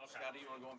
Scotty, you want to go on?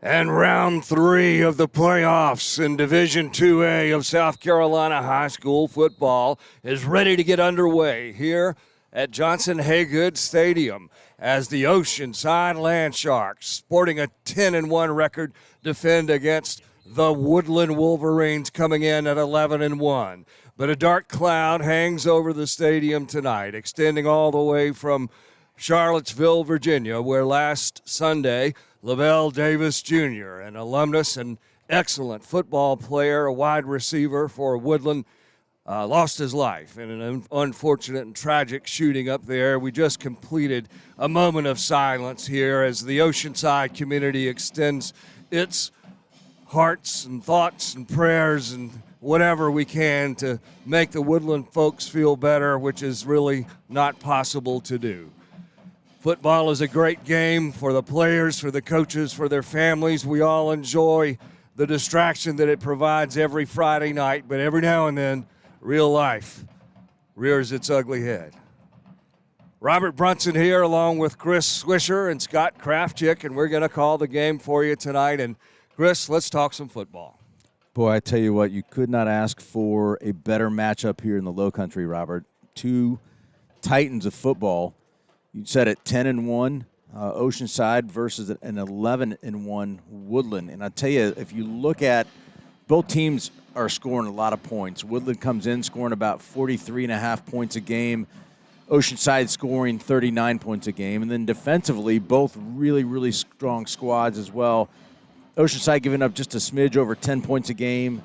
And round 3 of the playoffs in Division 2A of South Carolina high school football is ready to get underway here at Johnson Haygood Stadium as the Oceanside Land Sharks, sporting a 10-1 record, defend against the Woodland Wolverines coming in at 11-1. But a dark cloud hangs over the stadium tonight, extending all the way from Charlottesville, Virginia, where last Sunday Lavelle Davis Jr., an alumnus and excellent football player, a wide receiver for Woodland, lost his life in an unfortunate and tragic shooting up there. We just completed a moment of silence here as the Oceanside community extends its hearts and thoughts and prayers and whatever we can to make the Woodland folks feel better, which is really not possible to do. Football is a great game for the players, for the coaches, for their families. We all enjoy the distraction that it provides every Friday night, but every now and then, real life rears its ugly head. Robert Brunson here along with Chris Swisher and Scott Kraftchick, and we're going to call the game for you tonight. And Chris, let's talk some football. Boy, I tell you what, you could not ask for a better matchup here in the Low Country, Robert. Two titans of football. You said it, 10-1 Oceanside versus an 11-1 Woodland. And I tell you, if you look at both teams are scoring a lot of points. Woodland comes in scoring about 43.5 points a game. Oceanside scoring 39 points a game. And then defensively, both really, really strong squads as well. Oceanside giving up just a smidge over 10 points a game.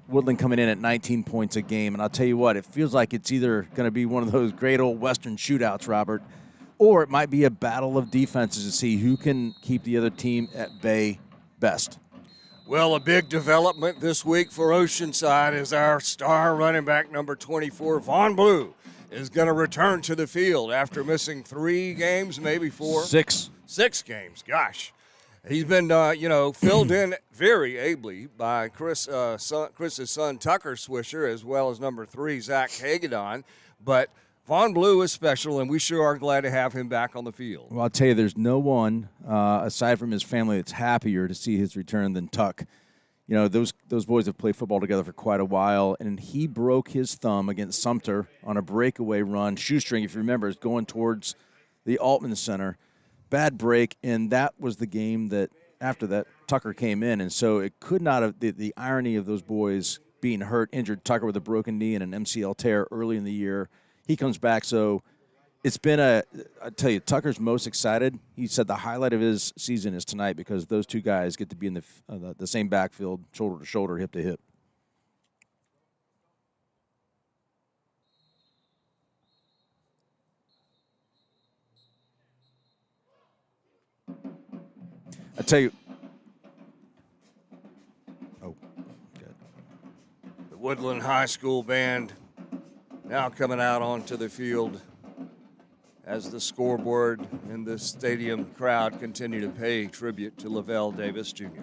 Woodland coming in at 19 points a game. And I'll tell you what, it feels like it's either going to be one of those great old Western shootouts, Robert, or it might be a battle of defenses to see who can keep the other team at bay best. Well, a big development this week for Oceanside is our star running back number 24, Vaughn Blue, is going to return to the field after missing 3 games, maybe 4. 6. 6 games, gosh. He's been, filled in very ably by Chris's son, Tucker Swisher, as well as number 3, Zach Haygood. But Vaughn Blue is special, and we sure are glad to have him back on the field. Well, I'll tell you, there's no one, aside from his family, that's happier to see his return than Tuck. You know, those boys have played football together for quite a while, and he broke his thumb against Sumter on a breakaway run. Shoestring, if you remember, is going towards the Altman Center. Bad break, and that was the game that after that Tucker came in. And so it could not have the irony of those boys being hurt, injured. Tucker with a broken knee and an MCL tear early in the year. He comes back. So it's been I tell you, Tucker's most excited. He said the highlight of his season is tonight because those two guys get to be in the same backfield, shoulder to shoulder, hip to hip. I tell you. Oh, good. The Woodland High School band now coming out onto the field as the scoreboard and the stadium crowd continue to pay tribute to Lavelle Davis Jr.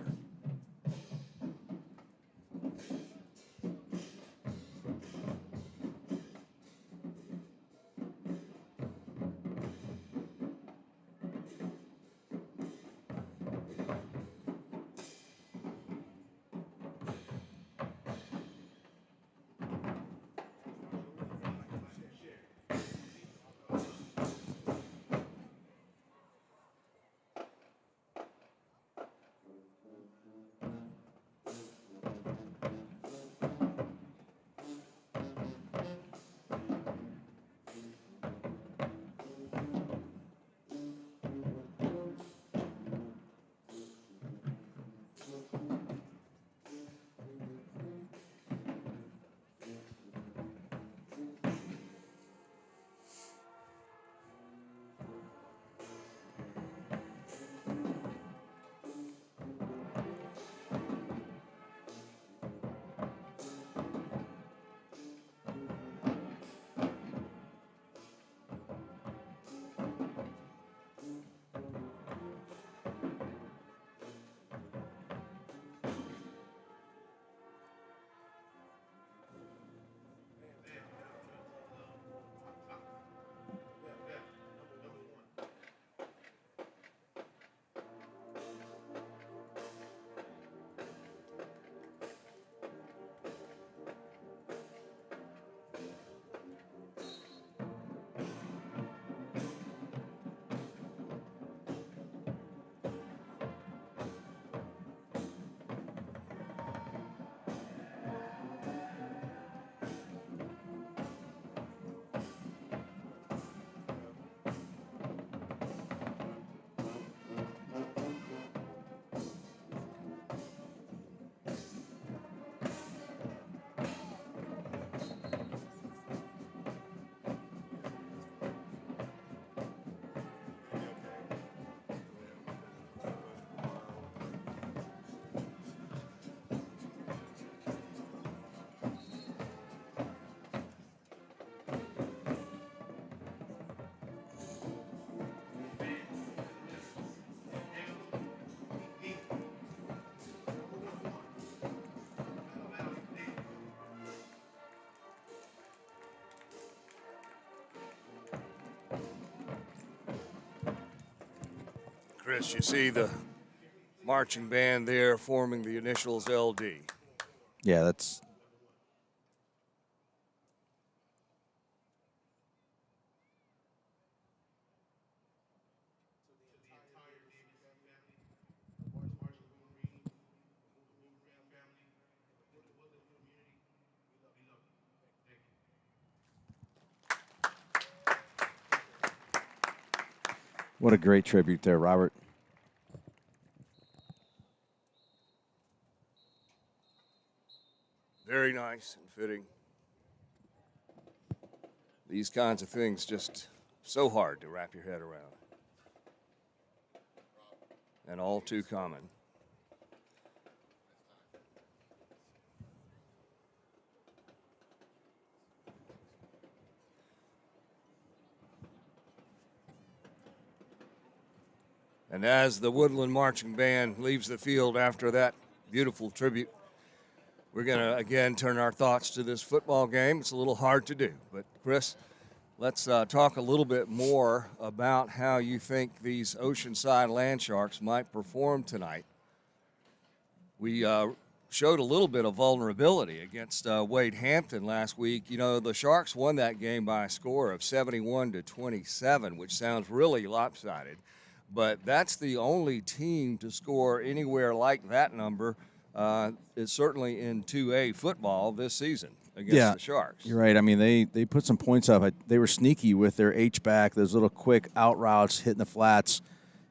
Chris, you see the marching band there forming the initials LD. Yeah, that's. What a great tribute there, Robert. Very nice and fitting. These kinds of things just so hard to wrap your head around. And all too common. And as the Woodland Marching Band leaves the field after that beautiful tribute, we're going to, again, turn our thoughts to this football game. It's a little hard to do. But, Chris, let's talk a little bit more about how you think these Oceanside Land Sharks might perform tonight. We showed a little bit of vulnerability against Wade Hampton last week. You know, the Sharks won that game by a score of 71-27, which sounds really lopsided. But that's the only team to score anywhere like that number is certainly in 2A football this season against the Sharks. You're right. I mean, they put some points up. They were sneaky with their H-back, those little quick out routes hitting the flats,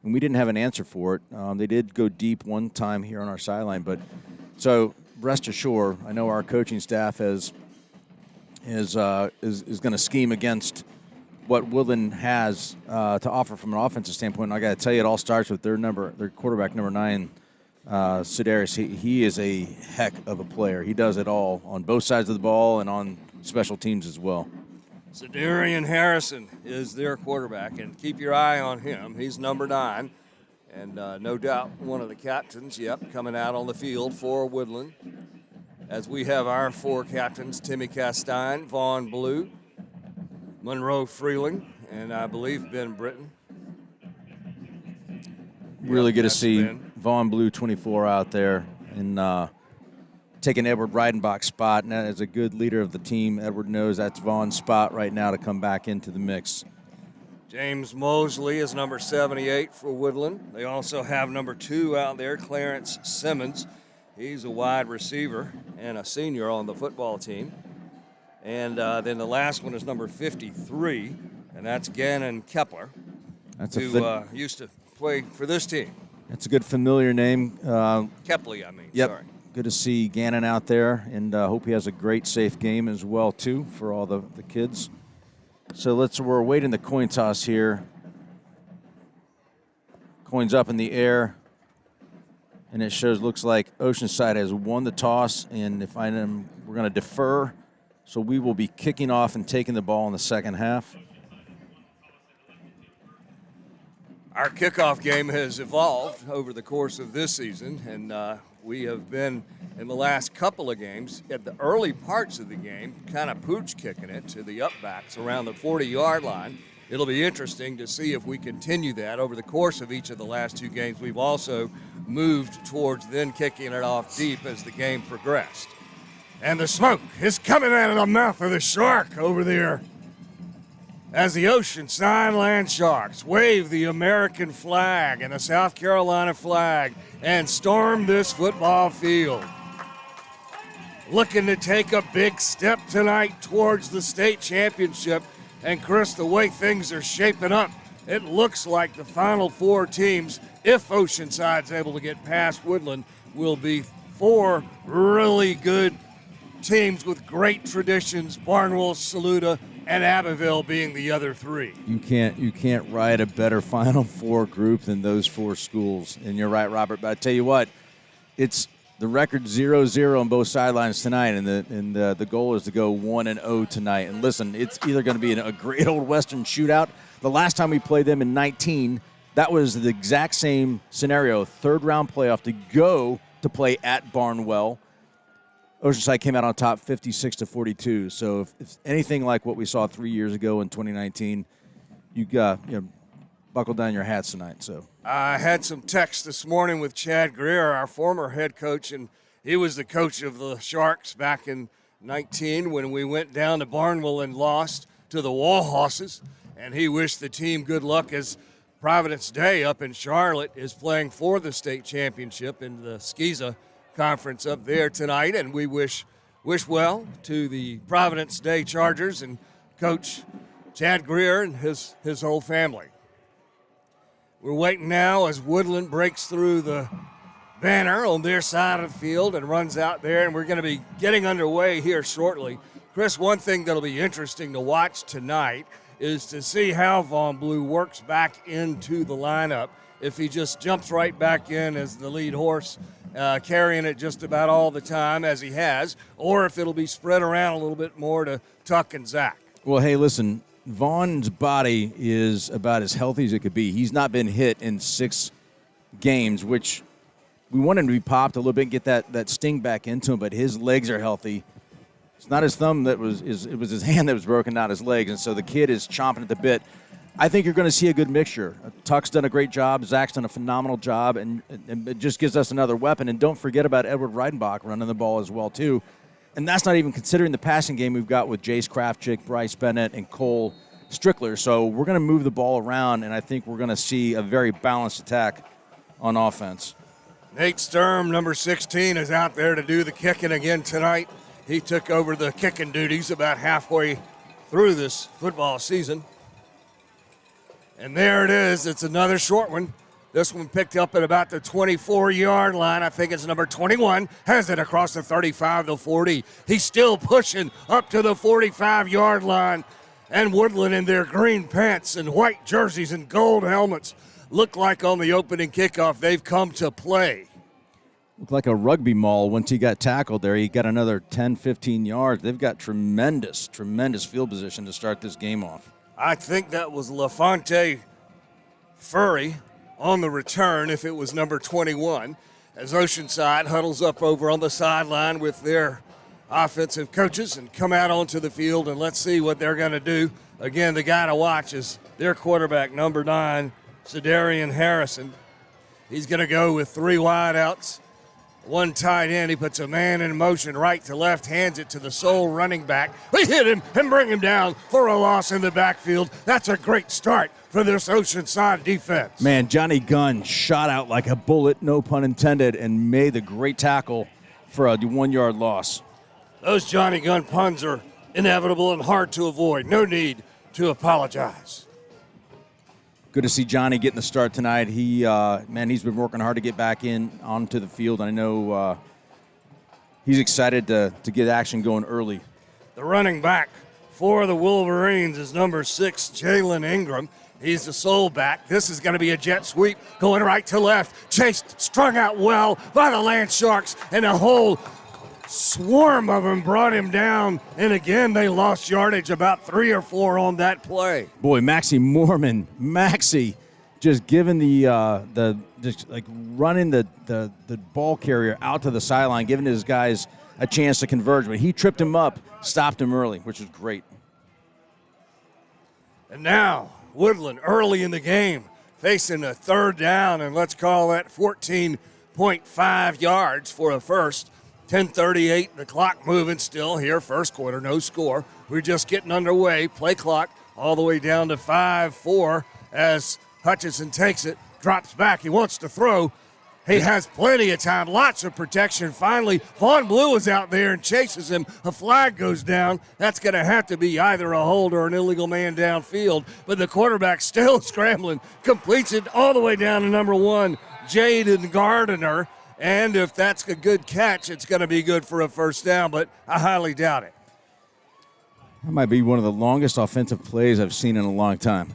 and we didn't have an answer for it. They did go deep one time here on our sideline, but so rest assured, I know our coaching staff is going to scheme against what Woodland has to offer from an offensive standpoint. And I got to tell you, it all starts with their quarterback, number 9, Citadel. He is a heck of a player. He does it all on both sides of the ball and on special teams as well. Cedarian Harrison is their quarterback, and keep your eye on him. He's number 9, and no doubt one of the captains, coming out on the field for Woodland. As we have our 4 captains, Timmy Castine, Vaughn Blue, Monroe Freeling, and I believe Ben Britton. Really good to see Vaughn Blue 24 out there and taking Edward Reidenbach's spot, and that is a good leader of the team. Edward knows that's Vaughn's spot right now to come back into the mix. James Mosley is number 78 for Woodland. They also have number 2 out there, Clarence Simmons. He's a wide receiver and a senior on the football team. And then the last one is number 53, and that's Gannon Kepler, who used to play for this team. That's a good familiar name. Kepley, I mean. Yep. Sorry. Good to see Gannon out there, and hope he has a great, safe game as well, too, for all the kids. So we're awaiting the coin toss here. Coin's up in the air, and it looks like Oceanside has won the toss, and we're going to defer. So we will be kicking off and taking the ball in the second half. Our kickoff game has evolved over the course of this season, and we have been, in the last couple of games, at the early parts of the game, kind of pooch kicking it to the upbacks around the 40-yard line. It'll be interesting to see if we continue that over the course of each of the last 2 games. We've also moved towards then kicking it off deep as the game progressed. And the smoke is coming out of the mouth of the shark over there as the Oceanside Land Sharks wave the American flag and the South Carolina flag and storm this football field. Looking to take a big step tonight towards the state championship. And Chris, the way things are shaping up, it looks like the final 4 teams, if Oceanside's able to get past Woodland, will be 4 really good teams with great traditions, Barnwell, Saluda, and Abbeville being the other 3. You can't write a better Final 4 group than those 4 schools. And you're right, Robert. But I tell you what, it's the record 0-0 on both sidelines tonight, and the goal is to go 1-0 tonight. And listen, it's either going to be a great old Western shootout. The last time we played them in 19, that was the exact same scenario. 3rd round playoff to go to play at Barnwell. Oceanside came out on top 56-42. So if anything like what we saw 3 years ago in 2019, you got buckle down your hats tonight. So I had some text this morning with Chad Greer, our former head coach, and he was the coach of the Sharks back in 19 when we went down to Barnwell and lost to the Wallhosses. And he wished the team good luck as Providence Day up in Charlotte is playing for the state championship in the Skeeza Conference up there tonight, and we wish well to the Providence Day Chargers and Coach Chad Greer and his whole family. We're waiting now as Woodland breaks through the banner on their side of the field and runs out there, and we're going to be getting underway here shortly. Chris, one thing that'll be interesting to watch tonight is to see how Vaughn Blue works back into the lineup. If he just jumps right back in as the lead horse, carrying it just about all the time as he has, or if it'll be spread around a little bit more to Tuck and Zach. Well, hey, listen, Vaughn's body is about as healthy as it could be. He's not been hit in 6 games, which we want him to be popped a little bit and get that sting back into him, but his legs are healthy. It's not his thumb it was his hand that was broken, not his legs, and so the kid is chomping at the bit. I think you're going to see a good mixture. Tuck's done a great job. Zach's done a phenomenal job, and it just gives us another weapon. And don't forget about Edward Reidenbach running the ball as well, too. And that's not even considering the passing game we've got with Jace Krafchick, Bryce Bennett, and Cole Strickler. So we're going to move the ball around, and I think we're going to see a very balanced attack on offense. Nate Sturm, number 16, is out there to do the kicking again tonight. He took over the kicking duties about halfway through this football season. And there it is. It's another short one. This one picked up at about the 24-yard line. I think it's number 21. Has it across the 35 to 40. He's still pushing up to the 45-yard line. And Woodland in their green pants and white jerseys and gold helmets look like on the opening kickoff they've come to play. Looked like a rugby maul once he got tackled there. He got another 10, 15 yards. They've got tremendous field position to start this game off. I think that was LaFonte Furry on the return if it was number 21, as Oceanside huddles up over on the sideline with their offensive coaches and come out onto the field, and let's see what they're going to do. Again, the guy to watch is their quarterback, number 9, Cedarian Harrison. He's going to go with 3 wideouts, 1 tight end. He puts a man in motion right to left, hands it to the sole running back. We hit him and bring him down for a loss in the backfield. That's a great start for this Oceanside defense. Man, Johnny Gunn shot out like a bullet, no pun intended, and made the great tackle for a 1-yard loss. Those Johnny Gunn puns are inevitable and hard to avoid. No need to apologize. Good to see Johnny getting the start tonight. He's been working hard to get back in onto the field. I know he's excited to get action going early. The running back for the Wolverines is number 6, Jalen Ingram. He's the sole back. This is going to be a jet sweep going right to left. Chased, strung out well by the Land Sharks, and a whole swarm of them brought him down. And again, they lost yardage, about 3 or 4 on that play. Boy, Maxie just giving running the ball carrier out to the sideline, giving his guys a chance to converge. But he tripped him up, stopped him early, which was great. And now Woodland early in the game facing a 3rd down, and let's call that 14.5 yards for a first. 10:38, the clock moving still here, first quarter, no score. We're just getting underway. Play clock all the way down to 5-4 as Hutchinson takes it, drops back. He wants to throw. He has plenty of time, lots of protection. Finally, Vaughn Blue is out there and chases him. A flag goes down. That's going to have to be either a hold or an illegal man downfield. But the quarterback still scrambling, completes it all the way down to number 1, Jaden Gardner. And if that's a good catch, it's going to be good for a first down, but I highly doubt it. That might be one of the longest offensive plays I've seen in a long time.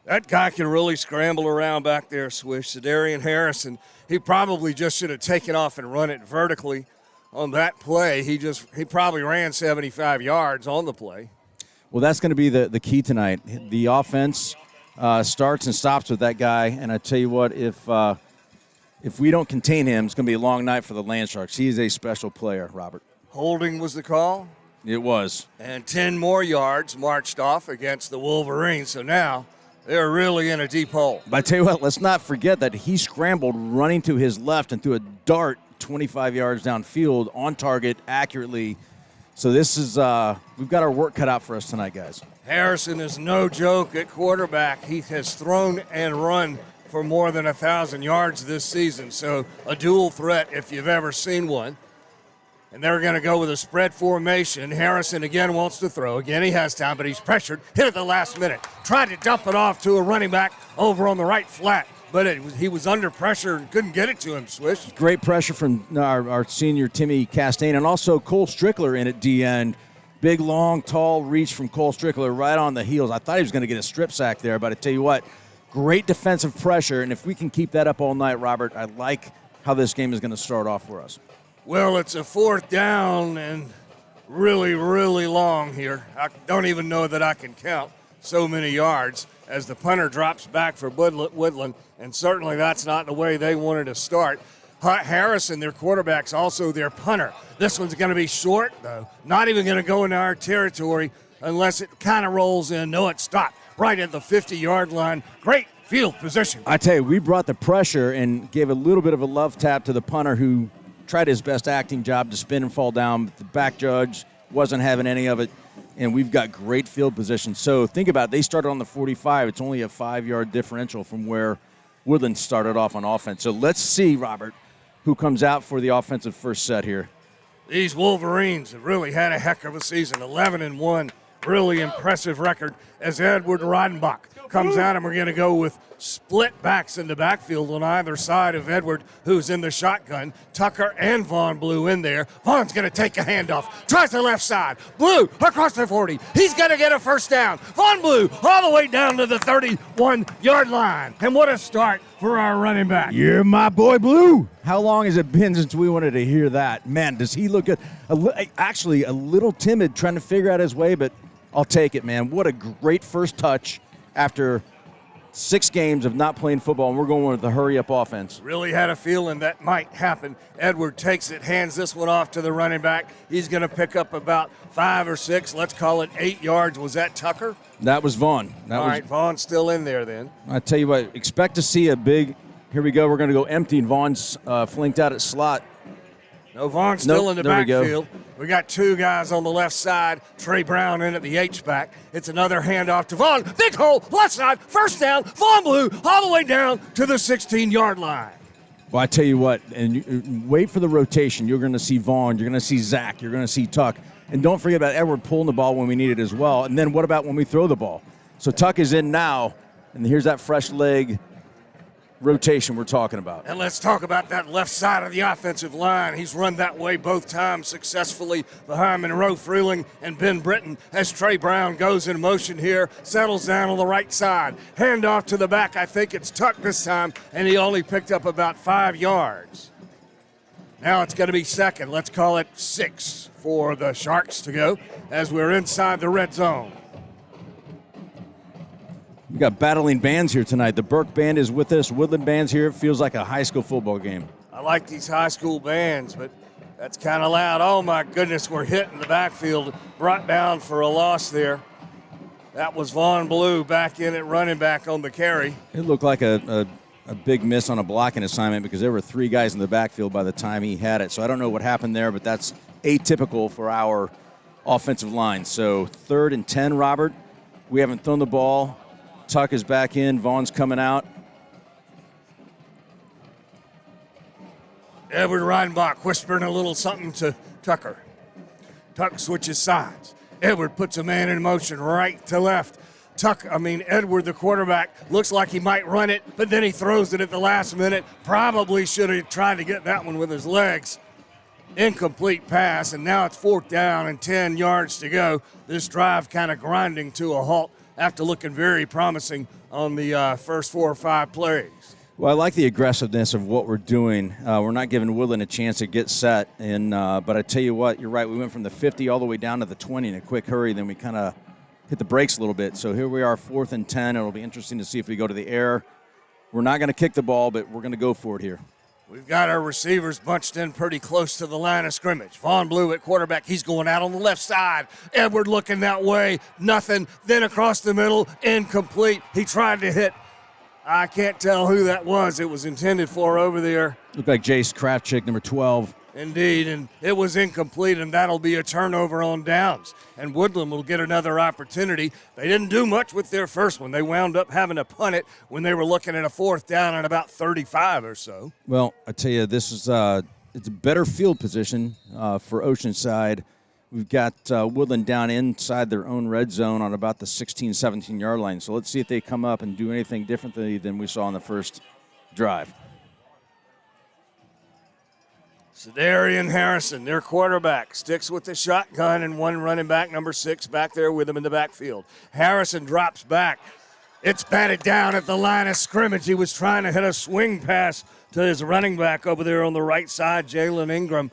That guy can really scramble around back there, Swish. Cedarian Harrison, he probably just should have taken off and run it vertically on that play. He probably ran 75 yards on the play. Well, that's going to be the key tonight. The offense starts and stops with that guy, and I tell you what, if we don't contain him, it's going to be a long night for the Land Sharks. He is a special player, Robert. Holding was the call. It was. And 10 more yards marched off against the Wolverines. So now they're really in a deep hole. But I tell you what, let's not forget that he scrambled running to his left and threw a dart 25 yards downfield on target accurately. So this is we've got our work cut out for us tonight, guys. Harrison is no joke at quarterback. He has thrown and run for more than 1,000 yards this season. So a dual threat if you've ever seen one. And they're going to go with a spread formation. Harrison again wants to throw. Again, he has time, but he's pressured. Hit at the last minute. Tried to dump it off to a running back over on the right flat, but he was under pressure and couldn't get it to him, Swish. Great pressure from our senior Timmy Castaigne, and also Cole Strickler in at D-end. Big, long, tall reach from Cole Strickler right on the heels. I thought he was going to get a strip sack there, but I tell you what, great defensive pressure, and if we can keep that up all night, Robert, I like how this game is going to start off for us. Well, it's a 4th down and really, really long here. I don't even know that I can count. so many yards as the punter drops back for Woodland, and certainly that's not the way they wanted to start. Harrison, their quarterback's also their punter. This one's going to be short, though. Not even going to go into our territory unless it kind of rolls in. No, it stopped right at the 50-yard line. Great field position. I tell you, we brought the pressure and gave a little bit of a love tap to the punter who tried his best acting job to spin and fall down, but the back judge wasn't having any of it, and we've got great field position. So think about it. They started on the 45. It's only a 5-yard differential from where Woodland started off on offense. So let's see, Robert, who comes out for the offensive first set here. These Wolverines have really had a heck of a season, 11-1. Really impressive record as Edward Reidenbach comes out, and we're going to go with split backs in the backfield on either side of Edward, who's in the shotgun. Tucker and Vaughn Blue in there. Vaughn's going to take a handoff. Tries the left side. Blue across the 40. He's going to get a first down. Vaughn Blue all the way down to the 31-yard line. And what a start for our running back. You're my boy, Blue. How long has it been since we wanted to hear that? Man, does he look good? Actually, a little timid trying to figure out his way, but I'll take it, man. What a great first touch after 6 games of not playing football, and we're going with the hurry-up offense. Really had a feeling that might happen. Edward takes it, hands this one off to the running back. He's going to pick up about 5 or 6, let's call it 8 yards. Was that Tucker? That was Vaughn. All right, Vaughn's still in there then. I tell you what, expect to see a big, here we go, we're going to go empty, and Vaughn's flanked out at slot. No, Vaughn's still in the backfield. We got 2 guys on the left side. Trey Brown in at the H-back. It's another handoff to Vaughn. Big hole, left side, first down. Vaughn Blue all the way down to the 16-yard line. Well, I tell you what, and you wait for the rotation. You're going to see Vaughn. You're going to see Zach. You're going to see Tuck. And don't forget about Edward pulling the ball when we need it as well. And then what about when we throw the ball? So Tuck is in now, and here's that fresh leg rotation we're talking about. And let's talk about that left side of the offensive line. He's run that way both times successfully behind Monroe Freeling and Ben Britton as Trey Brown goes in motion here, settles down on the right side. Handoff to the back. I think it's Tuck this time, and he only picked up about 5 yards. Now it's going to be second. Let's call it 6 for the Sharks to go as we're inside the red zone. We got battling bands here tonight. The Burke Band is with us. Woodland Band's here. It feels like a high school football game. I like these high school bands, but that's kind of loud. Oh, my goodness, we're hit in the backfield. Brought down for a loss there. That was Vaughn Blue back in at running back on the carry. It looked like a big miss on a blocking assignment because there were 3 guys in the backfield by the time he had it. So I don't know what happened there, but that's atypical for our offensive line. So 3rd and 10, Robert. We haven't thrown the ball. Tuck is back in. Vaughn's coming out. Edward Reidenbach whispering a little something to Tucker. Tuck switches sides. Edward puts a man in motion right to left. Edward, the quarterback, looks like he might run it, but then he throws it at the last minute. Probably should have tried to get that one with his legs. Incomplete pass, and now it's 4th down and 10 yards to go. This drive kind of grinding to a halt after looking very promising on the first 4 or 5 plays. Well, I like the aggressiveness of what we're doing. We're not giving Woodland a chance to get set, but I tell you what, you're right. We went from the 50 all the way down to the 20 in a quick hurry. Then we kind of hit the brakes a little bit. So here we are, 4th and 10. It'll be interesting to see if we go to the air. We're not going to kick the ball, but we're going to go for it here. We've got our receivers bunched in pretty close to the line of scrimmage. Vaughn Blue at quarterback. He's going out on the left side. Edward looking that way. Nothing. Then across the middle. Incomplete. He tried to hit. I can't tell who that was. It was intended for over there. Looked like Jace Kraftchick, number 12. Indeed, and it was incomplete, and that'll be a turnover on downs. And Woodland will get another opportunity. They didn't do much with their first one. They wound up having to punt it when they were looking at a 4th down at about 35 or so. Well, I tell you, this is it's a better field position for Oceanside. We've got Woodland down inside their own red zone on about the 16, 17-yard line. So let's see if they come up and do anything differently than we saw on the first drive. Cedarian Harrison, their quarterback, sticks with the shotgun and one running back, number 6, back there with him in the backfield. Harrison drops back. It's batted down at the line of scrimmage. He was trying to hit a swing pass to his running back over there on the right side, Jalen Ingram.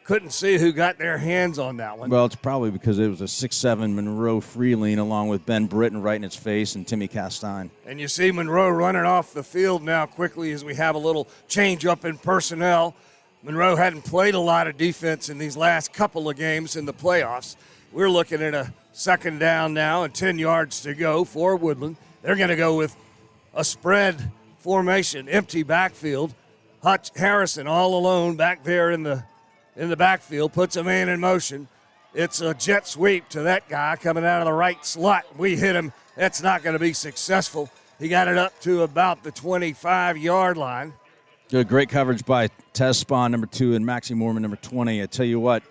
couldn't see who got their hands on that one. Well, it's probably because it was a 6'7" Monroe Freeling along with Ben Britton right in its face and Timmy Castine. And you see Monroe running off the field now quickly as we have a little change up in personnel. Monroe hadn't played a lot of defense in these last couple of games in the playoffs. We're looking at a second down now and 10 yards to go for Woodland. They're going to go with a spread formation, empty backfield. Hutch Harrison all alone back there in the backfield, puts a man in motion. It's a jet sweep to that guy coming out of the right slot. We hit him. That's not going to be successful. He got it up to about the 25-yard line. Good, great coverage by Tez Spahn, number 2, and Maxie Mormon, number 20. I tell you what,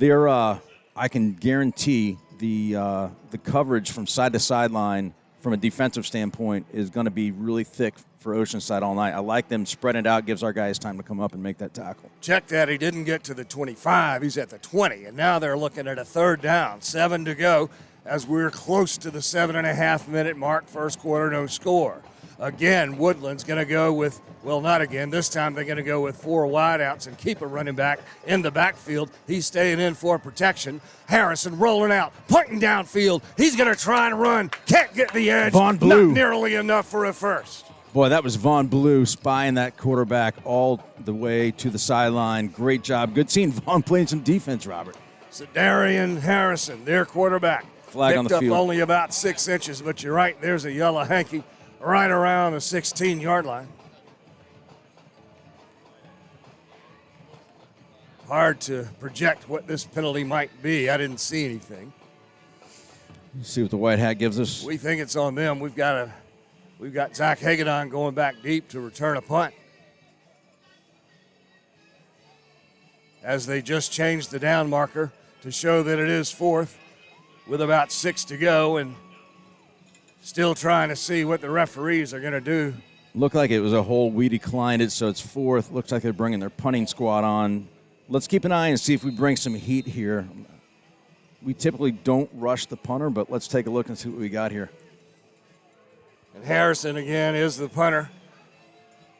I can guarantee the coverage from side to sideline from a defensive standpoint is going to be really thick for Oceanside all night. I like them spreading it out, gives our guys time to come up and make that tackle. Check that. He didn't get to the 25. He's at the 20, and now they're looking at a third down. 7 to go as we're close to the 7.5-minute mark. First quarter, no score. Again, Woodland's going to go with, well, not again. This time they're going to go with 4 wideouts and keep a running back in the backfield. He's staying in for protection. Harrison rolling out, pointing downfield. He's going to try and run. Can't get the edge. Vaughn Blue. Not nearly enough for a first. Boy, that was Vaughn Blue spying that quarterback all the way to the sideline. Great job. Good seeing Vaughn playing some defense, Robert. Darian Harrison, their quarterback. Flag on the picked field. up only about 6 inches, but you're right. There's a yellow hanky right around the 16-yard line. Hard to project what this penalty might be. I didn't see anything. See what the white hat gives us. We think it's on them. We've got Zach Haygood going back deep to return a punt. As they just changed the down marker to show that it is 4th with about 6 to go, and still trying to see what the referees are going to do. Looked like it was a hole. We declined it, so it's 4th. Looks like they're bringing their punting squad on. Let's keep an eye and see if we bring some heat here. We typically don't rush the punter, but let's take a look and see what we got here. And Harrison, again, is the punter.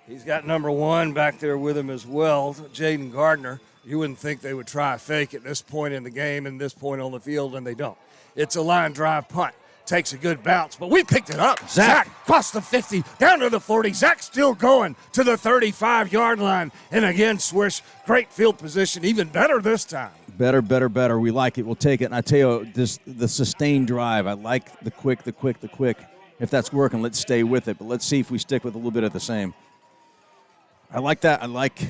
He's got number 1 back there with him as well, Jaden Gardner. You wouldn't think they would try a fake at this point in the game and this point on the field, and they don't. It's a line drive punt. Takes a good bounce, but we picked it up. Zach across the 50, down to the 40. Zach still going to the 35-yard line. And again, Swish, great field position, even better this time. Better. We like it. We'll take it. And I tell you, the sustained drive, I like the quick. If that's working, let's stay with it. But let's see if we stick with a little bit of the same. I like that.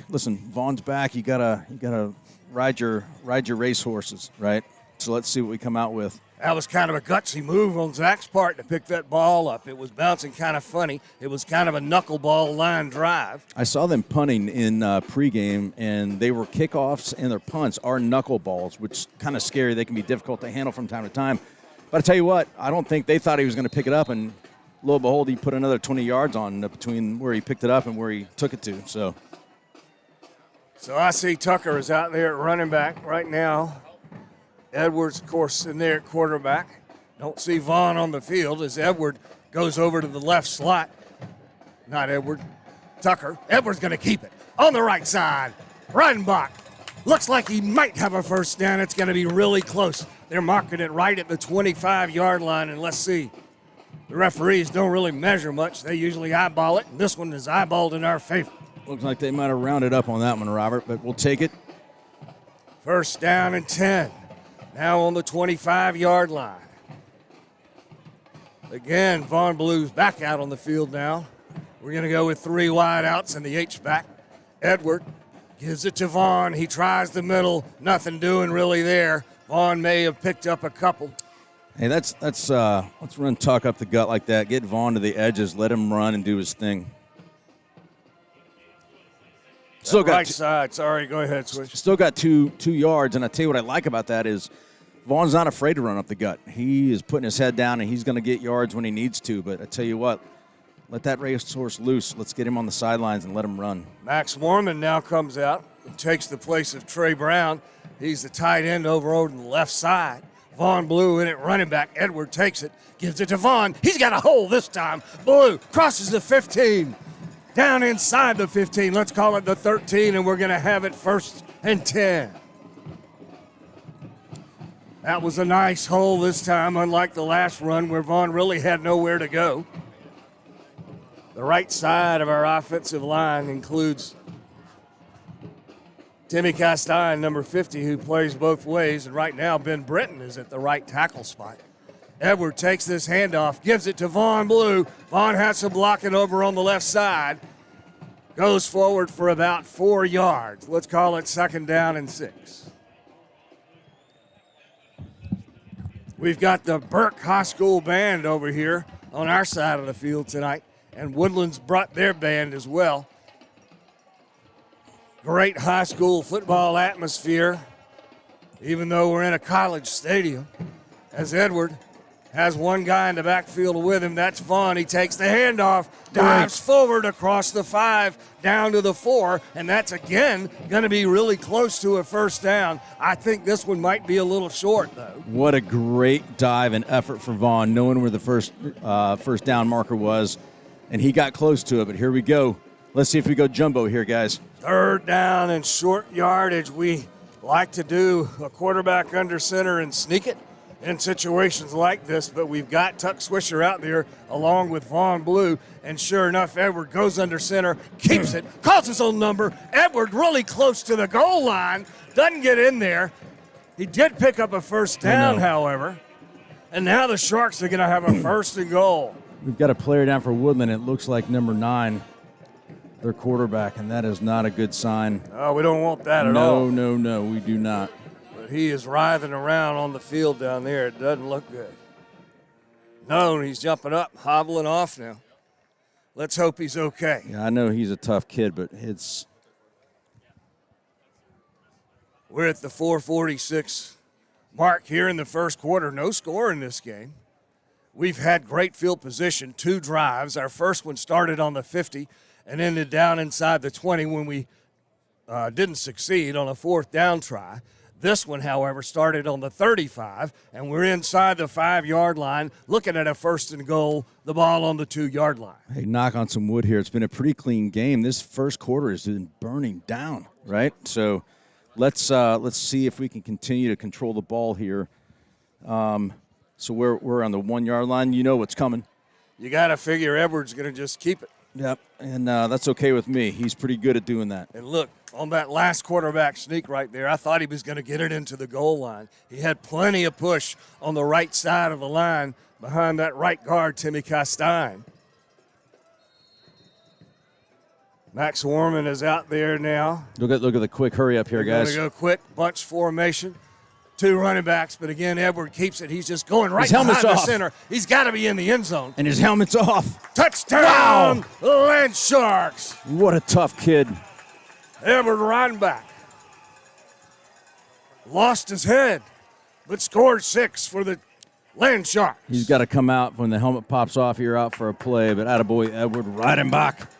Listen, Vaughn's back. You gotta ride your race horses, right? So let's see what we come out with. That was kind of a gutsy move on Zach's part to pick that ball up. It was bouncing kind of funny. It was kind of a knuckleball line drive. I saw them punting in pregame, and they were kickoffs, and their punts are knuckleballs, which is kind of scary. They can be difficult to handle from time to time. But I tell you what, I don't think they thought he was going to pick it up, and lo and behold, he put another 20 yards on between where he picked it up and where he took it to. So I see Tucker is out there at running back right now. Edwards, of course, in there at quarterback. Don't see Vaughn on the field as Edward goes over to the left slot. Not Edward, Tucker. Edward's going to keep it on the right side. Reidenbach looks like he might have a first down. It's going to be really close. They're marking it right at the 25-yard line, and let's see. The referees don't really measure much. They usually eyeball it, and this one is eyeballed in our favor. Looks like they might have rounded up on that one, Robert, but we'll take it. First down and 10. Now on the 25-yard line. Again, Vaughn Blue's back out on the field now. We're going to go with 3 wideouts and the H-back. Edward gives it to Vaughn. He tries the middle. Nothing doing really there. Vaughn may have picked up a couple. Hey, let's run Tuck up the gut like that. Get Vaughn to the edges. Let him run and do his thing. Still got right side. Sorry, go ahead, Switch. Still got two yards, and I tell you what I like about that is Vaughn's not afraid to run up the gut. He is putting his head down, and he's going to get yards when he needs to. But I tell you what, let that racehorse loose. Let's get him on the sidelines and let him run. Max Mormon now comes out and takes the place of Trey Brown. He's the tight end over on the left side. Vaughn Blue in it, running back. Edward takes it, gives it to Vaughn. He's got a hole this time. Blue crosses the 15. Down inside the 15, let's call it the 13, and we're going to have it 1st and 10. That was a nice hole this time, unlike the last run where Vaughn really had nowhere to go. The right side of our offensive line includes Timmy Castine, number 50, who plays both ways, and right now Ben Britton is at the right tackle spot. Edward takes this handoff, gives it to Vaughn Blue. Vaughn has some blocking over on the left side. Goes forward for about 4 yards. Let's call it 2nd down and 6. We've got the Burke High School band over here on our side of the field tonight, and Woodland's brought their band as well. Great high school football atmosphere, even though we're in a college stadium, as Edward has one guy in the backfield with him. That's Vaughn. He takes the handoff, dives forward across the 5, down to the 4, and that's again going to be really close to a 1st down. I think this one might be a little short, though. What a great dive and effort for Vaughn, knowing where the first down marker was, and he got close to it, but here we go. Let's see if we go jumbo here, guys. 3rd down and short yardage. We like to do a quarterback under center and sneak it in situations like this, but we've got Tuck Swisher out there along with Vaughn Blue, and sure enough, Edward goes under center, keeps it, calls his own number. Edward really close to the goal line, doesn't get in there. He did pick up a 1st down, however, and now the Sharks are going to have a 1st and goal. We've got a player down for Woodland. It looks like number 9, their quarterback, and that is not a good sign. Oh, we don't want that at all. No, we do not. He is writhing around on the field down there. It doesn't look good. No, he's jumping up, hobbling off now. Let's hope he's okay. Yeah, I know he's a tough kid, but We're at the 4:46 mark here in the 1st quarter. No score in this game. We've had great field position, 2 drives. Our first one started on the 50 and ended down inside the 20 when we didn't succeed on a 4th down try. This one, however, started on the 35, and we're inside the 5-yard line, looking at a 1st and goal, the ball on the 2-yard line. Hey, knock on some wood here. It's been a pretty clean game. This 1st quarter has been burning down, right? So let's see if we can continue to control the ball here. So we're on the 1-yard line. You know what's coming. You got to figure Edwards going to just keep it. Yep, and that's okay with me. He's pretty good at doing that. And look, on that last quarterback sneak right there, I thought he was going to get it into the goal line. He had plenty of push on the right side of the line behind that right guard, Timmy Castine. Max Warman is out there now. Look at the quick hurry up here, guys. Going to go quick, bunch formation. 2 running backs, but again, Edward keeps it. He's just going right behind the center. He's got to be in the end zone. And his helmet's off. Touchdown, Land Sharks. What a tough kid. Edward riding back. Lost his head, but scored 6 for the Land Sharks. He's got to come out when the helmet pops off. You're out for a play, but attaboy, Edward, riding back.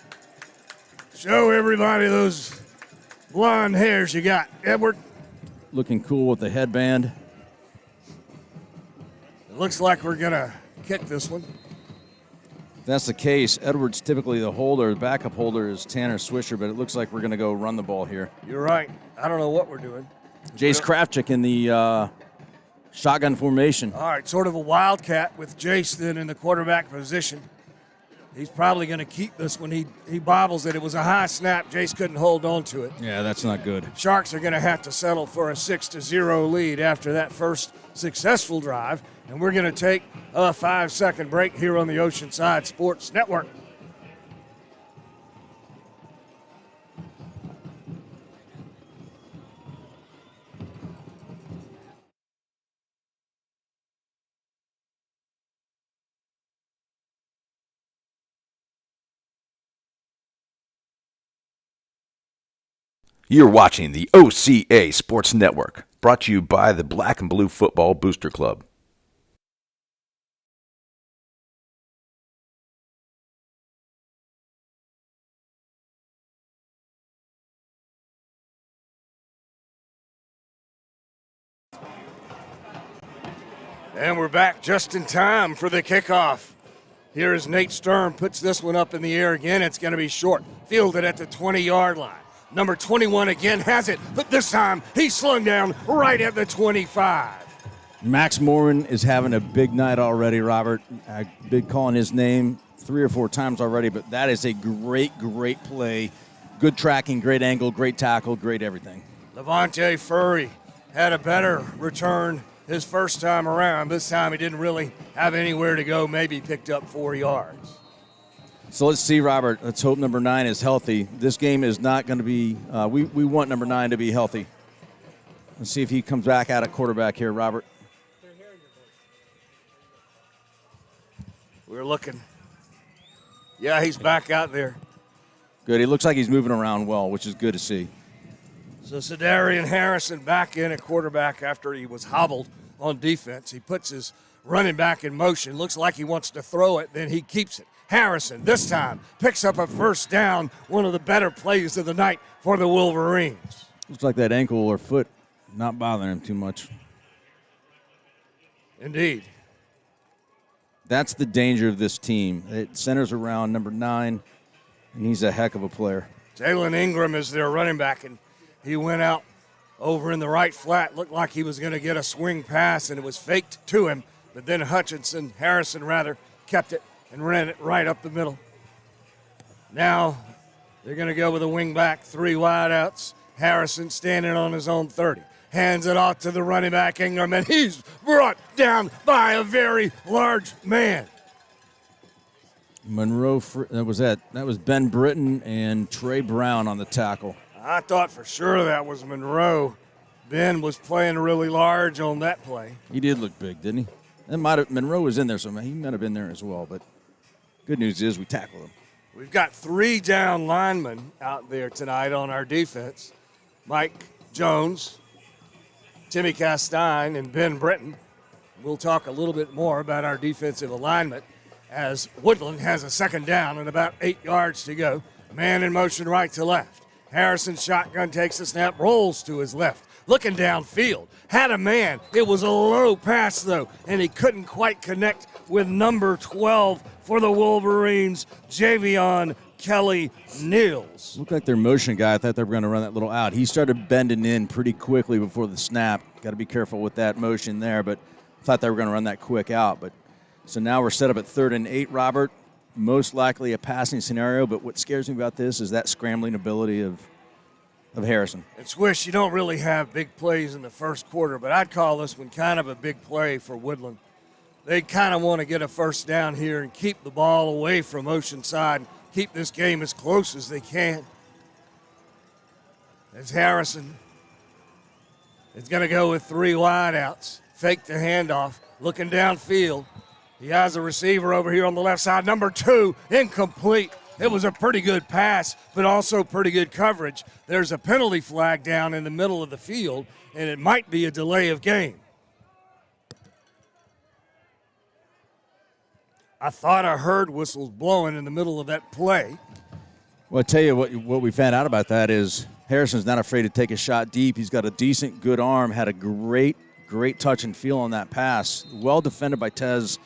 Show everybody those blonde hairs you got, Edward. Looking cool with the headband. It looks like we're going to kick this one. If that's the case, Edward's typically the holder. The backup holder is Tanner Swisher, but it looks like we're going to go run the ball here. You're right. I don't know what we're doing. Jace Kravchuk in the shotgun formation. All right, sort of a wildcat with Jace then in the quarterback position. He's probably going to keep this one. He bobbles it. It was a high snap. Jace couldn't hold on to it. Yeah, that's not good. Sharks are going to have to settle for a 6-0 lead after that first successful drive. And we're going to take a 5-second break here on the Oceanside Sports Network. You're watching the OCA Sports Network, brought to you by the Black and Blue Football Booster Club. And we're back just in time for the kickoff. Here is Nate Sturm, puts this one up in the air again. It's going to be short, fielded at the 20-yard line. Number 21 again has it, but this time he's slung down right at the 25. Max Morin is having a big night already, Robert. I've been calling his name 3 or 4 times already, but that is a great, great play. Good tracking, great angle, great tackle, great everything. Levante Furry had a better return his first time around. This time he didn't really have anywhere to go, maybe picked up 4 yards. So let's see, Robert. Let's hope number 9 is healthy. This game is not going to be we want number 9 to be healthy. Let's see if he comes back out at quarterback here, Robert. We're looking. Yeah, he's back out there. Good. He looks like he's moving around well, which is good to see. So Cedarian Harrison back in at quarterback after he was hobbled on defense. He puts his running back in motion. Looks like he wants to throw it, then he keeps it. Harrison, this time, picks up a first down, one of the better plays of the night for the Wolverines. Looks like that ankle or foot not bothering him too much. Indeed. That's the danger of this team. It centers around number 9, and he's a heck of a player. Jalen Ingram is their running back, and he went out over in the right flat. Looked like he was going to get a swing pass, and it was faked to him. But then Harrison kept it and ran it right up the middle. Now they're going to go with a wing back, 3 wideouts. Harrison standing on his own 30. Hands it off to the running back, Ingram, and he's brought down by a very large man. Monroe, that was Ben Britton and Trey Brown on the tackle. I thought for sure that was Monroe. Ben was playing really large on that play. He did look big, didn't he? Monroe was in there, so he might have been there as well. But good news is we tackled him. We've got 3 down linemen out there tonight on our defense. Mike Jones, Timmy Castine, and Ben Britton. We'll talk a little bit more about our defensive alignment as Woodland has a second down and about 8 yards to go. Man in motion right to left. Harrison shotgun takes the snap, rolls to his left. Looking downfield, had a man. It was a low pass, though, and he couldn't quite connect with number 12 for the Wolverines, Javion Kelly-Neals. Looked like their motion guy. I thought they were going to run that little out. He started bending in pretty quickly before the snap. Got to be careful with that motion there, but I thought they were going to run that quick out. But so now we're set up at 3rd and 8, Robert. Most likely a passing scenario, but what scares me about this is that scrambling ability of Harrison. And Swish, you don't really have big plays in the first quarter, but I'd call this one kind of a big play for Woodland. They kind of want to get a first down here and keep the ball away from Oceanside, keep this game as close as they can. As Harrison is going to go with 3 wideouts, fake the handoff, looking downfield. He has a receiver over here on the left side, number 2, incomplete. It was a pretty good pass, but also pretty good coverage. There's a penalty flag down in the middle of the field, and it might be a delay of game. I thought I heard whistles blowing in the middle of that play. Well, I tell you what we found out about that is Harrison's not afraid to take a shot deep. He's got a decent, good arm, had a great touch and feel on that pass. Well defended by Tez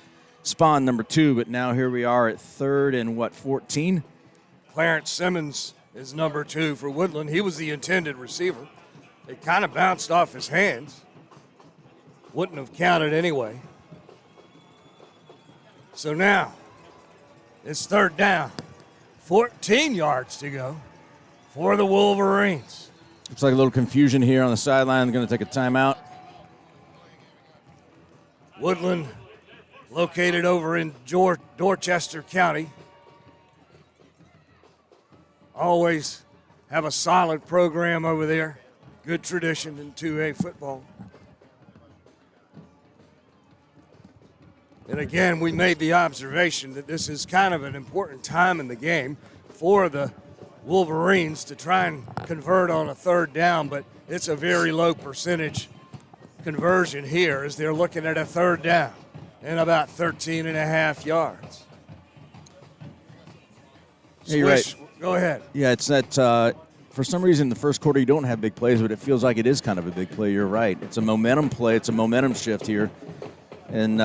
Spahn, number 2, but now here we are at 3rd and 14? Clarence Simmons is number 2 for Woodland. He was the intended receiver. It kind of bounced off his hands. Wouldn't have counted anyway. So now, it's 3rd down. 14 yards to go for the Wolverines. Looks like a little confusion here on the sideline. They're going to take a timeout. Woodland, located over in Dorchester County. Always have a solid program over there. Good tradition in 2A football. And again, we made the observation that this is kind of an important time in the game for the Wolverines to try and convert on a 3rd down, but it's a very low percentage conversion here as they're looking at a 3rd down and about 13 and a half yards. Yeah, you're right. Go ahead. Yeah, it's that for some reason in the first quarter you don't have big plays, but it feels like it is kind of a big play. You're right. It's a momentum play. It's a momentum shift here. And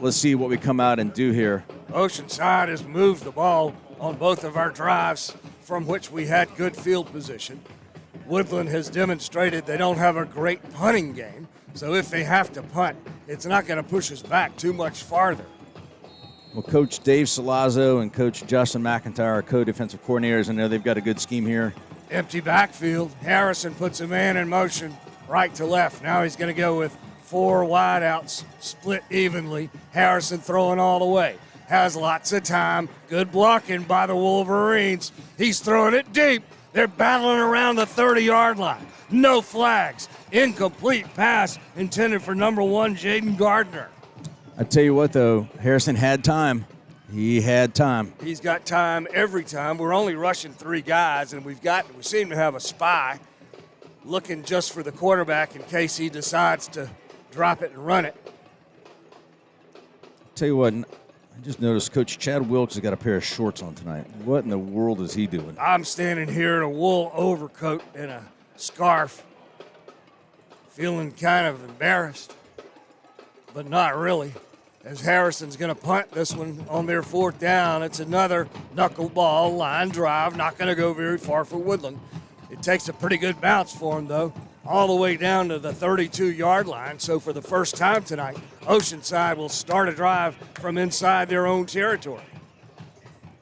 let's see what we come out and do here. Oceanside has moved the ball on both of our drives from which we had good field position. Woodland has demonstrated they don't have a great punting game. So if they have to punt, it's not going to push us back too much farther. Well, Coach Dave Salazzo and Coach Justin McIntyre are co-defensive coordinators. I know they've got a good scheme here. Empty backfield. Harrison puts a man in motion right to left. Now he's going to go with 4 wideouts split evenly. Harrison throwing all the way. Has lots of time. Good blocking by the Wolverines. He's throwing it deep. They're battling around the 30-yard line. No flags. Incomplete pass intended for number 1, Jaden Gardner. I tell you what, though, Harrison had time. He had time. He's got time every time. We're only rushing 3 guys, and we seem to have a spy looking just for the quarterback in case he decides to drop it and run it. Tell you what, I just noticed Coach Chad Wilkes has got a pair of shorts on tonight. What in the world is he doing? I'm standing here in a wool overcoat and a scarf, feeling kind of embarrassed, but not really, as Harrison's going to punt this one on their 4th down. It's another knuckleball line drive, not going to go very far for Woodland. It takes a pretty good bounce for him, though, all the way down to the 32-yard line. So for the first time tonight, Oceanside will start a drive from inside their own territory.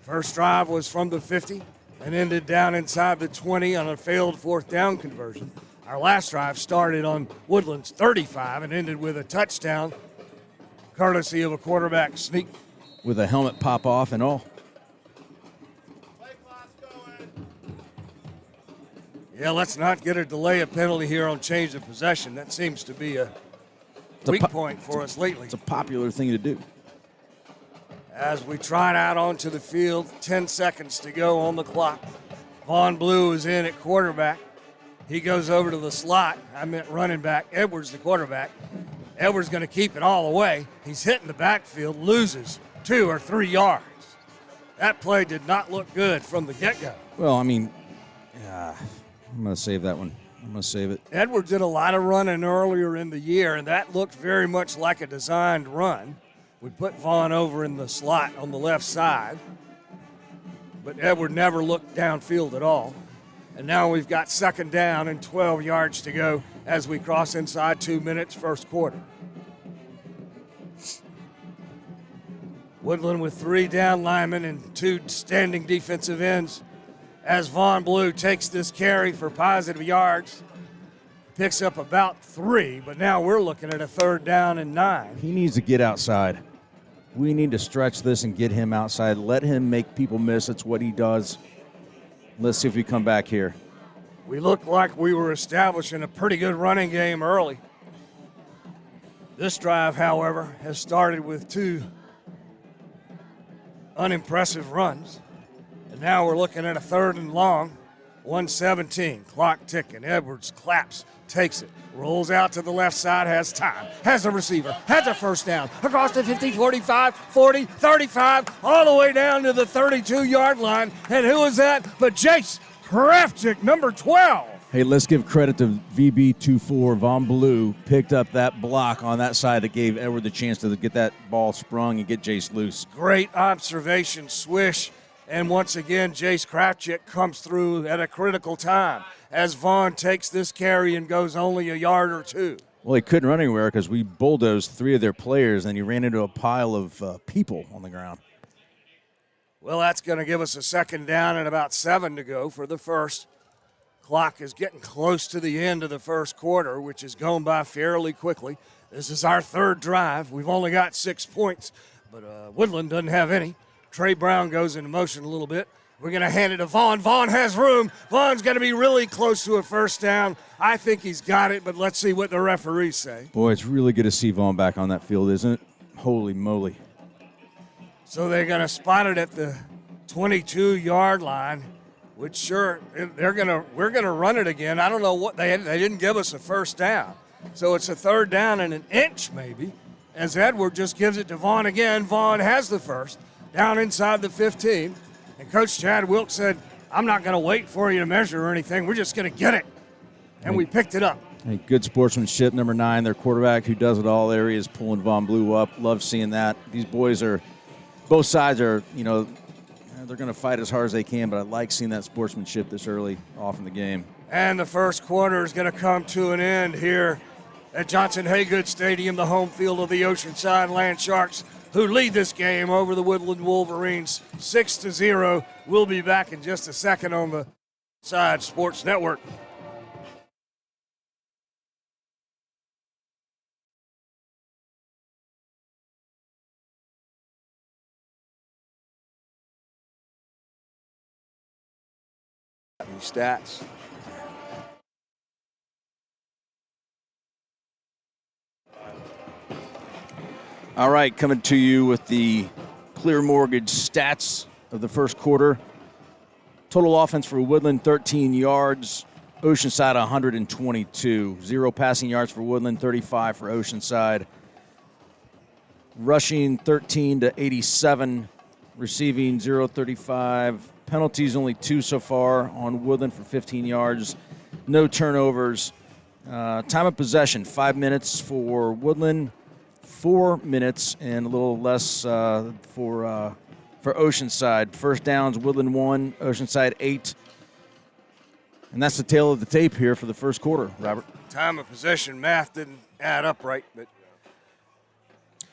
First drive was from the 50 and ended down inside the 20 on a failed 4th down conversion. Our last drive started on Woodland's 35 and ended with a touchdown, courtesy of a quarterback sneak. With a helmet pop off and all. Yeah, let's not get a delay of penalty here on change of possession. That seems to be a weak point for us lately. It's a popular thing to do. As we trot out onto the field, 10 seconds to go on the clock. Vaughn Blue is in at quarterback. He goes over to the slot. I meant running back. Edwards, the quarterback. Edwards going to keep it all the way. He's hitting the backfield, loses 2 or 3 yards. That play did not look good from the get-go. Well, I mean, I'm going to save that one. I'm going to save it. Edwards did a lot of running earlier in the year, and that looked very much like a designed run. We put Vaughn over in the slot on the left side, but Edward never looked downfield at all. And now we've got 2nd down and 12 yards to go as we cross inside 2 minutes, first quarter. Woodland with 3 down linemen and 2 standing defensive ends as Vaughn Blue takes this carry for positive yards. Picks up about 3, but now we're looking at a 3rd down and 9. He needs to get outside. We need to stretch this and get him outside. Let him make people miss. It's what he does. Let's see if we come back here. We looked like we were establishing a pretty good running game early. This drive, however, has started with 2 unimpressive runs. And now we're looking at a 3rd and long, 1:17, clock ticking. Edwards claps, takes it, rolls out to the left side, has time, has a receiver, has a first down, across the 50, 45, 40, 35, all the way down to the 32-yard line. And who is that but Jace Krafchick, number 12. Hey, let's give credit to VB24. Vaughn Blue picked up that block on that side that gave Edward the chance to get that ball sprung and get Jace loose. Great observation, swish. And once again, Jace Krafchick comes through at a critical time as Vaughn takes this carry and goes only a yard or 2. Well, he couldn't run anywhere because we bulldozed 3 of their players, and he ran into a pile of people on the ground. Well, that's going to give us a 2nd down and about 7 to go for the first. Clock is getting close to the end of the first quarter, which is going by fairly quickly. This is our 3rd drive. We've only got 6 points, but Woodland doesn't have any. Trey Brown goes into motion a little bit. We're going to hand it to Vaughn. Vaughn has room. Vaughn's going to be really close to a first down. I think he's got it, but let's see what the referees say. Boy, it's really good to see Vaughn back on that field, isn't it? Holy moly. So they're going to spot it at the 22-yard line, which sure, we're going to run it again. I don't know what they didn't give us a first down. So it's a 3rd down and an inch maybe, as Edward just gives it to Vaughn again. Vaughn has the first. Down inside the 15, and Coach Chad Wilkes said, I'm not going to wait for you to measure or anything. We're just going to get it. And we picked it up. Hey, good sportsmanship, number 9, their quarterback who does it all there. He is pulling Vaughn Blue up. Love seeing that. These boys are, both sides are, they're going to fight as hard as they can, but I like seeing that sportsmanship this early off in the game. And the first quarter is going to come to an end here at Johnson Haygood Stadium, the home field of the Oceanside Land Sharks, who lead this game over the Woodland Wolverines 6-0. We'll be back in just a second on the Side Sports Network. Stats. All right, coming to you with the Clear Mortgage stats of the first quarter. Total offense for Woodland, 13 yards. Oceanside, 122. 0 passing yards for Woodland, 35 for Oceanside. Rushing, 13 to 87. Receiving, 0-35. Penalties, only 2 so far on Woodland for 15 yards. No turnovers. Time of possession, 5 minutes for Woodland, 4 minutes, and a little less for Oceanside. First downs, Woodland 1, Oceanside 8. And that's the tail of the tape here for the first quarter, Robert. Time of possession math didn't add up right, but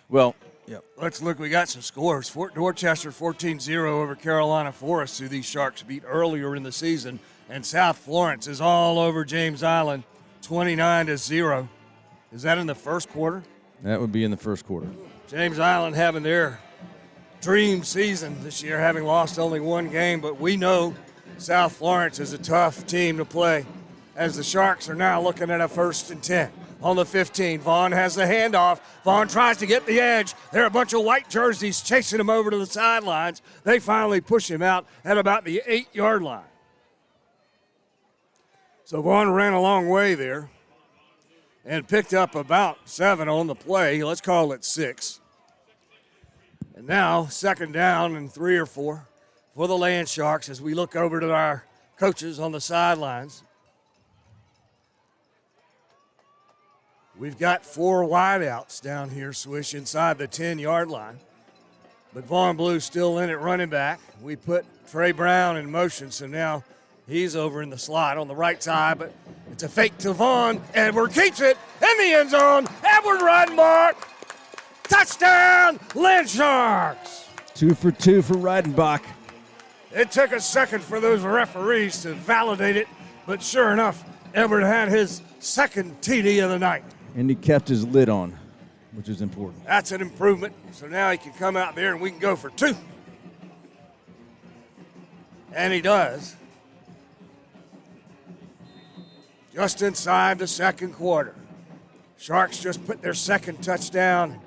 well, yeah. Let's look. We got some scores. Fort Dorchester 14-0 over Carolina Forest, who these Sharks beat earlier in the season. And South Florence is all over James Island, 29-0. Is that in the first quarter? That would be in the first quarter. James Island having their dream season this year, having lost only 1 game. But we know South Florence is a tough team to play, as the Sharks are now looking at a 1st and 10. On the 15, Vaughn has the handoff. Vaughn tries to get the edge. There are a bunch of white jerseys chasing him over to the sidelines. They finally push him out at about the 8-yard line. So Vaughn ran a long way there and picked up about 7 on the play. Let's call it 6. And now 2nd down and 3 or 4 for the Land Sharks as we look over to our coaches on the sidelines. We've got 4 wideouts down here, Swish, inside the 10-yard line. But Vaughn Blue's still in at running back. We put Trey Brown in motion, so now he's over in the slot on the right side, but it's a fake to Vaughn. Edward keeps it in the end zone. Edward Reidenbach. Touchdown, Land Sharks. 2 for 2 for Reidenbach. It took a second for those referees to validate it, but sure enough, Edward had his 2nd TD of the night. And he kept his lid on, which is important. That's an improvement. So now he can come out there and we can go for 2. And he does. Just inside the 2nd quarter. Sharks just put their 2nd touchdown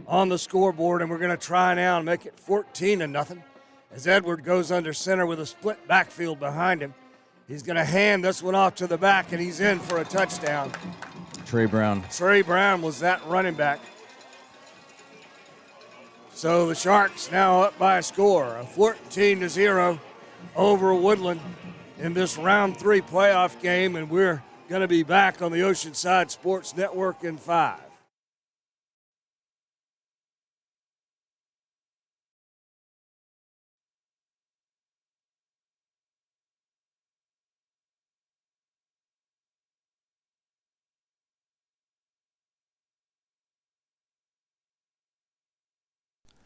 on the scoreboard, and we're going to try now and make it 14-0 as Edward goes under center with a split backfield behind him. He's going to hand this one off to the back, and he's in for a touchdown. Trey Brown. Trey Brown was that running back. So the Sharks now up by a score of 14-0 over Woodland in this round 3 playoff game, and we're going to be back on the Oceanside Sports Network in 5.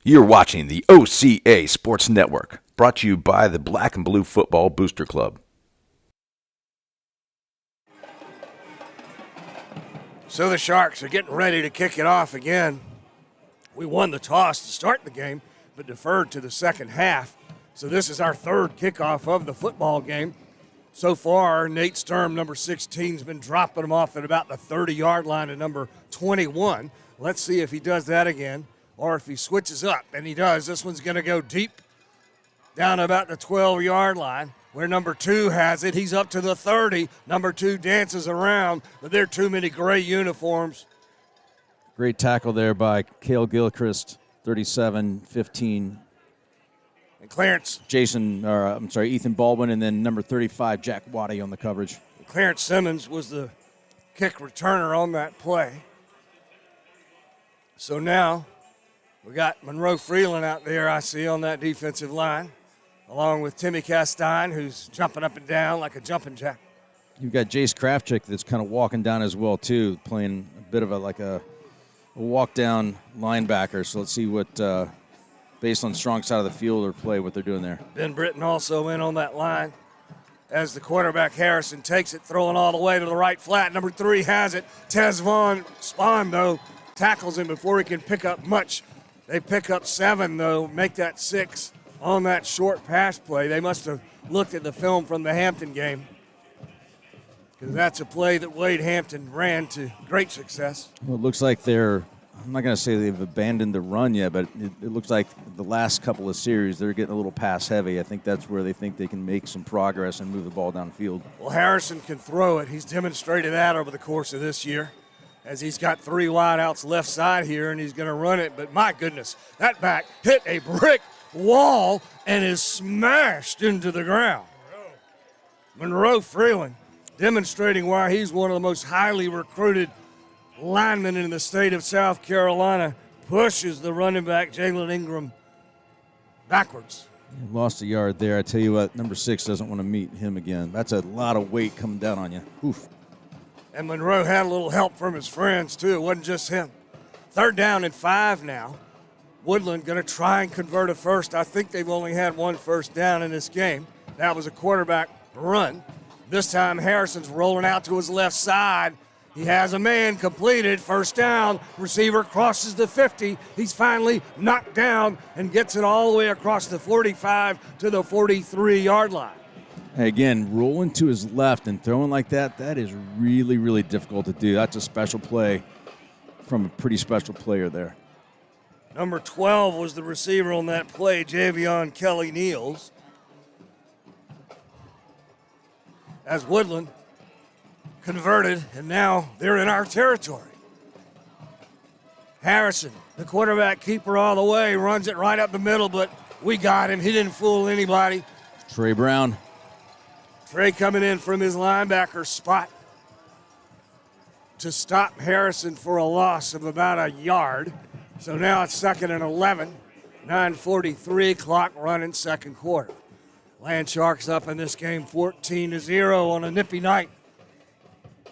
You're watching the OCA Sports Network, brought to you by the Black and Blue Football Booster Club. So the Sharks are getting ready to kick it off again. We won the toss to start the game, but deferred to the second half. So this is our 3rd kickoff of the football game. So far, Nate Sturm, number 16, has been dropping them off at about the 30-yard line to number 21. Let's see if he does that again, or if he switches up, and he does. This one's going to go deep down about the 12-yard line where number 2 has it. He's up to the 30. Number 2 dances around, but there are too many gray uniforms. Great tackle there by Cale Gilchrist, 37-15. And Clarence. Ethan Baldwin, and then number 35, Jack Waddy on the coverage. Clarence Simmons was the kick returner on that play. So now we got Monroe Freeland out there, I see, on that defensive line, along with Timmy Castine, who's jumping up and down like a jumping jack. You've got Jace Krafchick that's kind of walking down as well, too, playing a bit of a walk-down linebacker. So let's see what, based on strong side of the field or play, what they're doing there. Ben Britton also in on that line as the quarterback Harrison takes it, throwing all the way to the right flat. Number 3 has it. Tez Vaughn Spahn, though, tackles him before he can pick up much. They pick up 7, though, make that 6 on that short pass play. They must have looked at the film from the Hampton game, because that's a play that Wade Hampton ran to great success. Well, it looks like I'm not going to say they've abandoned the run yet, but it looks like the last couple of series they're getting a little pass heavy. I think that's where they think they can make some progress and move the ball downfield. Well, Harrison can throw it. He's demonstrated that over the course of this year, as he's got 3 wideouts left side here, and he's going to run it. But my goodness, that back hit a brick wall and is smashed into the ground. Monroe Freeland demonstrating why he's one of the most highly recruited linemen in the state of South Carolina, pushes the running back Jalen Ingram backwards. Lost a yard there. I tell you what, number 6 doesn't want to meet him again. That's a lot of weight coming down on you. Oof. And Monroe had a little help from his friends, too. It wasn't just him. 3rd down and 5 now. Woodland going to try and convert a first. I think they've only had 1 first down in this game. That was a quarterback run. This time Harrison's rolling out to his left side. He has a man, completed, 1st down. Receiver crosses the 50. He's finally knocked down and gets it all the way across the 45 to the 43-yard line. Again, rolling to his left and throwing like that is really, really difficult to do. That's a special play from a pretty special player there. Number 12 was the receiver on that play, Javion Kelly Neals. As Woodland converted, and now they're in our territory. Harrison, the quarterback keeper all the way, runs it right up the middle, but we got him. He didn't fool anybody. Trey Brown. Trey coming in from his linebacker spot to stop Harrison for a loss of about a yard. So now it's 2nd and 11. 9:43, clock running, 2nd quarter. Land Sharks up in this game 14-0 on a nippy night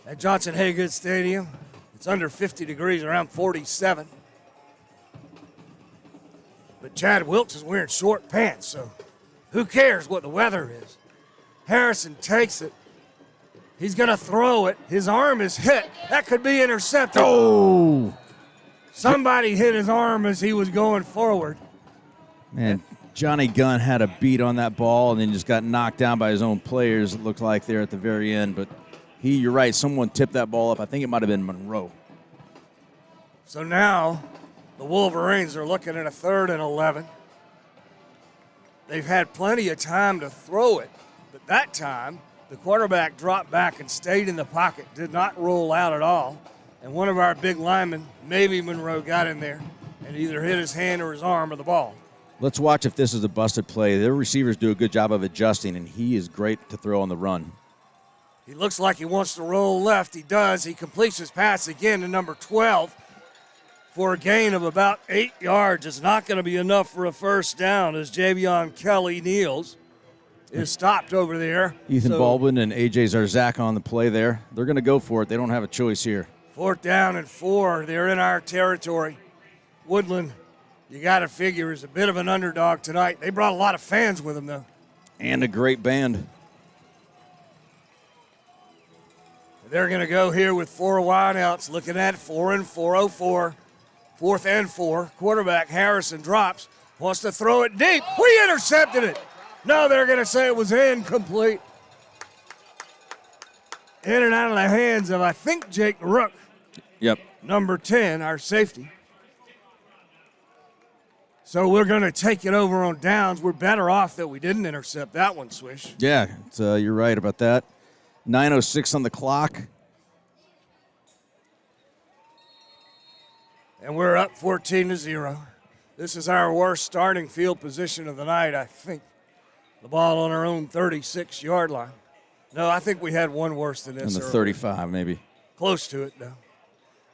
at Johnson Haygood Stadium. It's under 50 degrees, around 47. But Chad Wilkes is wearing short pants, so who cares what the weather is? Harrison takes it. He's going to throw it. His arm is hit. That could be intercepted. Oh! Somebody hit his arm as he was going forward. Man, Johnny Gunn had a beat on that ball and then just got knocked down by his own players, it looked like there at the very end. But you're right, someone tipped that ball up. I think it might have been Monroe. So now the Wolverines are looking at a 3rd and 11. They've had plenty of time to throw it, but that time the quarterback dropped back and stayed in the pocket, did not roll out at all. And one of our big linemen, maybe Monroe, got in there and either hit his hand or his arm or the ball. Let's watch if this is a busted play. Their receivers do a good job of adjusting, and he is great to throw on the run. He looks like he wants to roll left. He does. He completes his pass again to number 12 for a gain of about 8 yards. It's not going to be enough for a 1st down as Javion Kelly Neals is stopped over there. Ethan Baldwin and A.J. Zarzak on the play there. They're going to go for it. They don't have a choice here. 4th down and 4. They're in our territory. Woodland, you got to figure, is a bit of an underdog tonight. They brought a lot of fans with them, though. And a great band. They're going to go here with 4 wideouts, looking at 4 and 404. 4th and 4. Quarterback Harrison drops, wants to throw it deep. We intercepted it. No, they're going to say it was incomplete. In and out of the hands of, I think, Jake Rook. Yep. Number 10, our safety. So we're going to take it over on downs. We're better off that we didn't intercept that one, Swish. Yeah, you're right about that. 9:06 on the clock. And we're up 14-0. This is our worst starting field position of the night, I think. The ball on our own 36-yard line. No, I think we had one worse than this. In the earlier. 35, maybe. Close to it, though.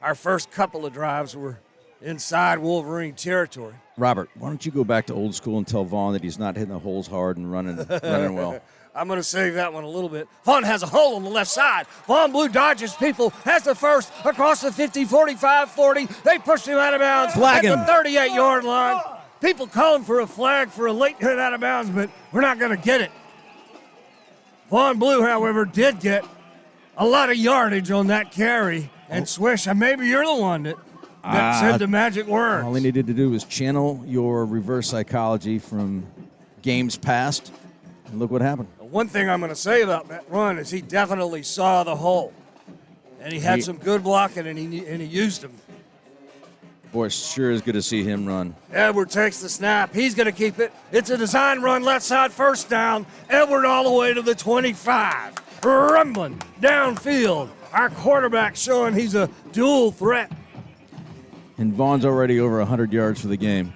Our first couple of drives were inside Wolverine territory. Robert, why don't you go back to old school and tell Vaughn that he's not hitting the holes hard and running well? I'm going to save that one a litlittle bit. Vaughn has a hole on the left side. Vaughn Blue dodges people, has the first across the 50, 45, 40. They pushed him out of bounds Flag him. at the 38-yard line. People calling for a flag for a late hit out of bounds, but we're not going to get it. Vaughn Blue, however, did get a lot of yardage on that carry. And Swish, maybe you're the one that said the magic words. All he needed to do was channel your reverse psychology from games past, and look what happened. One thing I'm going to say about that run is he definitely saw the hole. And he had some good blocking, and he used them. Boy, sure is good to see him run. Edward takes the snap. He's going to keep it. It's a design run, left side, first down. Edward all the way to the 25. Rumbling downfield. Our quarterback showing he's a dual threat. And Vaughn's already over 100 yards for the game.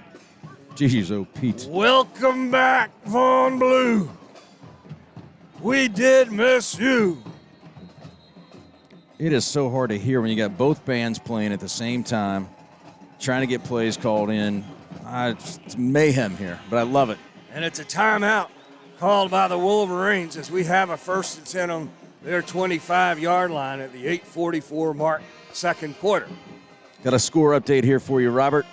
Jeez, oh, Pete. Welcome back, Vaughn Blue. We did miss you. It is so hard to hear when you got both bands playing at the same time, trying to get plays called in. It's mayhem here, but I love it. And it's a timeout called by the Wolverines as we have a 1st and 10 on their 25-yard line at the 8:44 mark, second quarter. Got a score update here for you, Robert.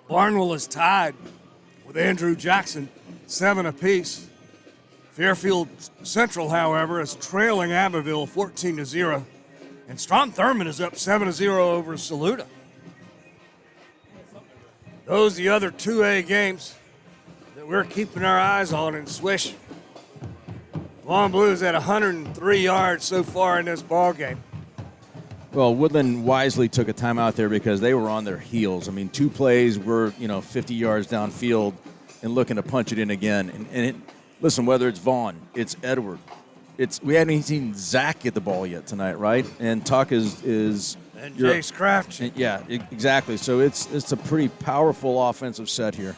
Barnwell is tied with Andrew Jackson, 7 apiece. Fairfield Central, however, is trailing Abbeville 14-0. And Strom Thurmond is up 7-0 over Saluda. Those are the other 2A games that we're keeping our eyes on in Swish. Vaughn Blues at 103 yards so far in this ball game. Well, Woodland wisely took a timeout there because they were on their heels. I mean, 2 plays were, 50 yards downfield and looking to punch it in again. Listen, whether it's Vaughn, it's Edward, we haven't even seen Zach get the ball yet tonight, right? And Tuck is and Jace Kraft. Yeah, exactly. So it's a pretty powerful offensive set here.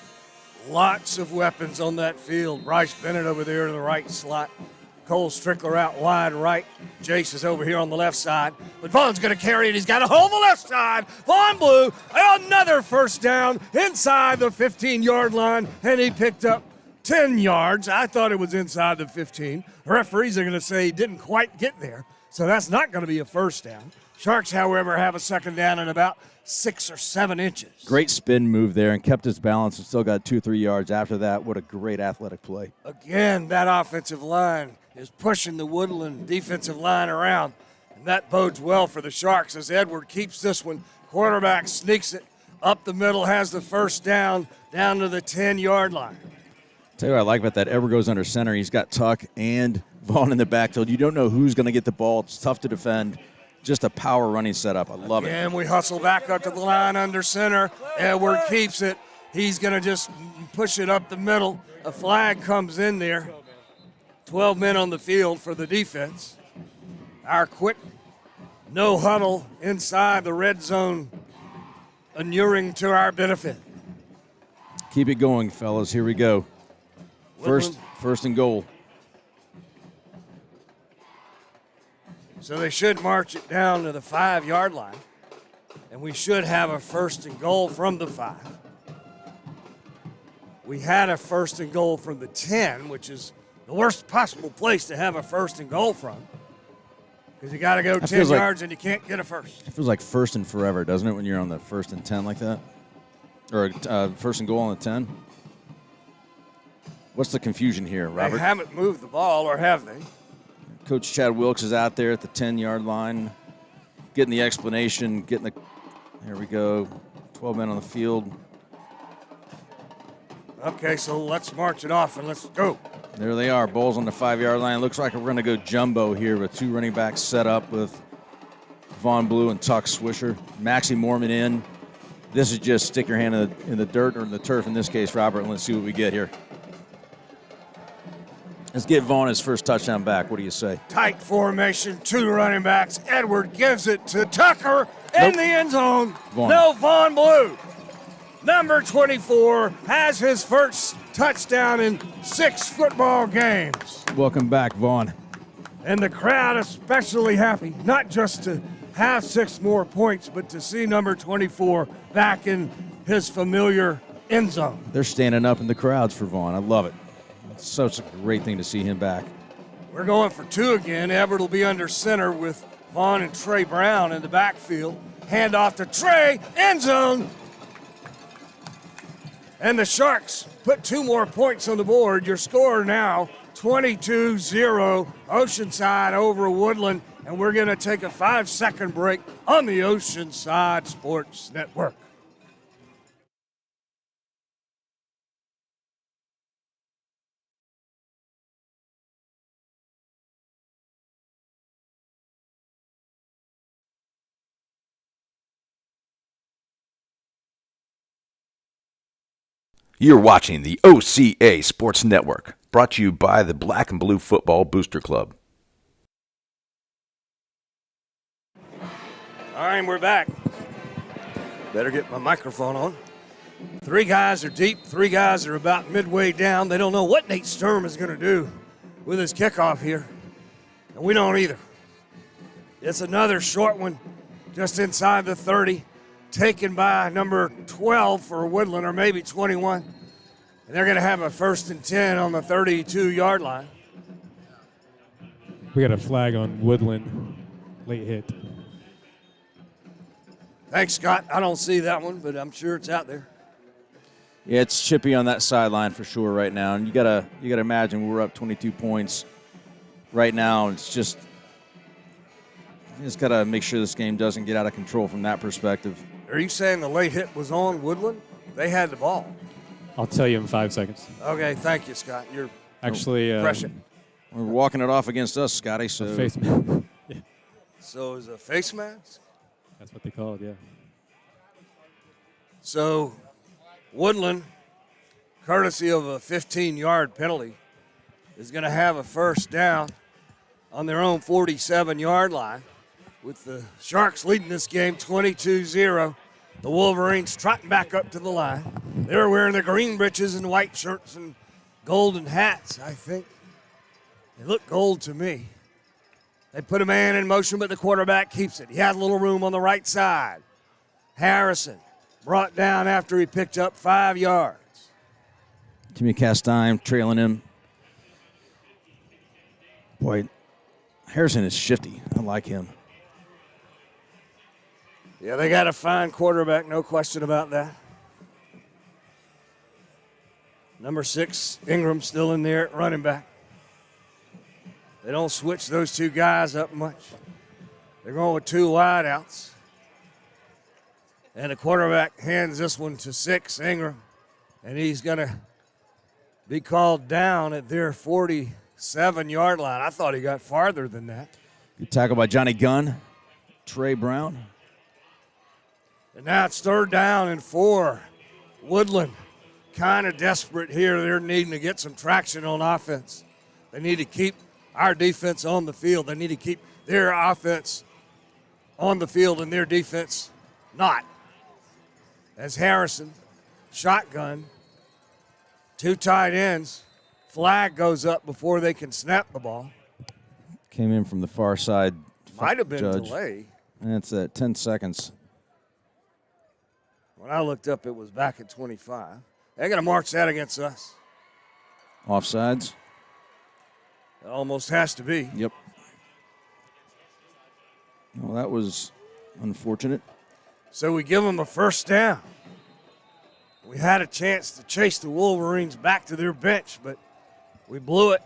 Lots of weapons on that field. Bryce Bennett over there to the right slot. Cole Strickler out wide right. Jace is over here on the left side. But Vaughn's going to carry it. He's got a hole on the left side. Vaughn Blue, another first down inside the 15-yard line. And he picked up 10 yards. I thought it was inside the 15. The referees are going to say he didn't quite get there. So that's not going to be a first down. Sharks, however, have a second down at about 6 or 7 inches. Great spin move there and kept his balance and still got 2-3 yards after that. What a great athletic play. Again, that offensive line is pushing the Woodland defensive line around, and that bodes well for the Sharks as Edward keeps this one. Quarterback sneaks it up the middle, has the first down to the 10-yard line. Tell you what I like about that. Edward goes under center. He's got Tuck and Vaughn in the backfield. You don't know who's going to get the ball. It's tough to defend. Just a power running setup. I love it. And we hustle back up to the line under center. Edward keeps it. He's going to just push it up the middle. A flag comes in there. 12 men on the field for the defense. Our quick no huddle inside the red zone inuring to our benefit. Keep it going, fellas. Here we go. First and goal. So they should march it down to the 5-yard line. And we should have a first and goal from the 5. We had a first and goal from the 10, which is the worst possible place to have a first and goal from. Because you got to go 10 yards and you can't get a first. It feels like first and forever, doesn't it, when you're on the 1st and 10 like that? Or first and goal on the 10? What's the confusion here, Robert? They haven't moved the ball, or have they? Coach Chad Wilkes is out there at the 10-yard line, getting the explanation, there we go, 12 men on the field. Okay, so let's march it off and let's go. There they are, Bulls on the 5-yard line. Looks like we're going to go jumbo here with 2 running backs set up with Vaughn Blue and Tuck Swisher. Maxie Mormon in. This is just stick your hand in the dirt, or in the turf in this case, Robert, and let's see what we get here. Let's get Vaughn his first touchdown back. What do you say? Tight formation, 2 running backs. Edward gives it to Tucker in the end zone. Vaughn. No, Vaughn Blue. Number 24 has his first touchdown in 6 football games. Welcome back, Vaughn. And the crowd especially happy, not just to have 6 more points, but to see number 24 back in his familiar end zone. They're standing up in the crowds for Vaughn. I love it. It's such a great thing to see him back. We're going for 2 again. Everett will be under center with Vaughn and Trey Brown in the backfield. Hand off to Trey, end zone. And the Sharks put 2 more points on the board. Your score now, 22-0, Oceanside over Woodland. And we're going to take a 5-second break on the Oceanside Sports Network. You're watching the OCA Sports Network, brought to you by the Black and Blue Football Booster Club. All right, we're back. Better get my microphone on. 3 guys are deep. 3 guys are about midway down. They don't know what Nate Sturm is going to do with his kickoff here. And we don't either. It's another short one just inside the 30, taken by number 12 for Woodland, or maybe 21. And they're going to have a 1st and 10 on the 32-yard line. We got a flag on Woodland. Late hit. Thanks, Scott. I don't see that one, but I'm sure it's out there. Yeah, it's chippy on that sideline for sure right now. And you gotta imagine we're up 22 points right now. It's just you just gotta make sure this game doesn't get out of control from that perspective. Are you saying the late hit was on Woodland? They had the ball. I'll tell you in 5 seconds. Okay, thank you, Scott. You're Actually, prescient. We're walking it off against us, Scotty. So face mask. Yeah, So is a face mask? that's what they call it. Yeah. So Woodland, courtesy of a 15-yard penalty, is going to have a 1st down on their own 47-yard line, with the Sharks leading this game 22-0. The Wolverines trotting back up to the line. They're wearing their green breeches and white shirts and golden hats, I think. They look gold to me. They put a man in motion, but the quarterback keeps it. He has a little room on the right side. Harrison brought down after he picked up 5 yards. Timmy Castine trailing him. Boy, Harrison is shifty. I like him. Yeah, they got a fine quarterback, no question about that. Number 6, Ingram, still in there at running back. They don't switch those 2 guys up much. They're going with 2 wideouts. And the quarterback hands this one to 6, Ingram. And he's going to be called down at their 47-yard line. I thought he got farther than that. Good tackle by Johnny Gunn. Trey Brown. And now it's 3rd down and 4. Woodland kind of desperate here. They're needing to get some traction on offense. They need to keep our defense on the field. They need to keep their offense on the field and their defense not. As Harrison, shotgun, 2 tight ends, flag goes up before they can snap the ball. Came in from the far side. Might have been Judge. delay. And it's at 10 seconds. When I looked up, it was back at 25. They're going to march that against us. Offsides. It almost has to be. Yep. Well, that was unfortunate. So we give them a 1st down. We had a chance to chase the Wolverines back to their bench, but we blew it.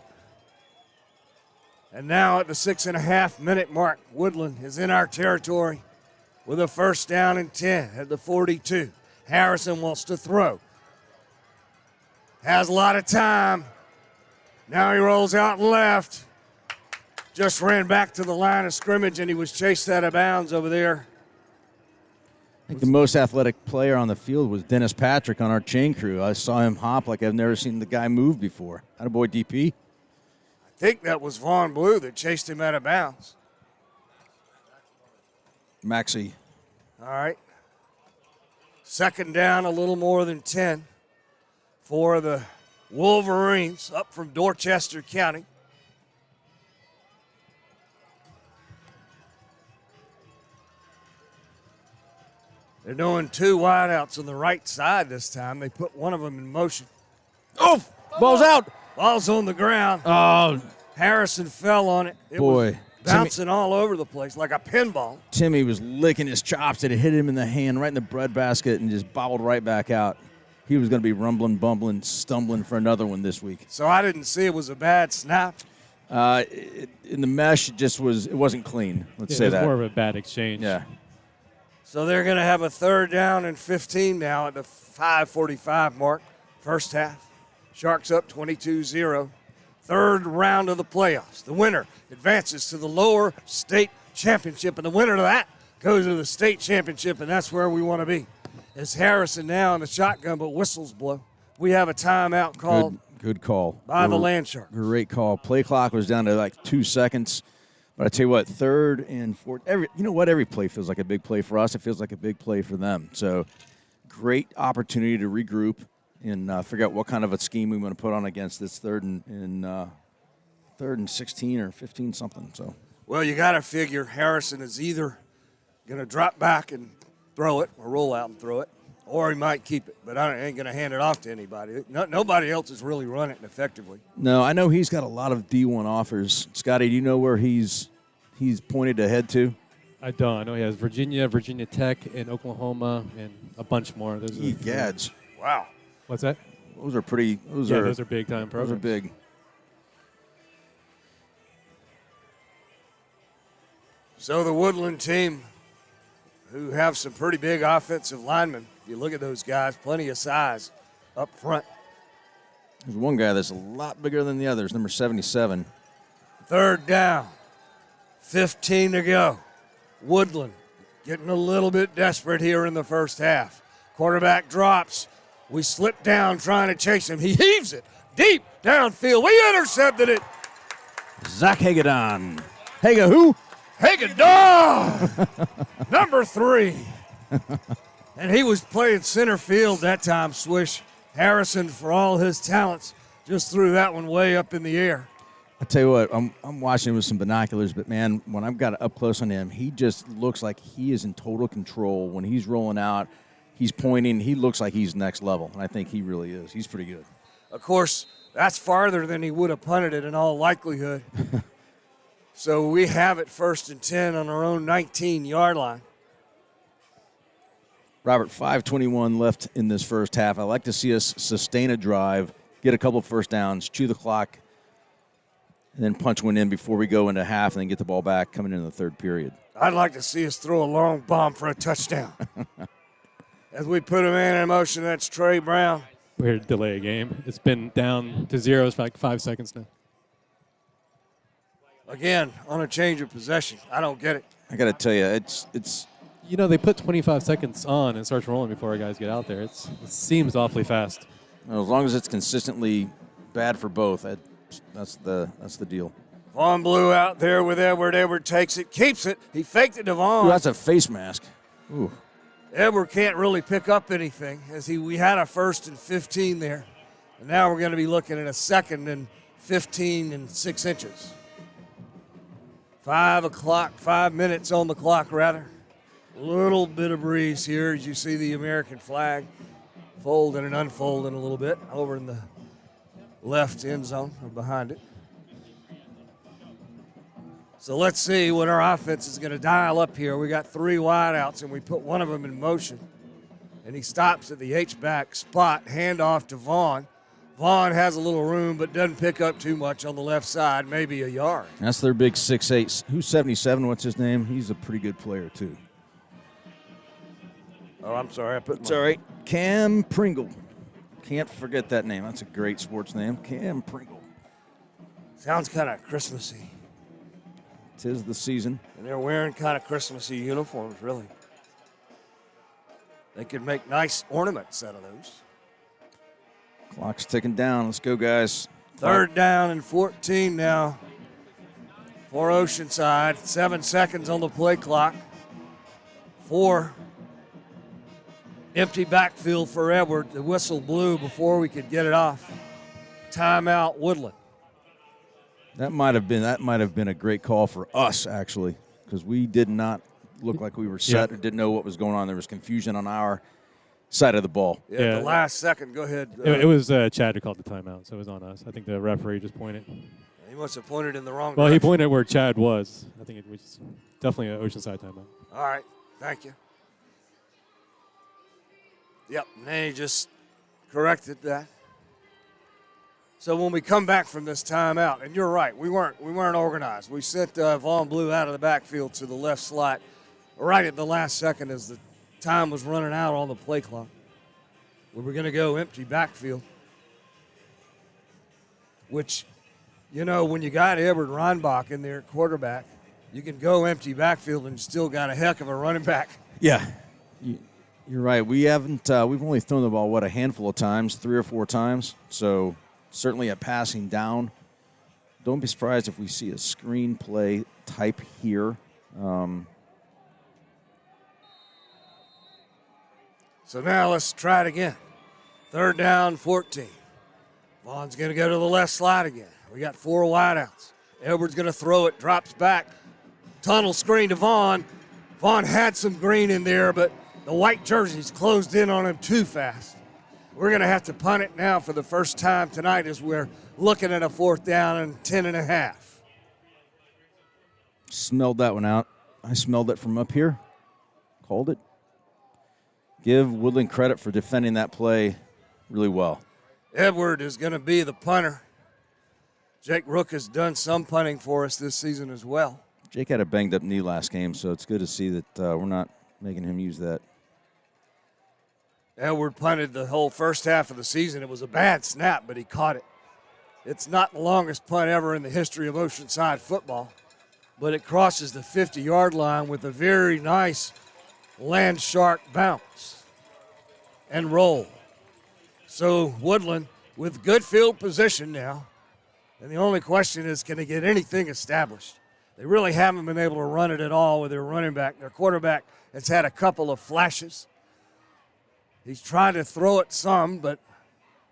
And now at the 6.5-minute mark, Woodland is in our territory with a 1st down and 10 at the 42. Harrison wants to throw. Has a lot of time. Now he rolls out left. Just ran back to the line of scrimmage, and he was chased out of bounds over there. I think the most athletic player on the field was Dennis Patrick on our chain crew. I saw him hop like I've never seen the guy move before. Attaboy DP. I think that was Vaughn Blue that chased him out of bounds. Maxey. All right. 2nd down, a little more than 10 for the Wolverines up from Dorchester County. They're doing 2 wideouts on the right side this time. They put one of them in motion. Oh, ball's out. Ball's on the ground. Oh, Harrison fell on it. It boy. was bouncing all over the place like a pinball. Timmy was licking his chops. It hit him in the hand, right in the breadbasket, and just bobbled right back out. He was going to be rumbling, bumbling, stumbling for another one this week. So I didn't see it was a bad snap. In the mesh, it wasn't clean. Let's say It was that. more of a bad exchange. Yeah. So they're going to have a 3rd down and 15 now at the 5:45 mark, first half. Sharks up 22-0. 3rd round of the playoffs. The winner advances to the lower state championship, and the winner of that goes to the state championship, and that's where we want to be. It's Harrison now in the shotgun, but whistles blow. We have a timeout called Good call. by the Land Sharks. Great call. Play clock was down to like 2 seconds. But I tell you what, 3rd and 4th, every play feels like a big play for us. It feels like a big play for them. So great opportunity to regroup and figure out what kind of a scheme we want to put on against this 3rd and 16 or 15 something. So Well, you got to figure Harrison is either going to drop back and throw it or roll out and throw it, or he might keep it. But I ain't going to hand it off to anybody. Nobody else is really running it effectively. no, I know he's got a lot of D1 offers. Scotty, do you know where he's pointed to head to? I don't. I know he has Virginia, Virginia Tech, and Oklahoma, and a bunch more. Those are Gads. Wow. What's that? Those are pretty. Those Those are big time Those are programs. big. So the Woodland team, who have some pretty big offensive linemen, if you look at those guys, plenty of size up front. There's one guy that's a lot bigger than the others, number 77. 3rd down, 15 to go. Woodland getting a little bit desperate here in the first half. Quarterback drops. We slip down trying to chase him. He heaves it deep downfield. We intercepted it. Zach Hagadon. Haga who? Haygood, number 3. And he was playing center field that time, Swish. Harrison, for all his talents, just threw that one way up in the air. I tell you what, I'm watching with some binoculars, but man, when I've got up close on him, he just looks like he is in total control. When he's rolling out, he's pointing, he looks like he's next level, and I think he really is. He's pretty good. Of course, that's farther than he would have punted it in all likelihood. So we have it 1st and 10 on our own 19-yard line. Robert, 5:21 left in this first half. I like to see us sustain a drive, get a couple of first downs, chew the clock, and then punch one in before we go into half and then get the ball back coming into the 3rd period. I'd like to see us throw a long bomb for a touchdown. As we put a man in motion, that's Trey Brown. We're to delay a game. It's been down to zeros for like 5 seconds now. Again, on a change of possession. I don't get it. I got to tell you, it's You know, they put 25 seconds on and starts rolling before our guys get out there. It seems awfully fast. as long as it's consistently bad for both. That's the deal. Vaughn Blue out there with Edward. Edward takes it, keeps it. He faked it to Vaughn. Ooh, that's a face mask. Ooh. Edward can't really pick up anything we had a 1st and 15 there. And now we're going to be looking at a 2nd and 15 and 6 inches. 5 minutes on the clock, rather. A little bit of breeze here as you see the American flag folding and unfolding a little bit over in the left end zone or behind it. So let's see what our offense is going to dial up here. We got 3 wideouts, and we put one of them in motion. And he stops at the H-back spot, handoff to Vaughn. Vaughn has a little room, but doesn't pick up too much on the left side, maybe a yard. That's their big 6'8". Who's 77? What's his name? He's a pretty good player, too. Oh, I'm sorry. It's all right. Cam Pringle. Can't forget that name. That's a great sports name. Cam Pringle. Sounds kind of Christmassy. 'Tis the season. And they're wearing kind of Christmassy uniforms, really. They could make nice ornaments out of those. Clock's ticking down. Let's go, guys. 3rd down and 14 now for Oceanside. 7 seconds on the play clock. 4. Empty backfield for Edward. The whistle blew before we could get it off. Timeout, Woodland. That might have been a great call for us, actually, because we did not looked like we were set or didn't know what was going on. There was confusion on our side of the ball. Yeah, the last second. Go ahead. It was Chad who called the timeout, so it was on us. I think the referee just pointed. He must have pointed in the wrong Well, direction. he pointed where Chad was. I think it was definitely an Oceanside timeout. All right. Thank you. Yep, and then he just corrected that. So when we come back from this timeout, and you're right, we weren't organized. We sent Vaughn Blue out of the backfield to the left slot right at the last second as the time was running out on the play clock. We were going to go empty backfield, which, you know, when you got Edward Reinbach in there at quarterback, you can go empty backfield and still got a heck of a running back. Yeah, you're right. We haven't. We've only thrown the ball a handful of times, 3 or 4 times. So certainly a passing down. Don't be surprised if we see a screenplay type here. So now let's try it again. 3rd down, 14. Vaughn's going to go to the left slot again. We got 4 wideouts. Edwards going to throw it, drops back. Tunnel screen to Vaughn. Vaughn had some green in there, but the white jerseys closed in on him too fast. We're going to have to punt it now for the first time tonight as we're looking at a 4th down and 10.5. Smelled that one out. I smelled it from up here. Called it. Give Woodland credit for defending that play really well. Edward is going to be the punter. Jake Rook has done some punting for us this season as well. Jake had a banged-up knee last game, so it's good to see that we're not making him use that. Edward punted the whole first half of the season. It was a bad snap, but he caught it. It's not the longest punt ever in the history of Oceanside football, but it crosses the 50-yard line with a very nice land shark bounce and roll. So Woodland with good field position now, and the only question is, can they get anything established? They really haven't been able to run it at all with their running back. Their quarterback has had a couple of flashes. He's tried to throw it some, but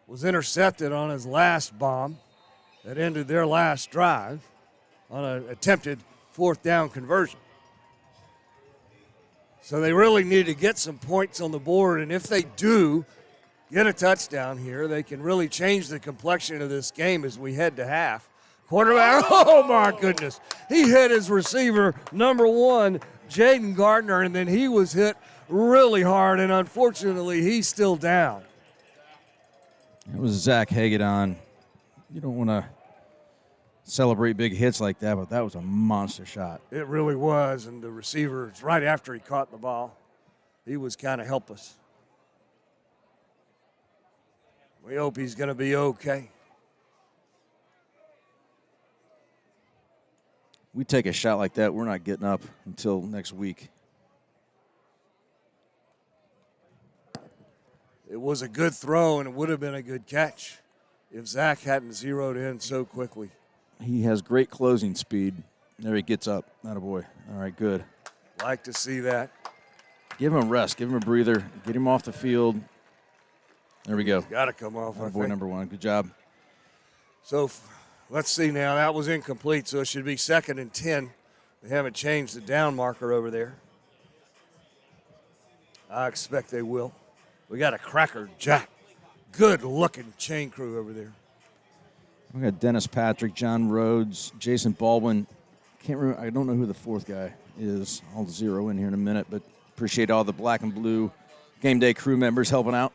was intercepted on his last bomb that ended their last drive on an attempted 4th down conversion. So they really need to get some points on the board, and if they do get a touchdown here, they can really change the complexion of this game as we head to half. Quarterback, oh my goodness. He hit his receiver, number 1, Jaden Gardner, and then he was hit really hard, and unfortunately, he's still down. It was Zach Haygood. You don't want to celebrate big hits like that, but that was a monster shot. It really was, and the receiver, right after he caught the ball, he was kind of helpless. We hope he's going to be okay. We take a shot like that, we're not getting up until next week. It was a good throw, and it would have been a good catch if Zach hadn't zeroed in so quickly. He has great closing speed. There he gets up. Attaboy. All right, good. Like to see that. Give him a rest. Give him a breather. Get him off the field. There we go. Got to come off, I Boy, think. number 1. Good job. So let's see now. That was incomplete, so it should be 2nd and 10. They haven't changed the down marker over there. I expect they will. We got a cracker jack. Good-looking chain crew over there. We got Dennis Patrick, John Rhodes, Jason Baldwin. Can't remember. I don't know who the 4th guy is. I'll zero in here in a minute, but appreciate all the black and blue game day crew members helping out.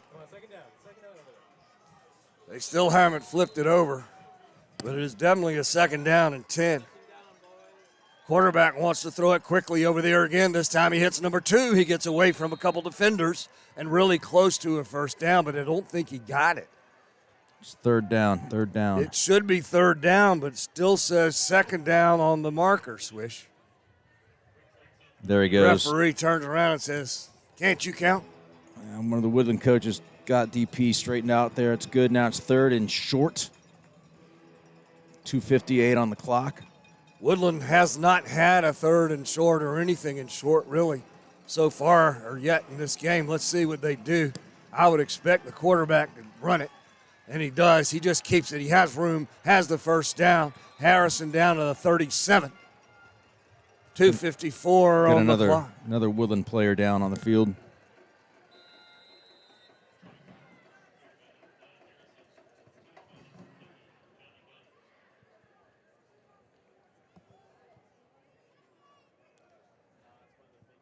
They still haven't flipped it over, but it is definitely a 2nd down and 10. Quarterback wants to throw it quickly over there again. This time he hits number 2. He gets away from a couple defenders and really close to a 1st down, but I don't think he got it. It's 3rd down. 3rd down. It should be 3rd down, but still says 2nd down on the marker, Swish. There he goes. Referee turns around and says, "Can't you count?" One of the Woodland coaches got DP straightened out there. It's good. Now it's 3rd and short. 2:58 on the clock. Woodland has not had a 3rd and short or anything in short, really, so far or yet in this game. Let's see what they do. I would expect the quarterback to run it, and he does. He just keeps it. He has room, has the 1st down. Harrison down to the 37. 2:54 Got on the clock. another Woodland player down on the field.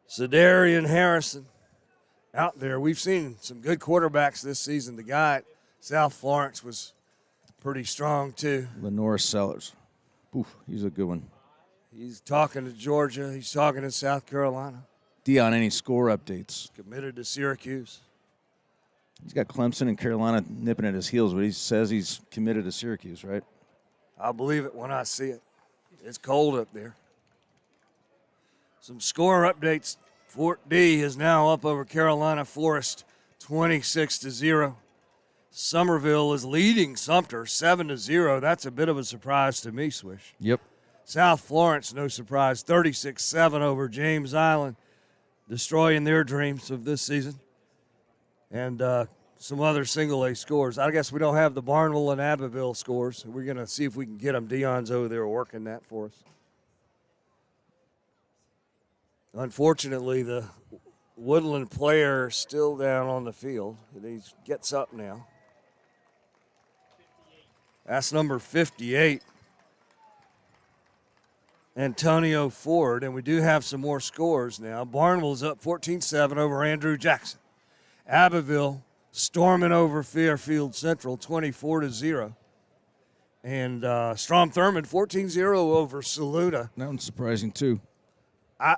Zadarian Harrison out there. We've seen some good quarterbacks this season. The guy at South Florence was pretty strong, too. Lenore Sellers. Oof, he's a good one. He's talking to Georgia. He's talking to South Carolina. Dion, any score updates? Committed to Syracuse. He's got Clemson and Carolina nipping at his heels, but he says he's committed to Syracuse, right? I'll believe it when I see it. It's cold up there. Some score updates. Fort D is now up over Carolina Forest 26-0. Somerville is leading Sumter 7-0. That's a bit of a surprise to me, Swish. Yep. South Florence, no surprise, 36-7 over James Island, destroying their dreams of this season. And some other single-A scores. I guess we don't have the Barnwell and Abbeville scores. We're going to see if we can get them. Dion's over there working that for us. Unfortunately, the Woodland player is still down on the field. He gets up now. That's number 58, Antonio Ford. And we do have some more scores now. Barnwell's up 14-7 over Andrew Jackson. Abbeville storming over Fairfield Central 24-0. And Strom Thurmond 14-0 over Saluda. That one's surprising, too.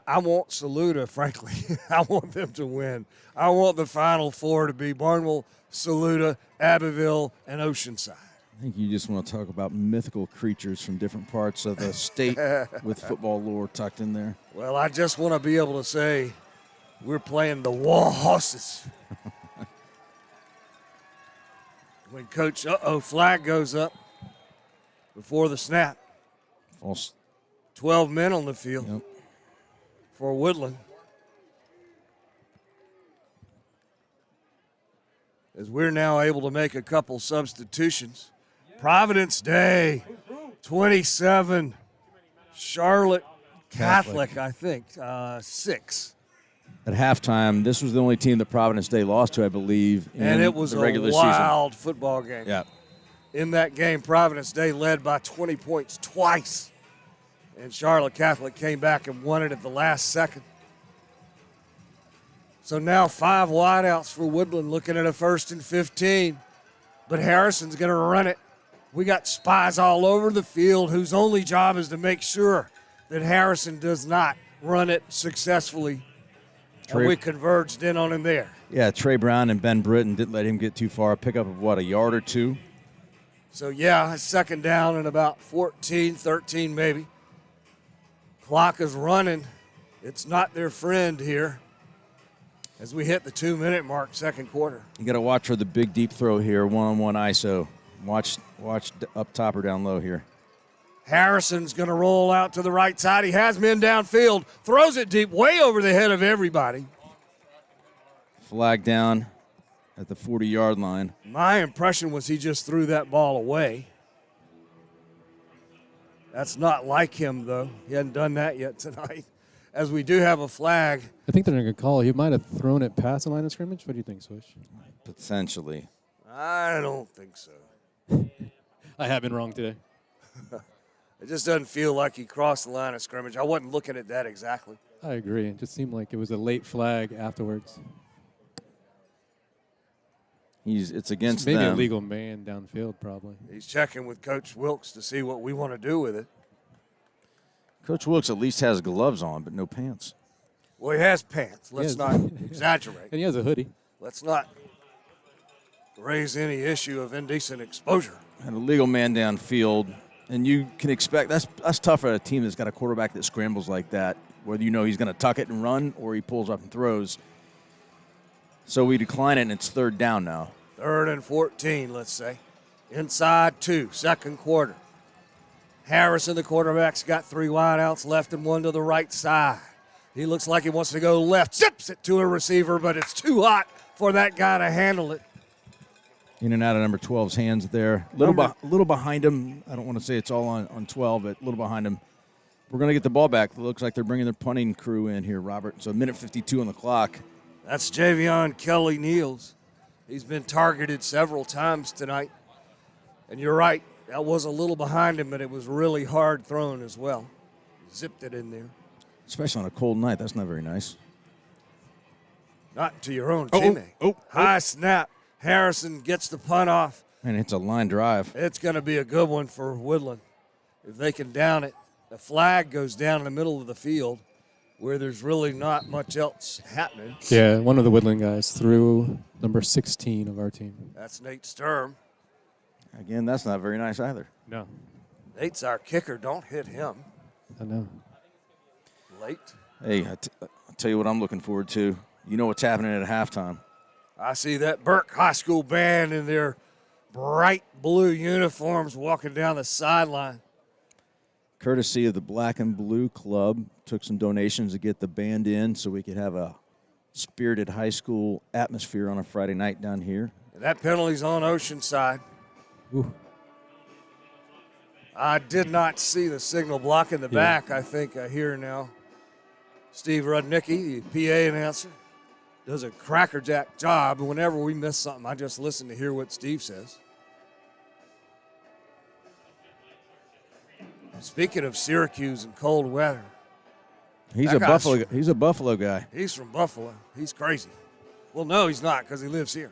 I want Saluda, frankly. I want them to win. I want the Final Four to be Barnwell, Saluda, Abbeville, and Oceanside. I think you just want to talk about mythical creatures from different parts of the state with football lore tucked in there. Well, I just want to be able to say we're playing the Walhosses. When Coach, flag goes up before the snap. False. 12 men on the field. Yep. For Woodland. As we're now able to make a couple substitutions. Providence Day, 27. Charlotte Catholic, I think, 6. At halftime, this was the only team that Providence Day lost to, I believe, in and it was the regular a wild football game. Yeah. In that game, Providence Day led by 20 points twice. And Charlotte Catholic came back and won it at the last second. So now 5 wideouts for Woodland, looking at a 1st and 15. But Harrison's going to run it. We got spies all over the field whose only job is to make sure that Harrison does not run it successfully. And we converged in on him there. Yeah, Trey Brown and Ben Britton didn't let him get too far. Pick up of, a yard or two? So, yeah, 2nd down and about 14, 13 maybe. Clock is running. It's not their friend here as we hit the 2-minute mark, 2nd quarter. You got to watch for the big deep throw here, one-on-one ISO. Watch up top or down low here. Harrison's going to roll out to the right side. He has men downfield, throws it deep, way over the head of everybody. Flag down at the 40-yard line. My impression was he just threw that ball away. That's not like him, though. He hadn't done that yet tonight, as we do have a flag. I think they're going to call. He might have thrown it past the line of scrimmage. What do you think, Swish? Potentially. I don't think so. I have been wrong today. It just doesn't feel like he crossed the line of scrimmage. I wasn't looking at that exactly. I agree. It just seemed like it was a late flag afterwards. It's against maybe them. a legal man downfield, probably. He's checking with Coach Wilkes to see what we want to do with it. Coach Wilkes at least has gloves on, but no pants. Well, he has pants. Let's not exaggerate. And he has a hoodie. Let's not raise any issue of indecent exposure. And a legal man downfield, and you can expect that's tough for a team that's got a quarterback that scrambles like that, whether you know he's going to tuck it and run or he pulls up and throws. So we decline it, and it's 3rd down now. 3rd and 14, let's say. Inside 2, 2nd quarter. Harrison, the quarterback's got 3 wideouts left and 1 to the right side. He looks like he wants to go left, zips it to a receiver, but it's too hot for that guy to handle it. In and out of number 12's hands there. A little behind him. I don't want to say it's all on 12, but a little behind him we're going to get the ball back. It looks like they're bringing their punting crew in here, Robert. So, minute 52 on the clock. That's Javion Kelly Neals. He's been targeted several times tonight. And you're right, that was a little behind him, but it was really hard thrown as well. Zipped it in there. Especially on a cold night. That's not very nice. Not to your own teammate. High snap. Harrison gets the punt off. And it's a line drive. It's going to be a good one for Woodland. If they can down it, the flag goes down in the middle of the field where there's really not much else happening. Yeah, one of the Woodland guys threw number 16 of our team. That's Nate Sturm. Again, that's not very nice either. No. Nate's our kicker. Don't hit him. I know. Late. Hey, I'll tell you what I'm looking forward to. You know what's happening at halftime. I see that Burke High School band in their bright blue uniforms walking down the sideline. Courtesy of the Black and Blue Club, took some donations to get the band in so we could have a spirited high school atmosphere on a Friday night down here. And that penalty's on Oceanside. Ooh. I did not see the signal block in the back. I think I hear now. Steve Rudnicki, the PA announcer, does a crackerjack job. And whenever we miss something, I just listen to hear what Steve says. Speaking of Syracuse and cold weather, He's a Buffalo guy. he's from Buffalo. He's crazy. Well, no, he's not because he lives here.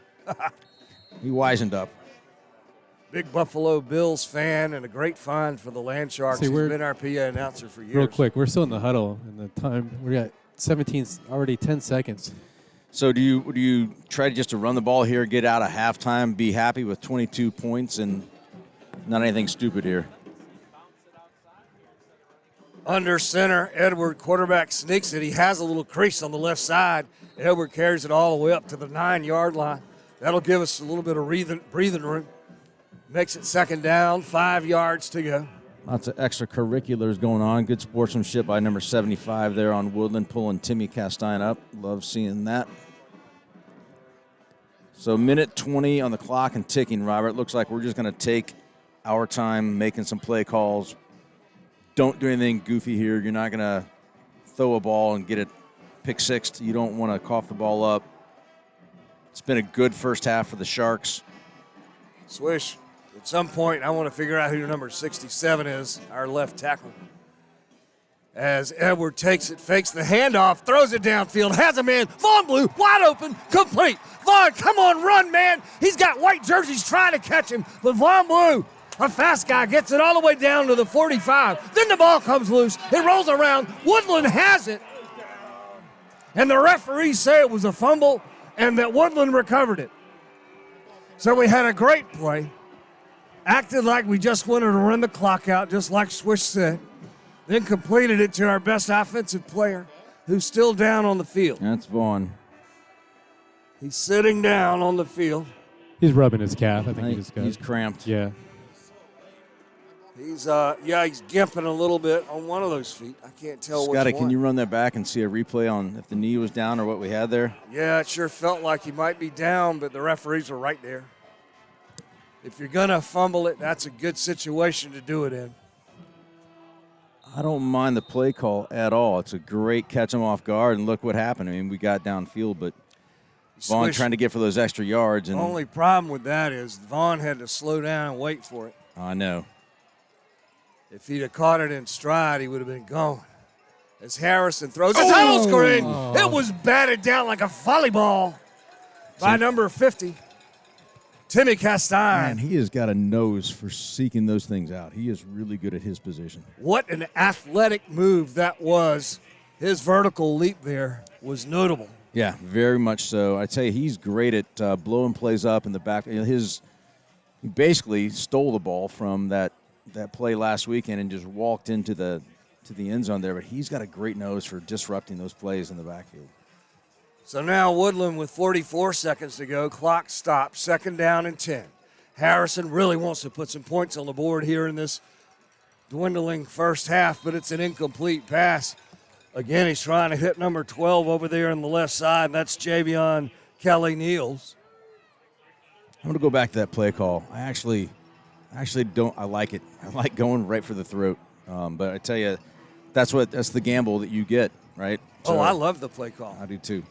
He wisened up. Big Buffalo Bills fan and a great find for the Land Sharks. See, He's we're- been our PA announcer for years. Real quick, we're still in the huddle, and the time we got 17, already 10 seconds. So do you try just to run the ball here, get out of halftime, be happy with 22 points, and not anything stupid here? Under center, Edward, quarterback, sneaks it. He has a little crease on the left side. Edward carries it all the way up to the 9-yard line. That'll give us a little bit of breathing room. Makes it second down, 5 yards to go. Lots of extracurriculars going on. Good sportsmanship by number 75 there on Woodland, pulling Timmy Castine up. Love seeing that. So minute 20 on the clock and ticking, Robert. Looks like we're just going to take our time making some play calls. Don't do anything goofy here. You're not going to throw a ball and get it pick sixed. You don't want to cough the ball up. It's been a good first half for the Sharks. Swish. At some point, I want to figure out who number 67 is, our left tackle. As Edward takes it, fakes the handoff, throws it downfield, has a man, Vaughn Blue, wide open, complete. Vaughn, come on, run, man. He's got white jerseys trying to catch him, but Vaughn Blue, a fast guy, gets it all the way down to the 45. Then the ball comes loose. It rolls around. Woodland has it. And the referees say it was a fumble and that Woodland recovered it. So we had a great play. Acted like we just wanted to run the clock out, just like Swish said. Then completed it to our best offensive player, who's still down on the field. That's Vaughn. He's sitting down on the field. He's rubbing his calf. I think he just got. He's cramped. Yeah. He's gimping a little bit on one of those feet. I can't tell which Scotty, one. can you run that back and see a replay on if the knee was down or what we had there? Yeah, it sure felt like he might be down, but the referees were right there. If you're going to fumble it, that's a good situation to do it in. I don't mind the play call at all. It's a great catch him off guard, and look what happened. I mean, we got downfield, but Vaughn Swish. trying to get for those extra yards. The And only problem with that is Vaughn had to slow down and wait for it. I know. If he'd have caught it in stride, he would have been gone. As Harrison throws a tunnel screen, it was batted down like a volleyball by number 50, Timmy Castine. Man, he has got a nose for seeking those things out. He is really good at his position. What an athletic move that was. His vertical leap there was notable. Yeah, very much so. I tell you, he's great at blowing plays up in the back. You know, he basically stole the ball from that play last weekend and just walked into the end zone there. But he's got a great nose for disrupting those plays in the backfield. So now Woodland with 44 seconds to go. Clock stopped. Second down and 10. Harrison really wants to put some points on the board here in this dwindling first half, but it's an incomplete pass. Again, he's trying to hit number 12 over there on the left side, and that's Javion Kelly Neals. I'm going to go back to that play call. I actually don't. I like it. I like going right for the throat. But I tell you, that's the gamble that you get, right? Oh, I love the play call. I do too.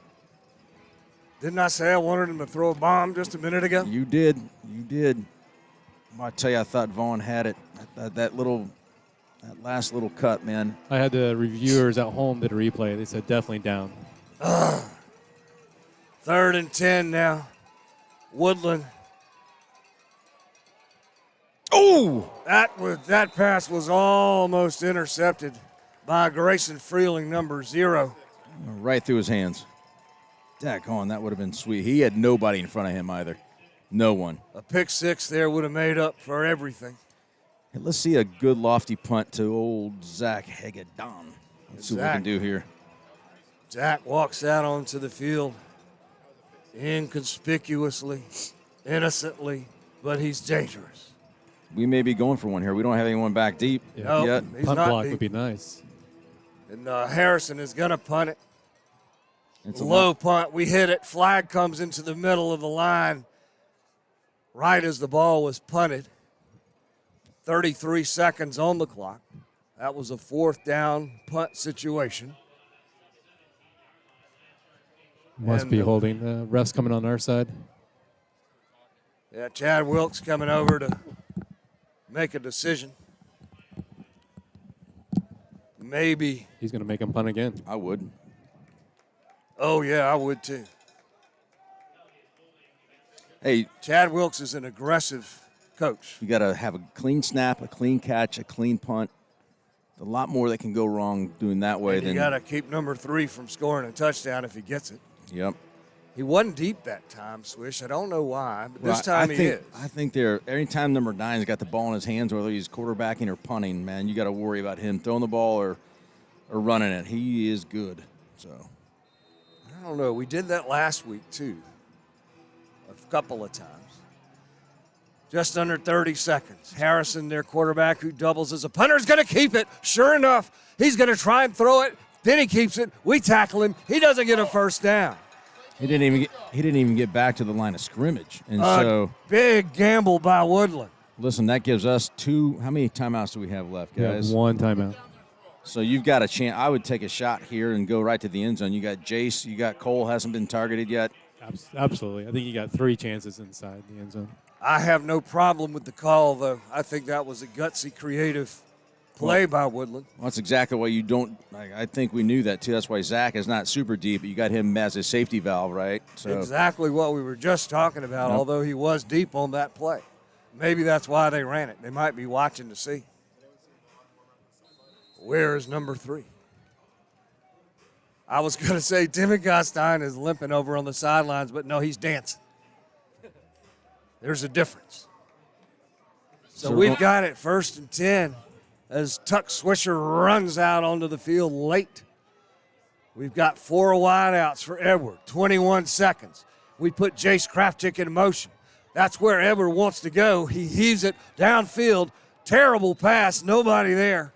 Didn't I say I wanted him to throw a bomb just a minute ago? You did. I tell you, I thought Vaughn had it. That last little cut, man. I had the reviewers at home did a replay. They said definitely down. 3rd and 10 now. Woodland. Oh! That pass was almost intercepted by Grayson Freeling, number 0. Right through his hands. Daggone, that would have been sweet. He had nobody in front of him either. No one. A pick 6 there would have made up for everything. Hey, let's see a good lofty punt to old Zach Haygood. Let's see what we can do here. Zach walks out onto the field inconspicuously, innocently, but he's dangerous. We may be going for one here. We don't have anyone back deep No, yet. he's Punt not block deep. would be nice. And Harrison is going to punt it. It's a Low punt. We hit it. Flag comes into the middle of the line right as the ball was punted. 33 seconds on the clock. That was a 4th down punt situation. Must And, be holding. Refs coming on our side. Yeah, Chad Wilkes coming over to make a decision. Maybe. He's going to make him punt again. I would. Oh, yeah, I would too. Hey, Chad Wilkes is an aggressive coach. you got to have a clean snap, a clean catch, a clean punt. A lot more that can go wrong doing that way And than. you got to keep number 3 from scoring a touchdown if he gets it. Yep. He wasn't deep that time, Swish. I don't know why, but this Well, time he is. I think every time number 9's got the ball in his hands, whether he's quarterbacking or punting, man, you got to worry about him throwing the ball or running it. He is good. So I don't know. We did that last week, too, a couple of times. Just under 30 seconds. Harrison, their quarterback, who doubles as a punter, is going to keep it. Sure enough, he's going to try and throw it. Then he keeps it. We tackle him. He doesn't get a first down. he didn't even get back to the line of scrimmage. And so Big gamble by Woodland. listen, that gives us 2. How many timeouts do we have left, We have guys? one timeout. So you've got a chance. I would take a shot here and go right to the end zone. You got Jace. You got Cole. Hasn't been targeted yet. Absolutely. I think you got 3 chances inside the end zone. I have no problem with the call, though. I think that was a gutsy, creative play by Woodland. Well, that's exactly why you don't. I think we knew that too. That's why Zach is not super deep, but you got him as a safety valve, right? So Exactly what we were just talking about, Yep. although he was deep on that play. Maybe that's why they ran it. They might be watching to see. Where is number 3? I was going to say Timmy Gostein is limping over on the sidelines, but no, he's dancing. There's a difference. So we've got it 1st and 10 as Tuck Swisher runs out onto the field late. We've got 4 wideouts for Edward, 21 seconds. We put Jace Krafchick in motion. That's where Edward wants to go. He heaves it downfield. Terrible pass, nobody there.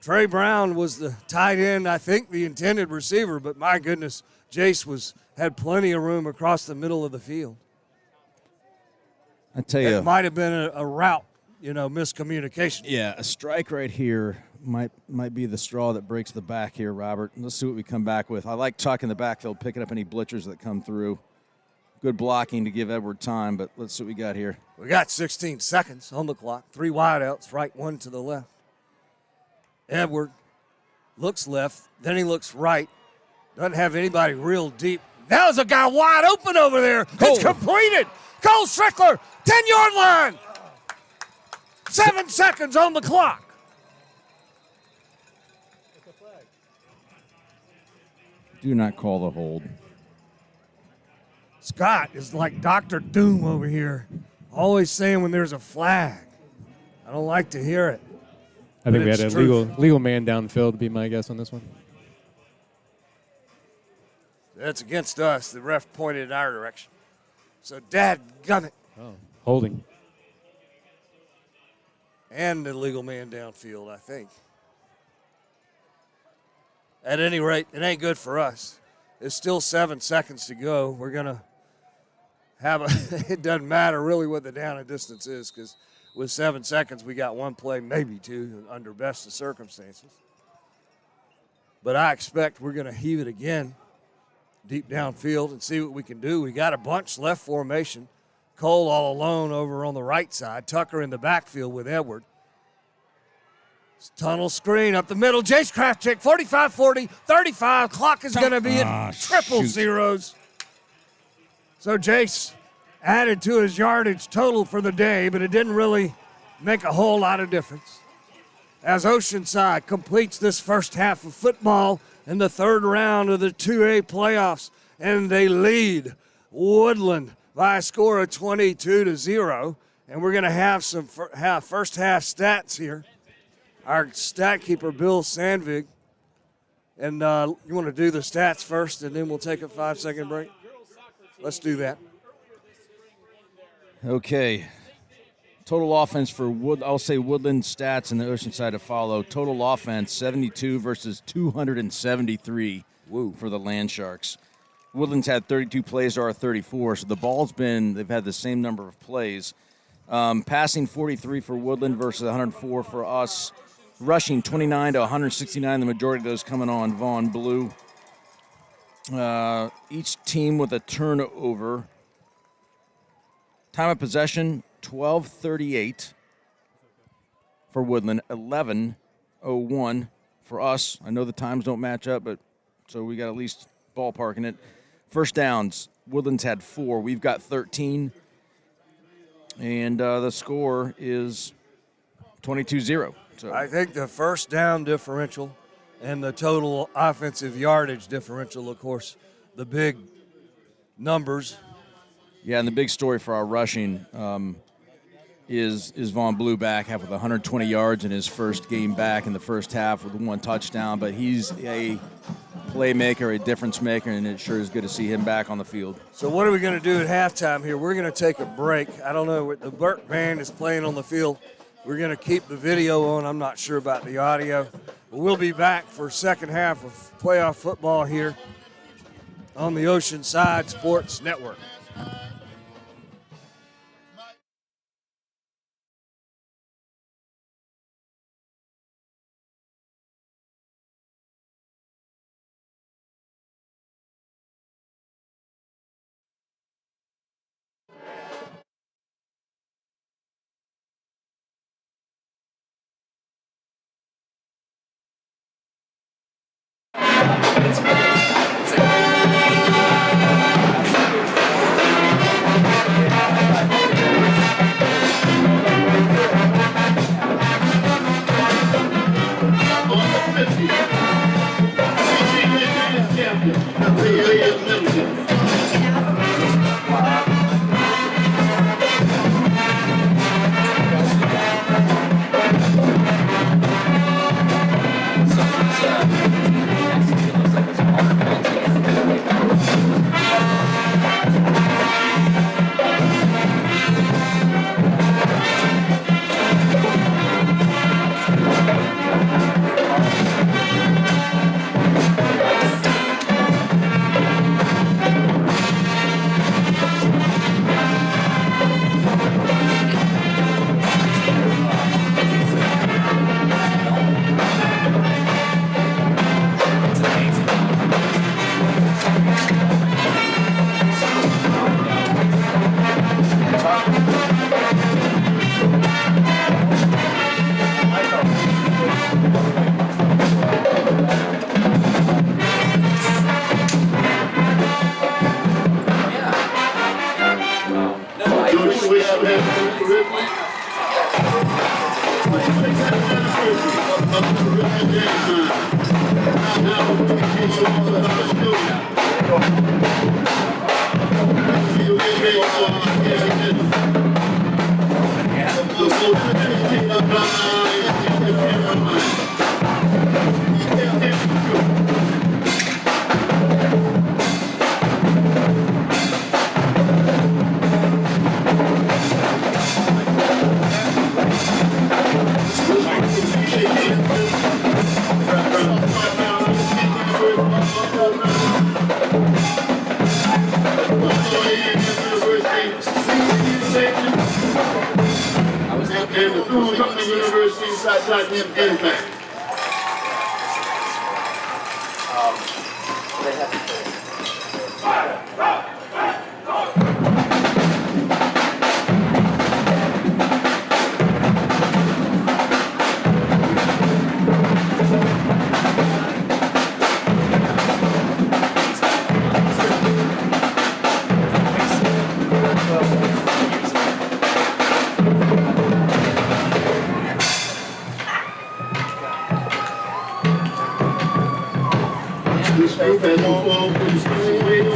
Trey Brown was the tight end, I think the intended receiver, but my goodness, Jace had plenty of room across the middle of the field. I tell you, It might have been a route, miscommunication. yeah, a strike right here might be the straw that breaks the back here, Robert. Let's see what we come back with. I like Tuck in the backfield, picking up any blitzers that come through. Good blocking to give Edward time, but let's see what we got here. We got 16 seconds on the clock. 3 wideouts, right, 1 to the left. Edward looks left, then he looks right. Doesn't have anybody real deep. Now there's a guy wide open over there. It's completed. Cole Strickler, 10-yard line. 7 seconds on the clock. Do not call the hold. Scott is like Dr. Doom over here, always saying when there's a flag. I don't like to hear it. I think we It's had a truth. legal man downfield to be my guess on this one. That's against us. The ref pointed in our direction. So dadgummit. Oh, holding. And the legal man downfield, I think. At any rate, it ain't good for us. There's still 7 seconds to go. We're going to have it doesn't matter really what the down and distance is because with 7 seconds, we got one play, maybe two, under best of circumstances. But I expect we're going to heave it again deep downfield and see what we can do. We got a bunch left formation. Cole all alone over on the right side. Tucker in the backfield with Edward. Tunnel screen up the middle. Jace Krafchick, 45-40, 35. Clock is going to be at triple zeros. So Jace added to his yardage total for the day, but it didn't really make a whole lot of difference. As Oceanside completes this first half of football in the third round of the 2A playoffs, and they lead Woodland by a score of 22-0. And we're going to have some first half stats here. Our stat keeper, Bill Sandvig. And you want to do the stats first, and then we'll take a 5-second break? Let's do that. Okay. Total offense for I'll say Woodland stats and the Oceanside to follow. Total offense, 72 versus 273 for the Land Sharks. Woodland's had 32 plays to our 34, so they've had the same number of plays. Passing 43 for Woodland versus 104 for us. Rushing 29 to 169, the majority of those coming on Vaughn Blue. Each team with a turnover. Time of possession, 12:38 for Woodland, 11:01 for us. I know the times don't match up, but so we got at least ballparking it. First downs, Woodland's had 4. We've got 13. And the score is 22-0. So I think the first down differential and the total offensive yardage differential, of course, the big numbers. Yeah, and the big story for our rushing is Vaughn Blue back with 120 yards in his first game back in the first half with 1 touchdown. But he's a playmaker, a difference maker, and it sure is good to see him back on the field. So what are we going to do at halftime here? We're going to take a break. I don't know. The Burke band is playing on the field. We're going to keep the video on. I'm not sure about the audio. But we'll be back for second half of playoff football here on the Oceanside Sports Network. school from the University of South Impact. This group has performed in the school radio.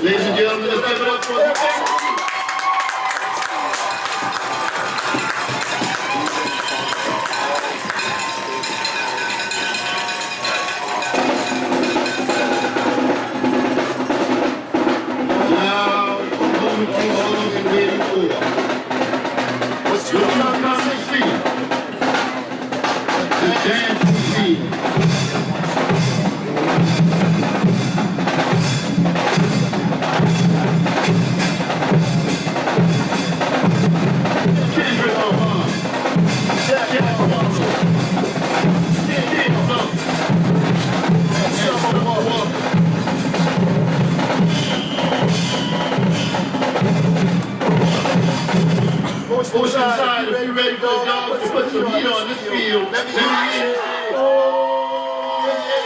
Ladies and gentlemen, let's give it up for the Oceanside, if you're ready to go, let's put some heat on this field. Let me hear it. Oh, yeah.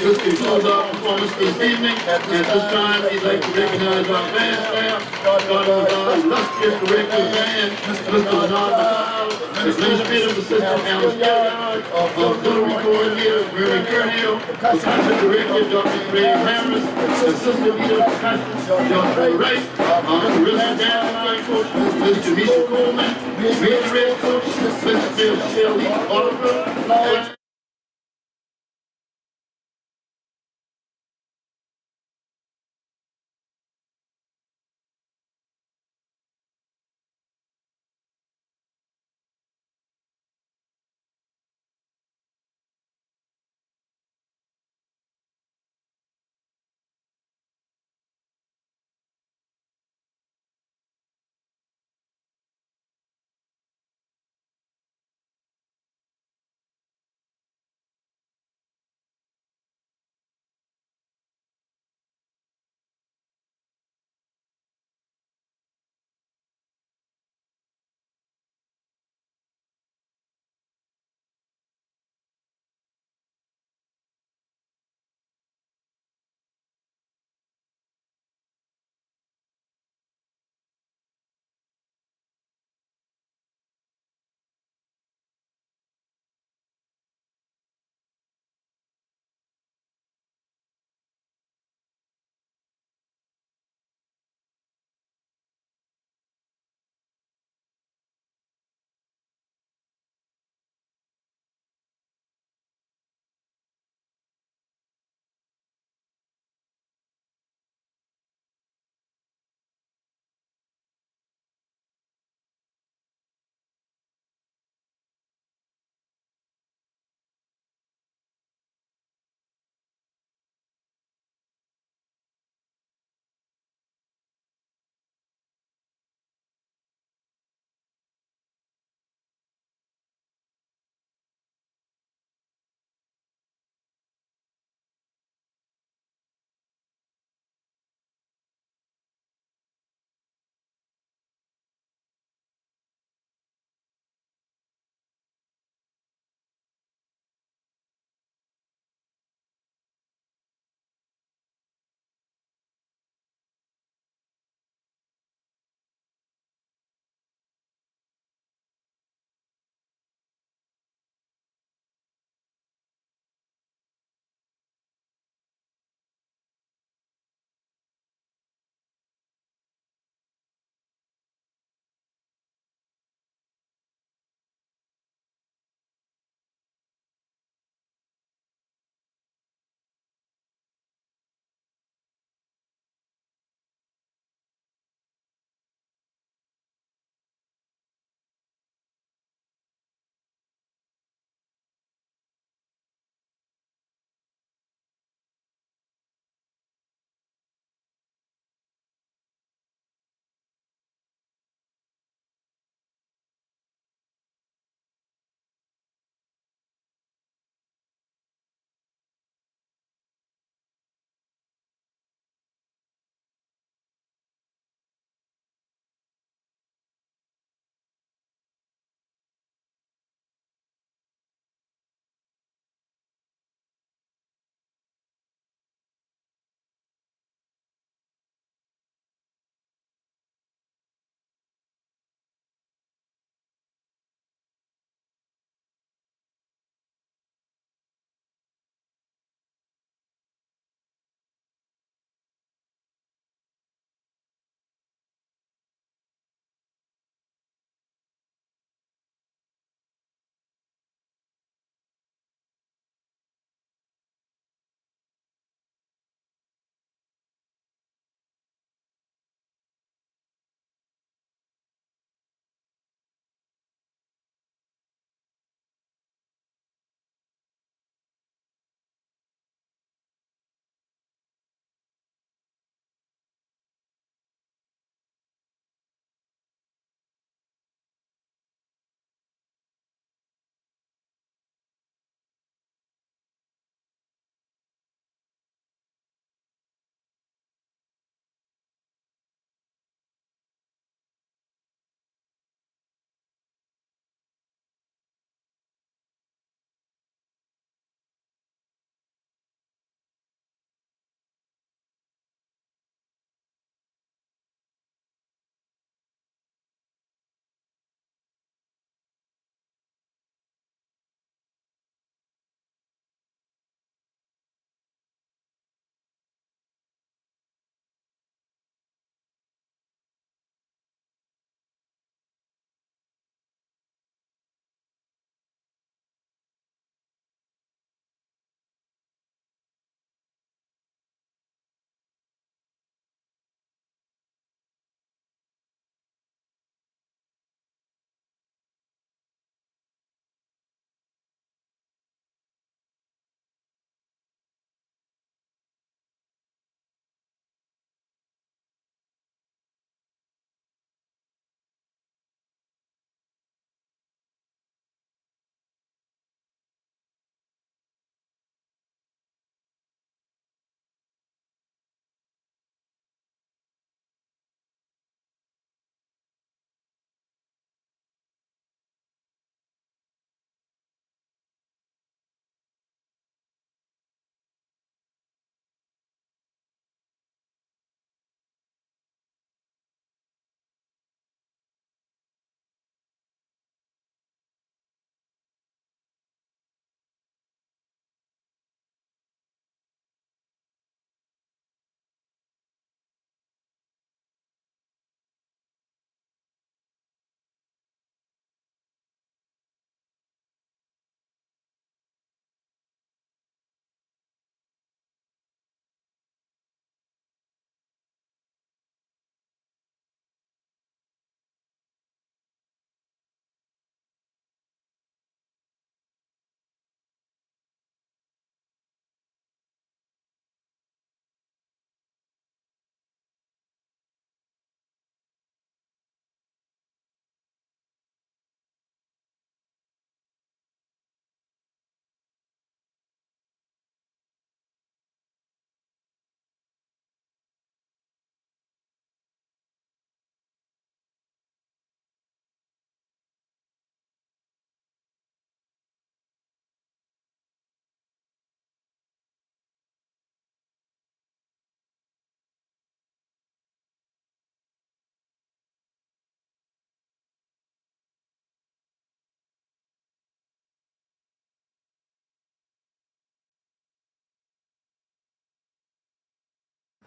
This concludes our performance this evening. At this time, we'd like to recognize our band staff, starting with our illustrious director of band, Mr. John McLeod, administrative assistant Alan Gilliard, auxiliary coordinator Mary Kerniel, assistant director Dr. Craig Harris, assistant leader percussion Dr. Wright, our terrific band line coach Mr. Misha Coleman, major red coach Mr. Shelley Oliver,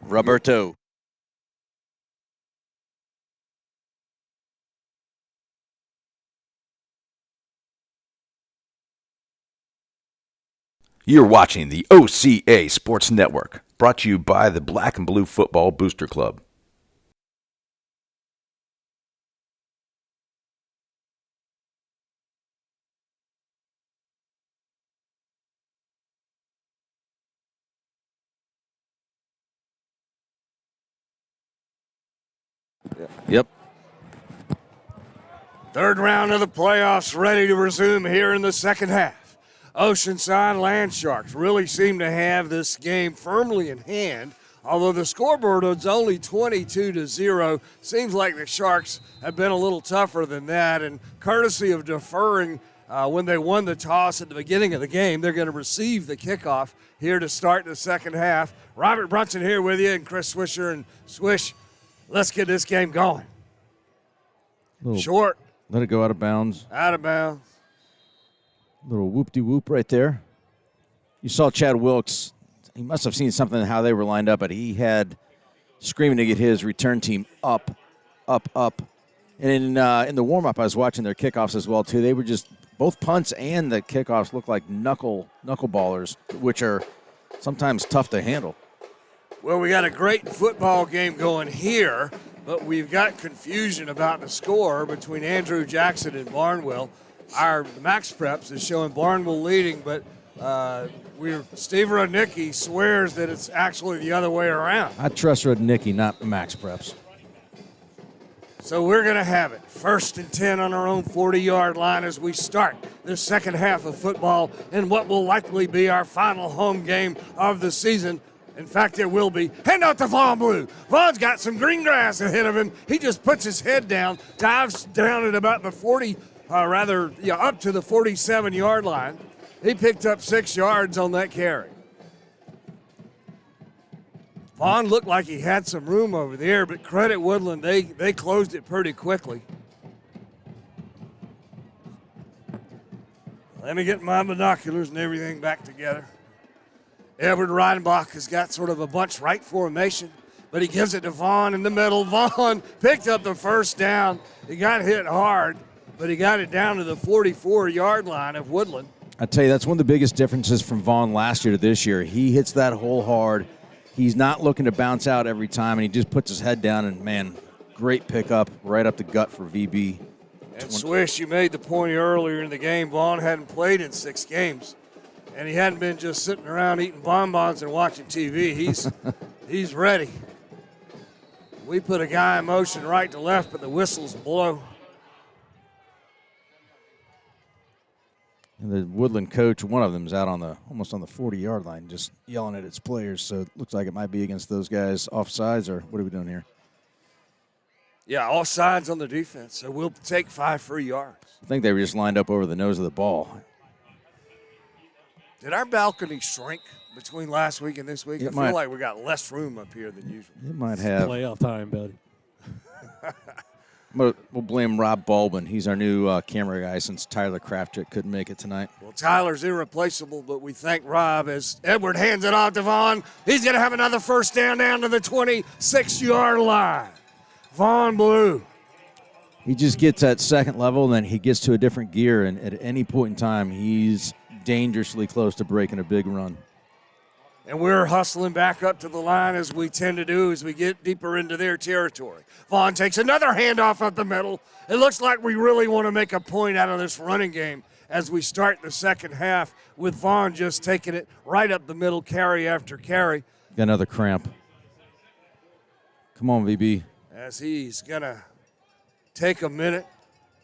Roberto. You're watching the OCA Sports Network, brought to you by the Black and Blue Football Booster Club. Yep. Third round of the playoffs ready to resume here in the second half. Oceanside Land Sharks really seem to have this game firmly in hand. Although the scoreboard is only 22-0, seems like the Sharks have been a little tougher than that. And courtesy of deferring when they won the toss at the beginning of the game, they're going to receive the kickoff here to start the second half. Robert Brunson here with you, and Chris Swisher. And Swish, let's get this game going. Short. Let it go out of bounds. Out of bounds. Little whoop-de-whoop right there. You saw Chad Wilkes. He must have seen something in how they were lined up, but he had screaming to get his return team up. And in the warm-up, I was watching their kickoffs as well, too. They were just, both punts and the kickoffs look like knuckleballers, which are sometimes tough to handle. Well, we got a great football game going here, but we've got confusion about the score between Andrew Jackson and Barnwell. Our Max Preps is showing Barnwell leading, but Steve Rudnicki swears that it's actually the other way around. I trust Rudnicki, not Max Preps. So we're going to have it. 1st and 10 on our own 40-yard line as we start the second half of football in what will likely be our final home game of the season. In fact, it will be. Hand out to Vaughn Blue. Vaughn's got some green grass ahead of him. He just puts his head down, dives down at about the 40, up to the 47-yard line. He picked up 6 yards on that carry. Vaughn looked like he had some room over there, but credit Woodland, they closed it pretty quickly. Let me get my binoculars and everything back together. Edward Reidenbach has got sort of a bunch right formation, but he gives it to Vaughn in the middle. Vaughn picked up the first down. He got hit hard, but he got it down to the 44-yard line of Woodland. I tell you, that's one of the biggest differences from Vaughn last year to this year. He hits that hole hard. He's not looking to bounce out every time, and he just puts his head down, and, man, great pickup right up the gut for VB. And Swish, you made the point earlier in the game, Vaughn hadn't played in 6 games, and he hadn't been just sitting around eating bonbons and watching TV. He's ready. We put a guy in motion right to left, but the whistles blow. And the Woodland coach, one of them, is out on almost on the 40-yard line, just yelling at its players. So it looks like it might be against those guys offsides, or what are we doing here? Yeah, offsides on the defense. So we'll take 5 free yards. I think they were just lined up over the nose of the ball. Did our balcony shrink between last week and this week? I feel like we got less room up here than usual. It might have. Playoff time, buddy. We'll blame Rob Baldwin. He's our new camera guy since Tyler Kraftchick couldn't make it tonight. Well, Tyler's irreplaceable, but we thank Rob as Edward hands it off to Vaughn. He's going to have another first down to the 26-yard line. Vaughn Blue. He just gets at second level, and then he gets to a different gear, and at any point in time, he's dangerously close to breaking a big run. And we're hustling back up to the line as we tend to do as we get deeper into their territory. Vaughn takes another handoff up the middle. It looks like we really want to make a point out of this running game as we start the second half with Vaughn just taking it right up the middle, carry after carry. Got another cramp. Come on, VB. As he's going to take a minute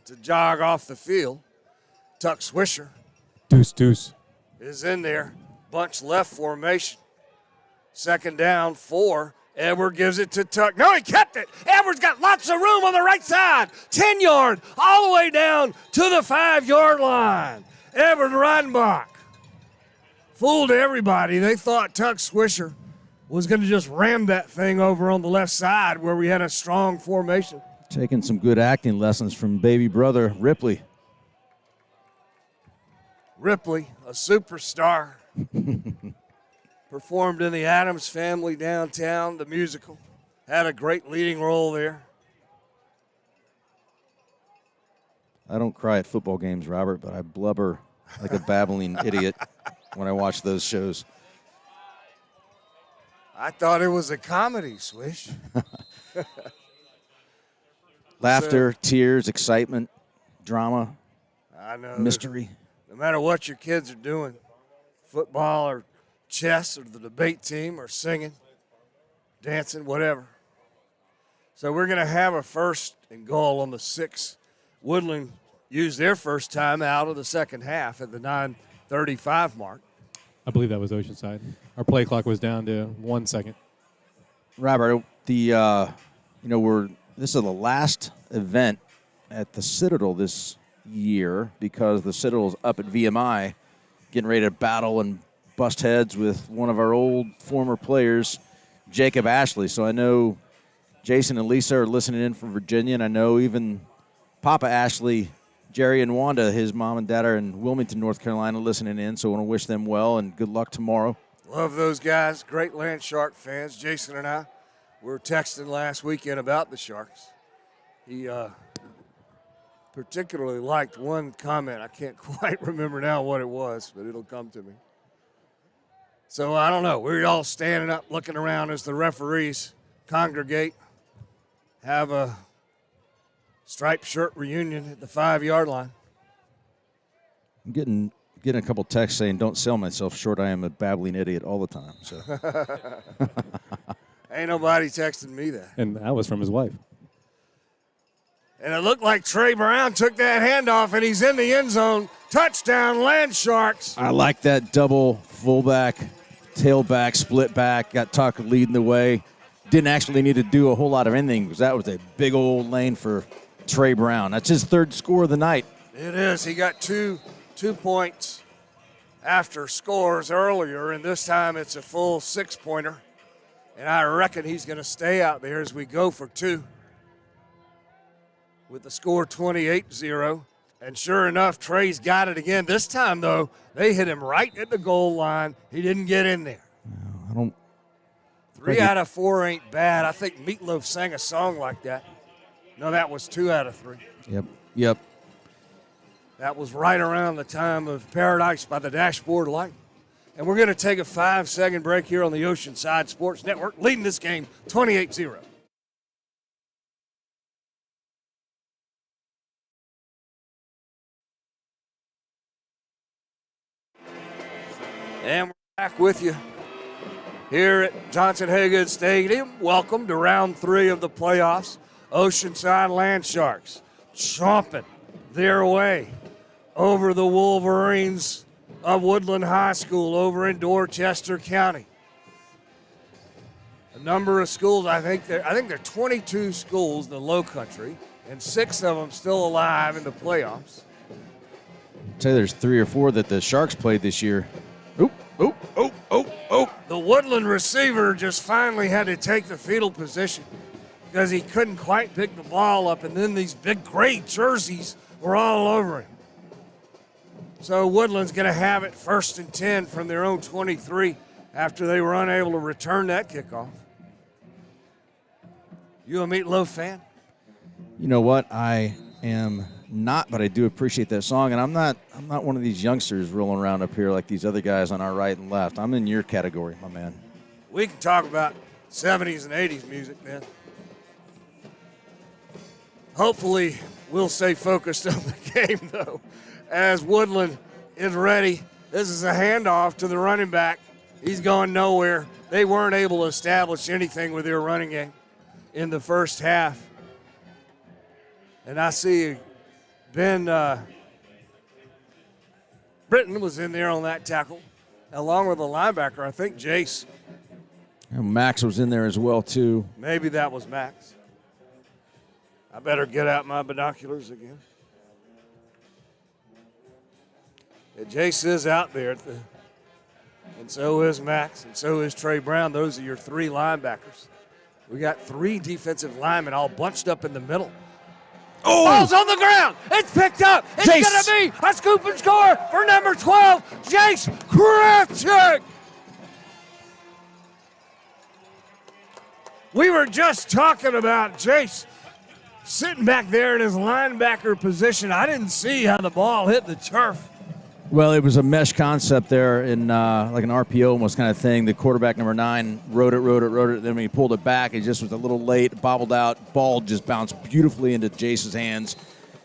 to jog off the field. Tuck Swisher. Deuce. Is in there. Bunch left formation. 2nd down, 4. Edward gives it to Tuck. No, he kept it. Edward's got lots of room on the right side. 10-yard, all the way down to the 5-yard line. Edward Reidenbach fooled everybody. They thought Tuck Swisher was going to just ram that thing over on the left side where we had a strong formation. Taking some good acting lessons from baby brother Ripley. Ripley, a superstar. performed in the Addams Family downtown, the musical. Had a great leading role there. I don't cry at football games, Robert, but I blubber like a babbling idiot when I watch those shows. I thought it was a comedy, Swish. Laughter, tears, excitement, drama, I know. mystery. No matter what your kids are doing, football or chess or the debate team or singing, dancing, whatever. So we're going to have a first and goal on the 6. Woodland used their first time out of the second half at the 9:35 mark. I believe that was Oceanside. Our play clock was down to 1 second. Robert, this is the last event at the Citadel this year because the Citadel's up at VMI getting ready to battle and bust heads with one of our old former players, Jacob Ashley. So I know Jason and Lisa are listening in from Virginia, and I know even Papa Ashley, Jerry and Wanda, his mom and dad, are in Wilmington, North Carolina, listening in. So I want to wish them well and good luck tomorrow. Love those guys. Great Land Shark fans. Jason and I were texting last weekend about the Sharks. He particularly liked one comment. I can't quite remember now what it was, but it'll come to me. So I don't know. We're all standing up, looking around as the referees congregate, have a striped shirt reunion at the 5-yard line. I'm getting a couple texts saying, "Don't sell myself short. I am a babbling idiot all the time." So Ain't nobody texting me that. And that was from his wife. And it looked like Trey Brown took that handoff, and he's in the end zone. Touchdown, Land Sharks. I like that double fullback, tailback, split back. Got Tucker leading the way. Didn't actually need to do a whole lot of anything because that was a big old lane for Trey Brown. That's his 3rd score of the night. It is. He got two points after scores earlier, and this time it's a full 6-pointer. And I reckon he's going to stay out there as we go for 2 with the score 28-0. And sure enough, Trey's got it again. This time, though, they hit him right at the goal line. He didn't get in there. I don't. 3 out of 4 ain't bad. I think Meatloaf sang a song like that. No, that was 2 out of 3. Yep. That was right around the time of Paradise by the Dashboard Light. And we're going to take a 5-second break here on the Oceanside Sports Network, leading this game 28-0. And we're back with you here at Johnson Haygood Stadium. Welcome to round 3 of the playoffs. Oceanside Land Sharks chomping their way over the Wolverines of Woodland High School over in Dorchester County. A number of schools, I think there are 22 schools in the Low Country, and 6 of them still alive in the playoffs. I'd say there's 3 or 4 that the Sharks played this year. The Woodland receiver just finally had to take the fetal position because he couldn't quite pick the ball up, and then these big gray jerseys were all over him. So Woodland's going to have it 1st and 10 from their own 23 after they were unable to return that kickoff. You a Meatloaf fan? You know what? I am not, but I do appreciate that song. And I'm not one of these youngsters rolling around up here like these other guys on our right and left. I'm in your category, my man. We can talk about 70s and 80s music then. Hopefully we'll stay focused on the game, though, as Woodland is ready. This is a handoff to the running back. He's going nowhere. They weren't able to establish anything with their running game in the first half. And I see Ben Britton was in there on that tackle, along with the linebacker, I think Jace. And Max was in there as well, too. Maybe that was Max. I better get out my binoculars again. Yeah, Jace is out there, and so is Max, and so is Trey Brown. Those are your 3 linebackers. We got 3 defensive linemen all bunched up in the middle. Oh! Ball's on the ground. It's picked up. It's going to be a scoop and score for number 12, Jace Kravchuk. We were just talking about Jace sitting back there in his linebacker position. I didn't see how the ball hit the turf. Well, it was a mesh concept there in like an RPO almost kind of thing. The quarterback, number 9, wrote it. Then when he pulled it back, it just was a little late, bobbled out. Ball just bounced beautifully into Jace's hands,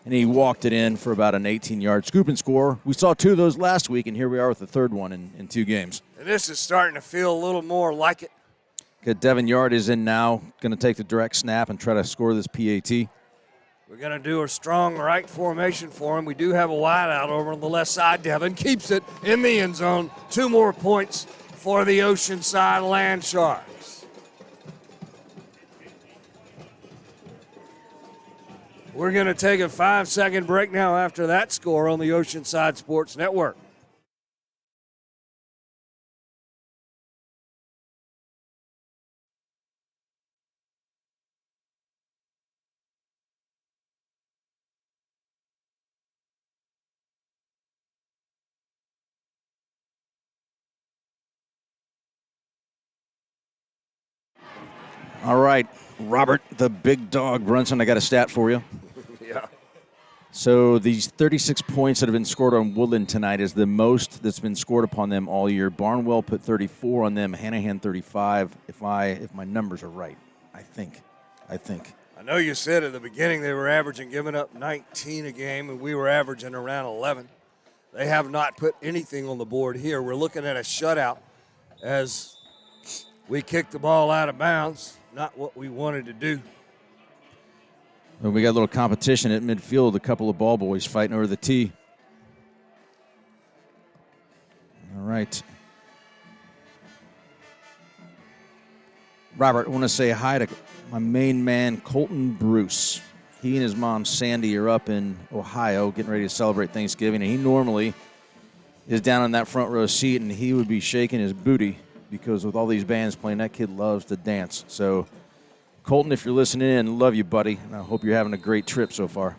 and he walked it in for about an 18-yard scoop and score. We saw 2 of those last week, and here we are with the third one in 2 games. And this is starting to feel a little more like it. Good. Devin Yard is in now, going to take the direct snap and try to score this PAT. We're going to do a strong right formation for him. We do have a wide out over on the left side. Devin keeps it in the end zone. 2 more points for the Oceanside Land Sharks. We're going to take a 5-second break now after that score on the Oceanside Sports Network. All right, Robert, the big dog Brunson, I got a stat for you. Yeah. So these 36 points that have been scored on Woodland tonight is the most that's been scored upon them all year. Barnwell put 34 on them, Hanahan 35, if my numbers are right, I think. I know you said at the beginning they were averaging giving up 19 a game, and we were averaging around 11. They have not put anything on the board here. We're looking at a shutout as we kicked the ball out of bounds. Not what we wanted to do. Well, we got a little competition at midfield, a couple of ball boys fighting over the tee. All right. Robert, I want to say hi to my main man, Colton Bruce. He and his mom, Sandy, are up in Ohio getting ready to celebrate Thanksgiving, and he normally is down in that front row seat, and he would be shaking his booty because with all these bands playing, that kid loves to dance. So, Colton, if you're listening in, love you, buddy, and I hope you're having a great trip so far.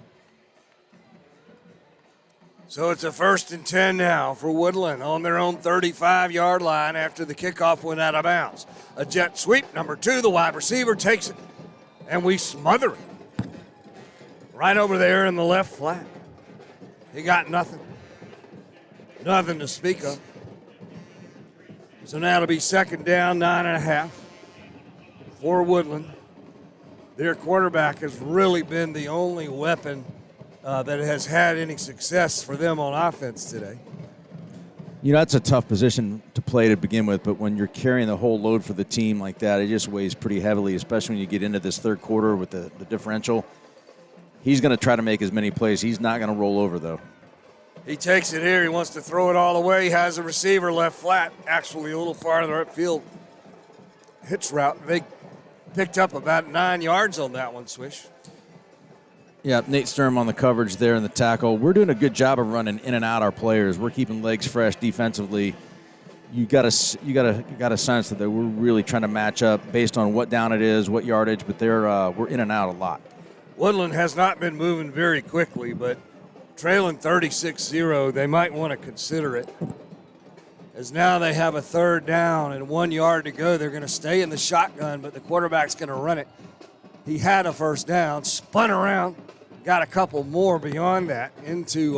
So it's a 1st and 10 now for Woodland on their own 35-yard line after the kickoff went out of bounds. A jet sweep, number 2, the wide receiver takes it, and we smother it. Right over there in the left flat. He got nothing. Nothing to speak of. So now it'll be 2nd down, 9.5 for Woodland. Their quarterback has really been the only weapon that has had any success for them on offense today. You know, that's a tough position to play to begin with, but when you're carrying the whole load for the team like that, it just weighs pretty heavily, especially when you get into this third quarter with the differential. He's going to try to make as many plays. He's not going to roll over, though. He takes it here. He wants to throw it all the way. He has a receiver left flat, actually a little farther upfield. Hitch route. They picked up about 9 yards on that one, Swish. Yeah, Nate Sturm on the coverage there in the tackle. We're doing a good job of running in and out our players. We're keeping legs fresh defensively. You got a sense that we're really trying to match up based on what down it is, what yardage, but we're in and out a lot. Woodland has not been moving very quickly, but trailing 36-0, they might want to consider it. As now they have a 3rd down and 1 yard to go. They're going to stay in the shotgun, but the quarterback's going to run it. He had a 1st down, spun around, got a couple more beyond that into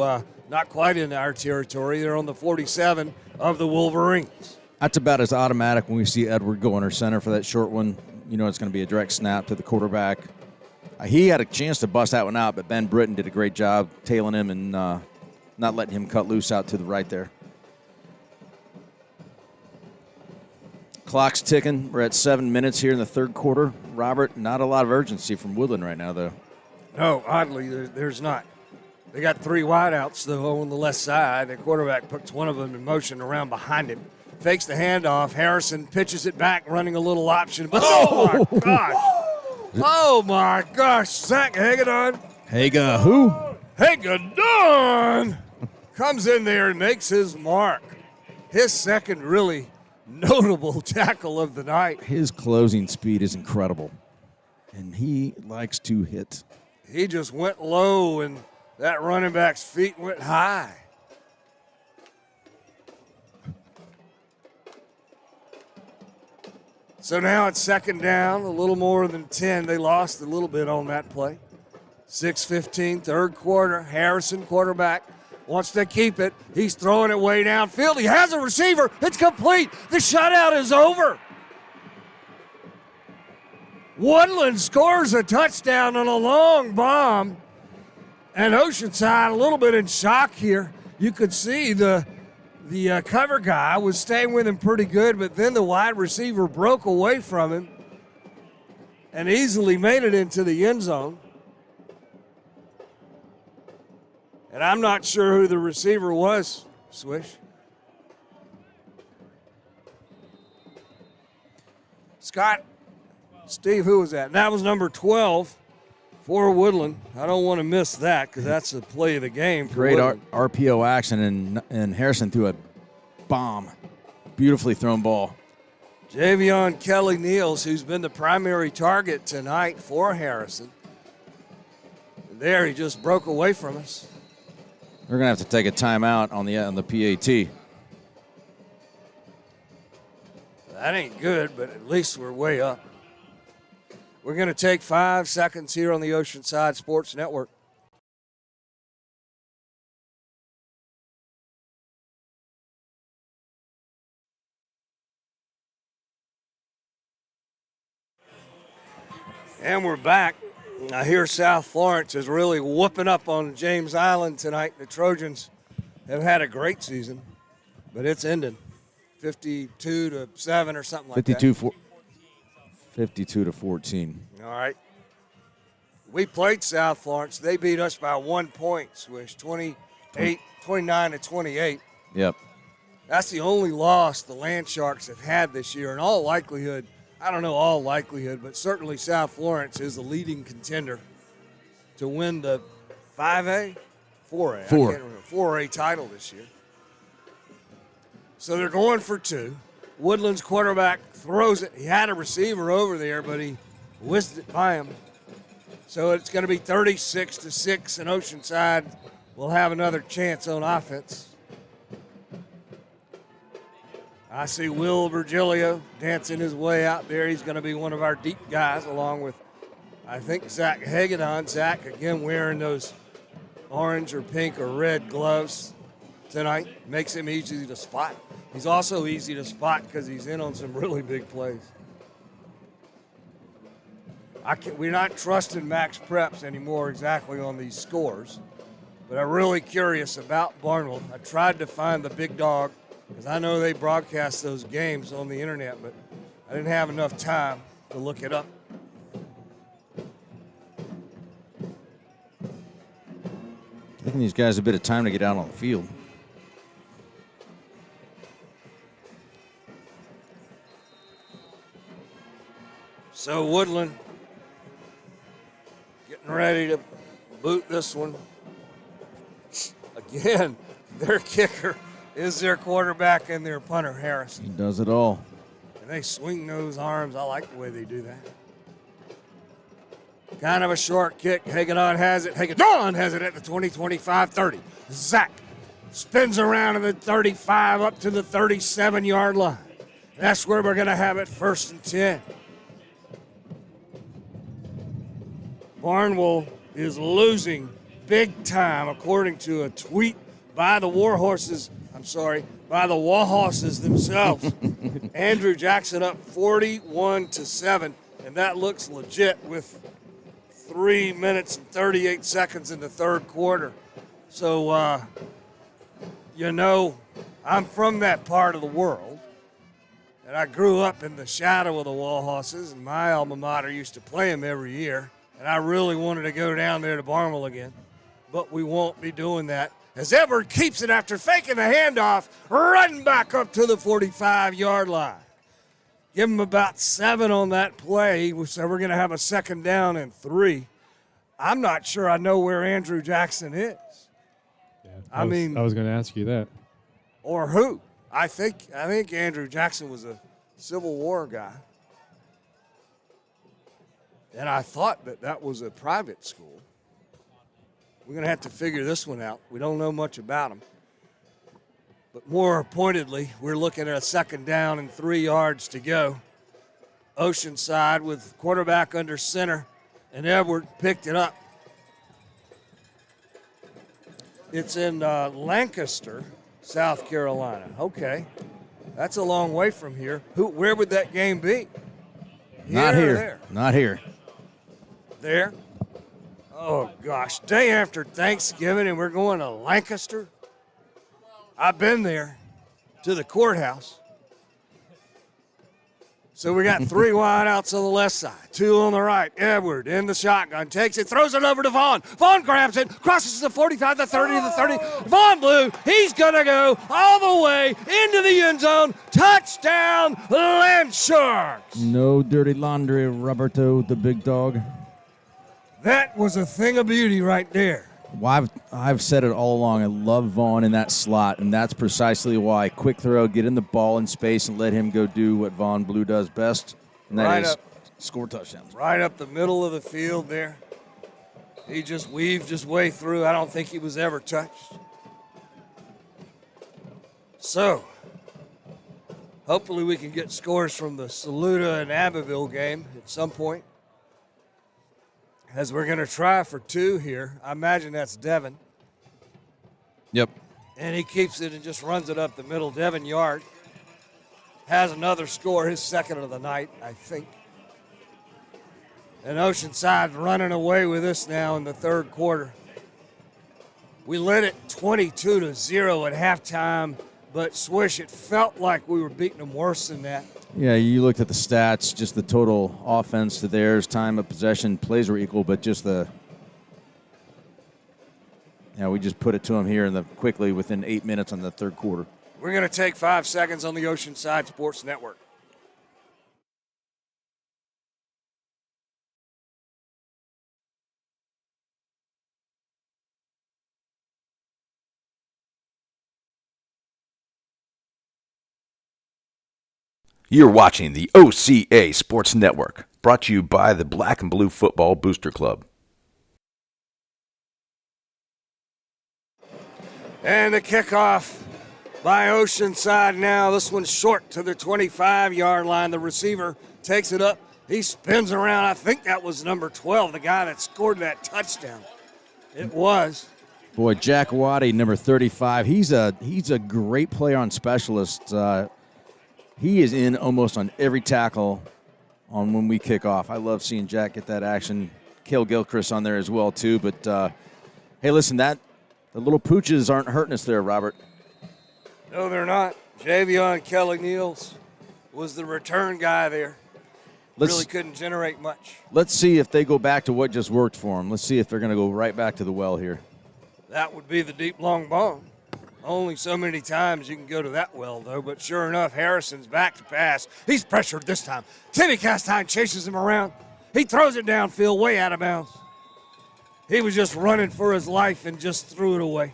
not quite in our territory. They're on the 47 of the Wolverines. That's about as automatic when we see Edward go under center for that short one. You know it's going to be a direct snap to the quarterback. He had a chance to bust that one out, but Ben Britton did a great job tailing him and not letting him cut loose out to the right there. Clock's ticking. We're at 7 minutes here in the third quarter. Robert, not a lot of urgency from Woodland right now, though. No, oddly, there's not. They got 3 wideouts, though, on the left side. The quarterback puts one of them in motion around behind him. Fakes the handoff. Harrison pitches it back, running a little option. But oh, my gosh. Oh, my gosh. Zach Haygood. Haygood who? Haygood comes in there and makes his mark. His second really notable tackle of the night. His closing speed is incredible, and he likes to hit. He just went low, and that running back's feet went high. So now it's second down, a little more than 10. They lost a little bit on that play. 6:15, third quarter. Harrison, quarterback, wants to keep it. He's throwing it way downfield. He has a receiver. It's complete. The shutout is over. Woodland scores a touchdown on a long bomb. And Oceanside a little bit in shock here. You could see the cover guy was staying with him pretty good, but then the wide receiver broke away from him and easily made it into the end zone. And I'm not sure who the receiver was, Swish. Scott, Steve, who was that? And that was number 12 for Woodland. I don't want to miss that because that's the play of the game. For Great Woodland. RPO action, and Harrison threw a bomb. Beautifully thrown ball. Javion Kelly-Neals, who's been the primary target tonight for Harrison. There, he just broke away from us. We're going to have to take a timeout on the PAT. That ain't good, but at least we're way up. We're going to take 5 seconds here on the Oceanside Sports Network. And we're back. I hear South Florence is really whooping up on James Island tonight. The Trojans have had a great season, but it's ending 52-7 or something like that. 52-14. All right. We played South Florence. They beat us by 1 point, Swish, 29-28. Yep. That's the only loss the Land Sharks have had this year. In all likelihood, I don't know all likelihood, but certainly South Florence is the leading contender to win the 5A? 4A. I can't remember. 4A title this year. So they're going for 2. Woodland's quarterback throws it. He had a receiver over there, but he whisked it by him. So it's going to be 36-6, and Oceanside will have another chance on offense. I see Will Virgilio dancing his way out there. He's going to be one of our deep guys, along with, I think, Zach Haygood. Zach, again, wearing those orange or pink or red gloves tonight. Makes him easy to spot. He's also easy to spot because he's in on some really big plays. We're not trusting Max Preps anymore exactly on these scores, but I'm really curious about Barnwell. I tried to find the big dog because I know they broadcast those games on the internet, but I didn't have enough time to look it up. Giving these guys a bit of time to get out on the field. So Woodland getting ready to boot this one. Again, their kicker is their quarterback and their punter, Harrison. He does it all. And they swing those arms. I like the way they do that. Kind of a short kick. Haygood has it. Haygood has it at the 20, 25, 30. Zach spins around in the 35 up to the 37-yard line. That's where we're going to have it 1st and 10. Barnwell is losing big time, according to a tweet by the Warhorses themselves. Andrew Jackson up 41-7, and that looks legit with 3 minutes and 38 seconds in the third quarter. So, I'm from that part of the world, and I grew up in the shadow of the Warhorses, and my alma mater used to play them every year, and I really wanted to go down there to Barnwell again, but we won't be doing that. As Edward keeps it after faking the handoff, running back up to the 45-yard line. Give him about 7 on that play, so we're going to have a 2nd down and 3. I'm not sure I know where Andrew Jackson is. Yeah, I was going to ask you that. Or who. I think Andrew Jackson was a Civil War guy. And I thought that was a private school. We're going to have to figure this one out. We don't know much about him. But more pointedly, we're looking at a 2nd down and 3 yards to go. Oceanside with quarterback under center, and Edward picked it up. It's in Lancaster, South Carolina. Okay. That's a long way from here. Where would that game be? Not or here. there? Not here. There? Oh, gosh. Day after Thanksgiving, and we're going to Lancaster? I've been there to the courthouse. So we got 3 wideouts on the left side, 2 on the right. Edward in the shotgun, takes it, throws it over to Vaughn. Vaughn grabs it, crosses the 45, the 30, the 30. Vaughn Blue, he's going to go all the way into the end zone. Touchdown, Land Sharks. No dirty laundry, Roberto, the big dog. That was a thing of beauty right there. Well, I've said it all along. I love Vaughn in that slot, and that's precisely why. Quick throw, get in the ball in space, and let him go do what Vaughn Blue does best, and that is score touchdowns. Right up the middle of the field there. He just weaved his way through. I don't think he was ever touched. So, hopefully we can get scores from the Saluda and Abbeville game at some point. As we're going to try for 2 here. I imagine that's Devin. Yep. And he keeps it and just runs it up the middle. Devin Yard has another score, his second of the night, I think. And Oceanside running away with this now in the third quarter. We led it 22-0 at halftime, but swish, it felt like we were beating them worse than that. Yeah, you looked at the stats, just the total offense to theirs, time of possession, plays were equal, but just we just put it to them here quickly within 8 minutes on the third quarter. We're going to take 5 seconds on the Oceanside Sports Network. You're watching the OCA Sports Network, brought to you by the Black and Blue Football Booster Club. And the kickoff by Oceanside now. This one's short to the 25-yard line. The receiver takes it up. He spins around. I think that was number 12, the guy that scored that touchdown. It was. Boy, Jack Waddy, number 35, he's a great player on specialists. He is in almost on every tackle on when we kick off. I love seeing Jack get that action. Cale Gilchrist on there as well, too. But, hey, listen, the little pooches aren't hurting us there, Robert. No, they're not. Javion Kelly-Neals was the return guy there. Really couldn't generate much. Let's see if they go back to what just worked for them. Let's see if they're going to go right back to the well here. That would be the deep, long bomb. Only so many times you can go to that well, though. But sure enough, Harrison's back to pass. He's pressured this time. Timmy Castine chases him around. He throws it downfield, way out of bounds. He was just running for his life and just threw it away.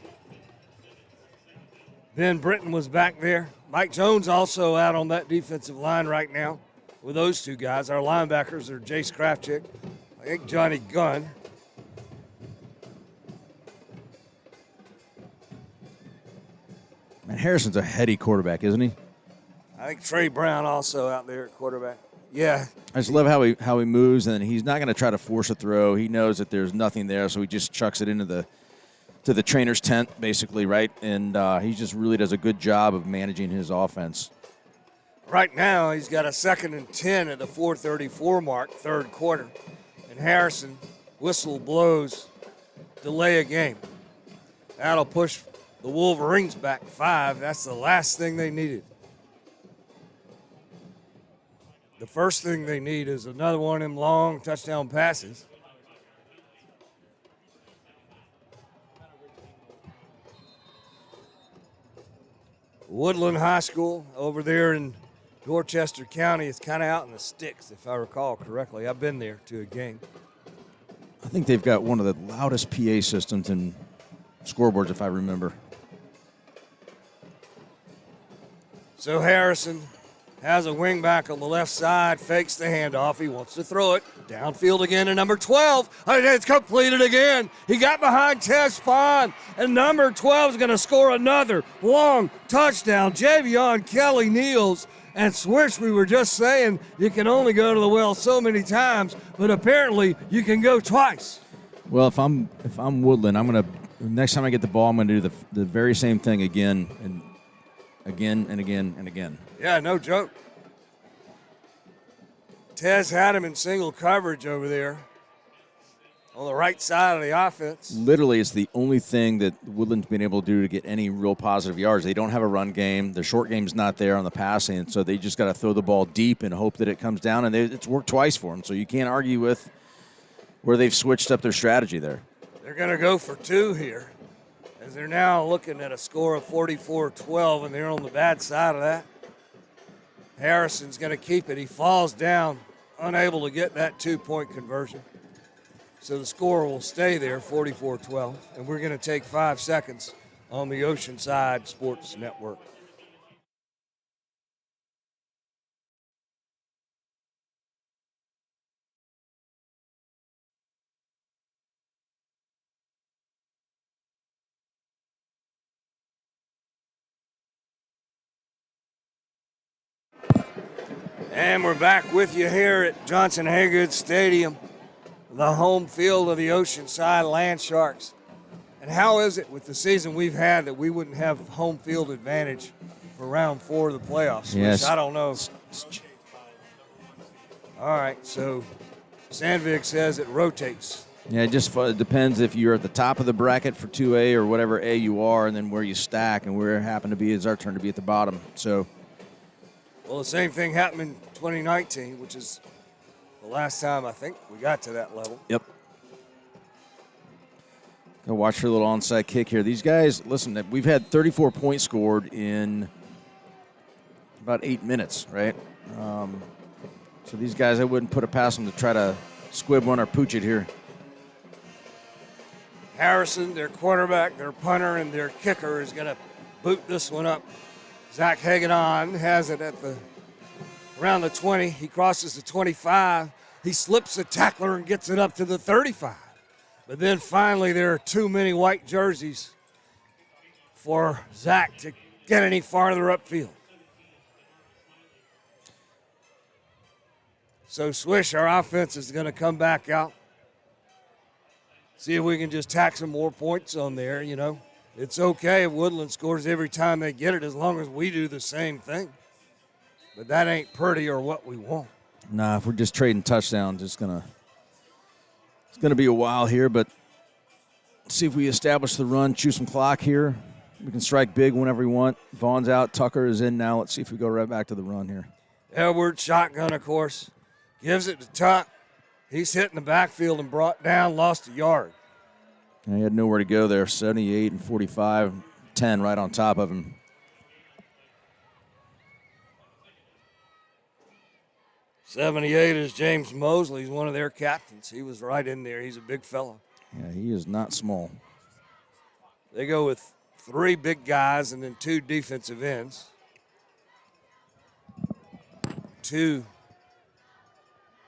Ben Britton was back there. Mike Jones also out on that defensive line right now with those 2 guys. Our linebackers are Jace Krafchick, I think Johnny Gunn. Man, Harrison's a heady quarterback, isn't he? I think Trey Brown also out there at quarterback. Yeah. I just love how he moves, and he's not going to try to force a throw. He knows that there's nothing there, so he just chucks it into the trainer's tent, basically, right? And he just really does a good job of managing his offense. Right now, he's got a 2nd and 10 at the 4:34 mark, third quarter. And Harrison, whistle blows, delay a game. That'll push the Wolverines back 5. That's the last thing they needed. The first thing they need is another one of them long touchdown passes. Woodland High School over there in Dorchester County is kind of out in the sticks, if I recall correctly. I've been there to a game. I think they've got one of the loudest PA systems and scoreboards, if I remember. So Harrison has a wingback on the left side, fakes the handoff. He wants to throw it downfield again to number 12. And it's completed again. He got behind Tess Pond, and number 12 is going to score another long touchdown. Javion Kelly-Neals And Swish, we were just saying, you can only go to the well so many times, but apparently you can go twice. Well, if I'm Woodland, I'm gonna next time I get the ball, I'm gonna do the very same thing again and again and again and again. Yeah, no joke. Tez had him in single coverage over there on the right side of the offense. Literally, it's the only thing that Woodland's been able to do to get any real positive yards. They don't have a run game. Their short game's not there on the passing, and so they just got to throw the ball deep and hope that it comes down, and it's worked twice for them. So you can't argue with where they've switched up their strategy there. They're going to go for 2 here, as they're now looking at a score of 44-12, and they're on the bad side of that. Harrison's going to keep it. He falls down, unable to get that 2-point conversion. So the score will stay there, 44-12, and we're going to take 5 seconds on the Oceanside Sports Network. And we're back with you here at Johnson Haygood Stadium, the home field of the Oceanside Land Sharks. And how is it with the season we've had that we wouldn't have home field advantage for round 4 of the playoffs? Yes. Which I don't know. All right, so Sandvik says it rotates. Yeah, it just depends if you're at the top of the bracket for 2A or whatever A you are, and then where you stack, and where it happened to be is our turn to be at the bottom. So, well, the same thing happened in 2019, which is the last time I think we got to that level. yep. Go watch for a little onside kick here. These guys, listen, we've had 34 points scored in about 8 minutes, right? So these guys, I wouldn't put it past them to try to squib one or pooch it here. Harrison, their quarterback, their punter, and their kicker is going to boot this one up. Zach Haygood has it at around the 20. He crosses the 25. He slips the tackler and gets it up to the 35. But then finally there are too many white jerseys for Zach to get any farther upfield. So Swish, our offense, is going to come back out. See if we can just tack some more points on there, you know. It's okay if Woodland scores every time they get it as long as we do the same thing. But that ain't pretty or what we want. Nah, if we're just trading touchdowns, it's gonna be a while here, but see if we establish the run, chew some clock here. We can strike big whenever we want. Vaughn's out, Tucker is in now. Let's see if we go right back to the run here. Edwards, shotgun, of course, gives it to Tuck. He's hit in the backfield and brought down, lost a yard. And he had nowhere to go there. 78 and 45, 10 right on top of him. '78 is James Mosley. He's one of their captains. He was right in there. He's a big fellow. Yeah, he is not small. They go with 3 big guys and then 2 defensive ends. 2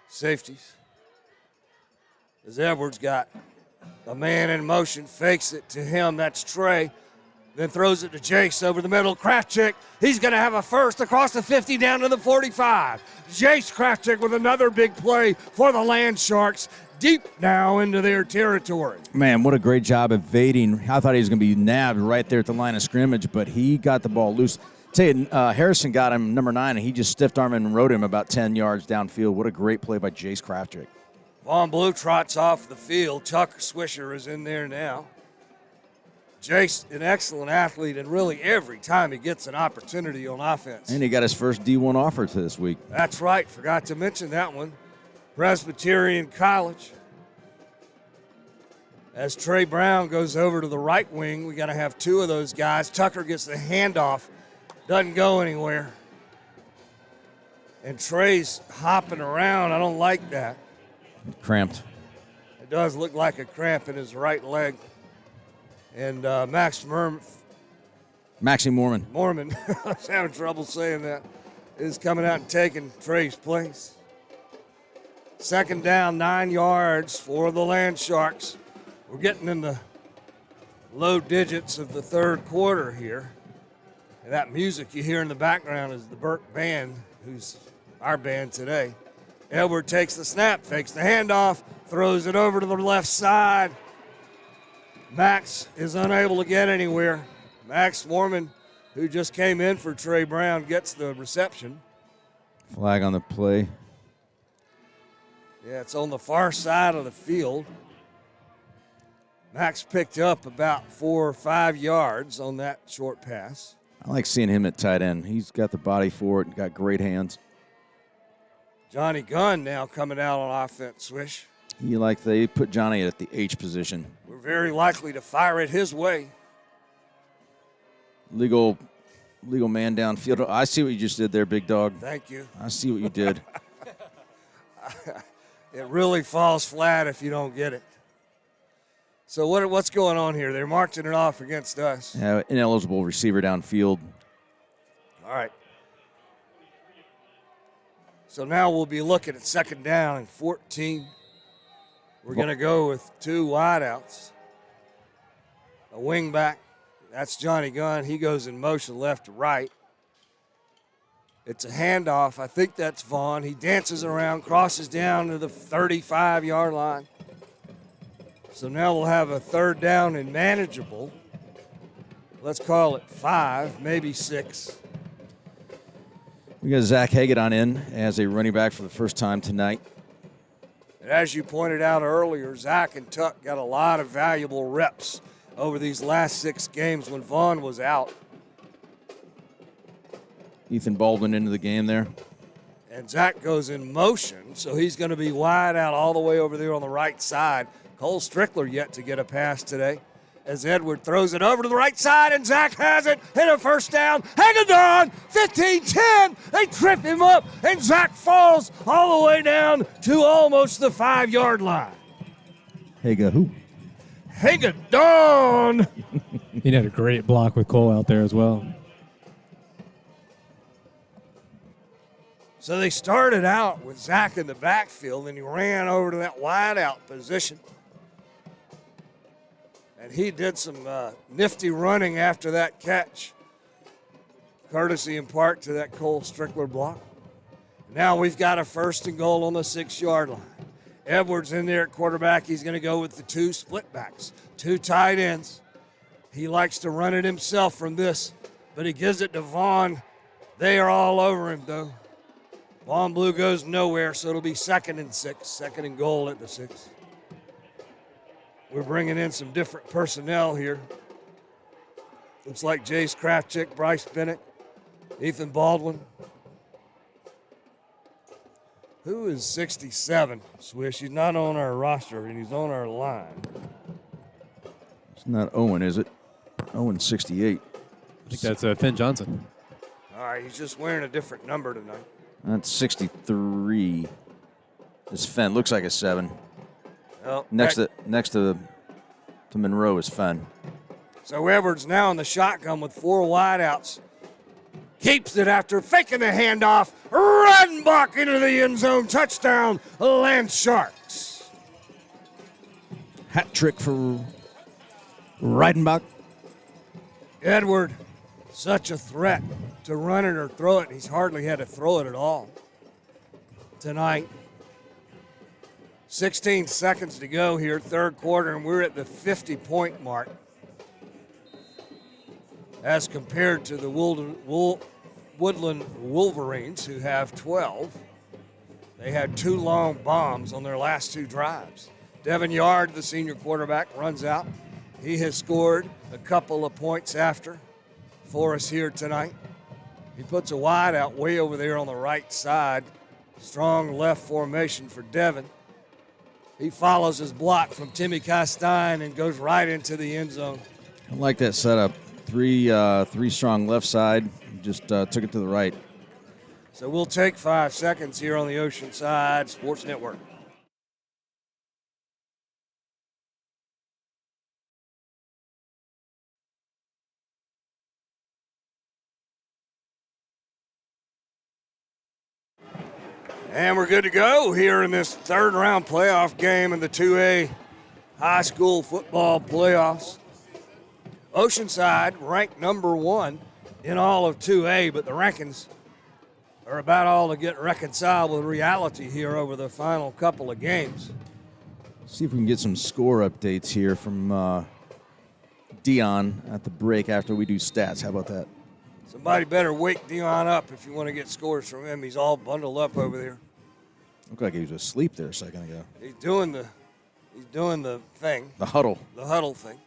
safeties. As Edwards got a man in motion, fakes it to him. That's Trey. Then throws it to Jace over the middle. Kravchik, he's going to have a first across the 50 down to the 45. Jace Kravchik with another big play for the Land Sharks, deep now into their territory. Man, what a great job evading. I thought he was going to be nabbed right there at the line of scrimmage, but he got the ball loose. Tell you, Harrison got him number 9, and he just stiffed arm and rode him about 10 yards downfield. What a great play by Jace Kravchik. Vaughn Blue trots off the field. Tucker Swisher is in there now. Jace, an excellent athlete, and really every time he gets an opportunity on offense. And he got his first D1 offer to this week. That's right. Forgot to mention that one. Presbyterian College. As Trey Brown goes over to the right wing, we got to have 2 of those guys. Tucker gets the handoff. Doesn't go anywhere. And Trey's hopping around. I don't like that. Cramped. It does look like a cramp in his right leg. And Maxie Mormon. Mormon, I was having trouble saying that, is coming out and taking Trey's place. Second down, 9 yards for the Land Sharks. We're getting in the low digits of the third quarter here. And that music you hear in the background is the Burke Band, who's our band today. Edward takes the snap, fakes the handoff, throws it over to the left side. Max is unable to get anywhere. Max Mormon, who just came in for Trey Brown, gets the reception. Flag on the play. Yeah, it's on the far side of the field. Max picked up about 4 or 5 yards on that short pass. I like seeing him at tight end. He's got the body for it and got great hands. Johnny Gunn now coming out on offense, Swish. They put Johnny at the H position. We're very likely to fire it his way. Legal man downfield. I see what you just did there, big dog. Thank you. I see what you did. It really falls flat if you don't get it. So what's going on here? They're marching it off against us. Ineligible receiver downfield. All right. So now we'll be looking at 2nd down and 14. We're going to go with 2 wideouts. A wing back. That's Johnny Gunn. He goes in motion left to right. It's a handoff. I think that's Vaughn. He dances around, crosses down to the 35-yard line. So now we'll have a 3rd down and manageable. Let's call it 5, maybe 6. We got Zach Haygood on in as a running back for the first time tonight. And as you pointed out earlier, Zach and Tuck got a lot of valuable reps over these last 6 games when Vaughn was out. Ethan Baldwin into the game there. And Zach goes in motion, so he's going to be wide out all the way over there on the right side. Cole Strickler yet to get a pass today. As Edward throws it over to the right side, and Zach has it, hit a 1st down, hanging on, 15-10, they trip him up, and Zach falls all the way down to almost the 5-yard line. Haygood who? Haygood Dawn. He had a great block with Cole out there as well. So they started out with Zach in the backfield, and he ran over to that wideout position. And he did some nifty running after that catch, courtesy in part to that Cole Strickler block. Now we've got a 1st and goal on the 6-yard line. Edwards in there at quarterback. He's going to go with the 2 split backs, 2 tight ends. He likes to run it himself from this, but he gives it to Vaughn. They are all over him, though. Vaughn Blue goes nowhere, so it'll be 2nd and 6, 2nd and goal at the 6. We're bringing in some different personnel here. Looks like Jace Kraftchick, Bryce Bennett, Ethan Baldwin. Who is 67, Swish? He's not on our roster, and he's on our line. It's not Owen, is it? Owen 68. I think that's Finn Johnson. All right, he's just wearing a different number tonight. That's 63. It's Fenn. Looks like a 7. Well, Next to Monroe is Fenn. So Edwards now in the shotgun with 4 wideouts. Keeps it after faking the handoff. Redenbach into the end zone. Touchdown, Lance Sharks. Hat trick for Reidenbach. Edward, such a threat to run it or throw it. He's hardly had to throw it at all tonight. 16 seconds to go here, 3rd quarter, and we're at the 50-point mark. As compared to the Woodland Wolverines, who have 12. They had 2 long bombs on their last 2 drives. Devin Yard, the senior quarterback, runs out. He has scored a couple of points after for us here tonight. He puts a wide out way over there on the right side. Strong left formation for Devin. He follows his block from Timmy Castine and goes right into the end zone. I like that setup. 3 strong left side. Just took it to the right. So we'll take 5 seconds here on the Oceanside Sports Network. And we're good to go here in this 3rd round playoff game in the 2A high school football playoffs. Oceanside, ranked number 1 in all of 2A, but the rankings are about all to get reconciled with reality here over the final couple of games. See if we can get some score updates here from Dion at the break after we do stats. How about that? Somebody better wake Dion up if you want to get scores from him. He's all bundled up over there. Looked like he was asleep there a second ago. He's doing the thing. The huddle. The huddle thing.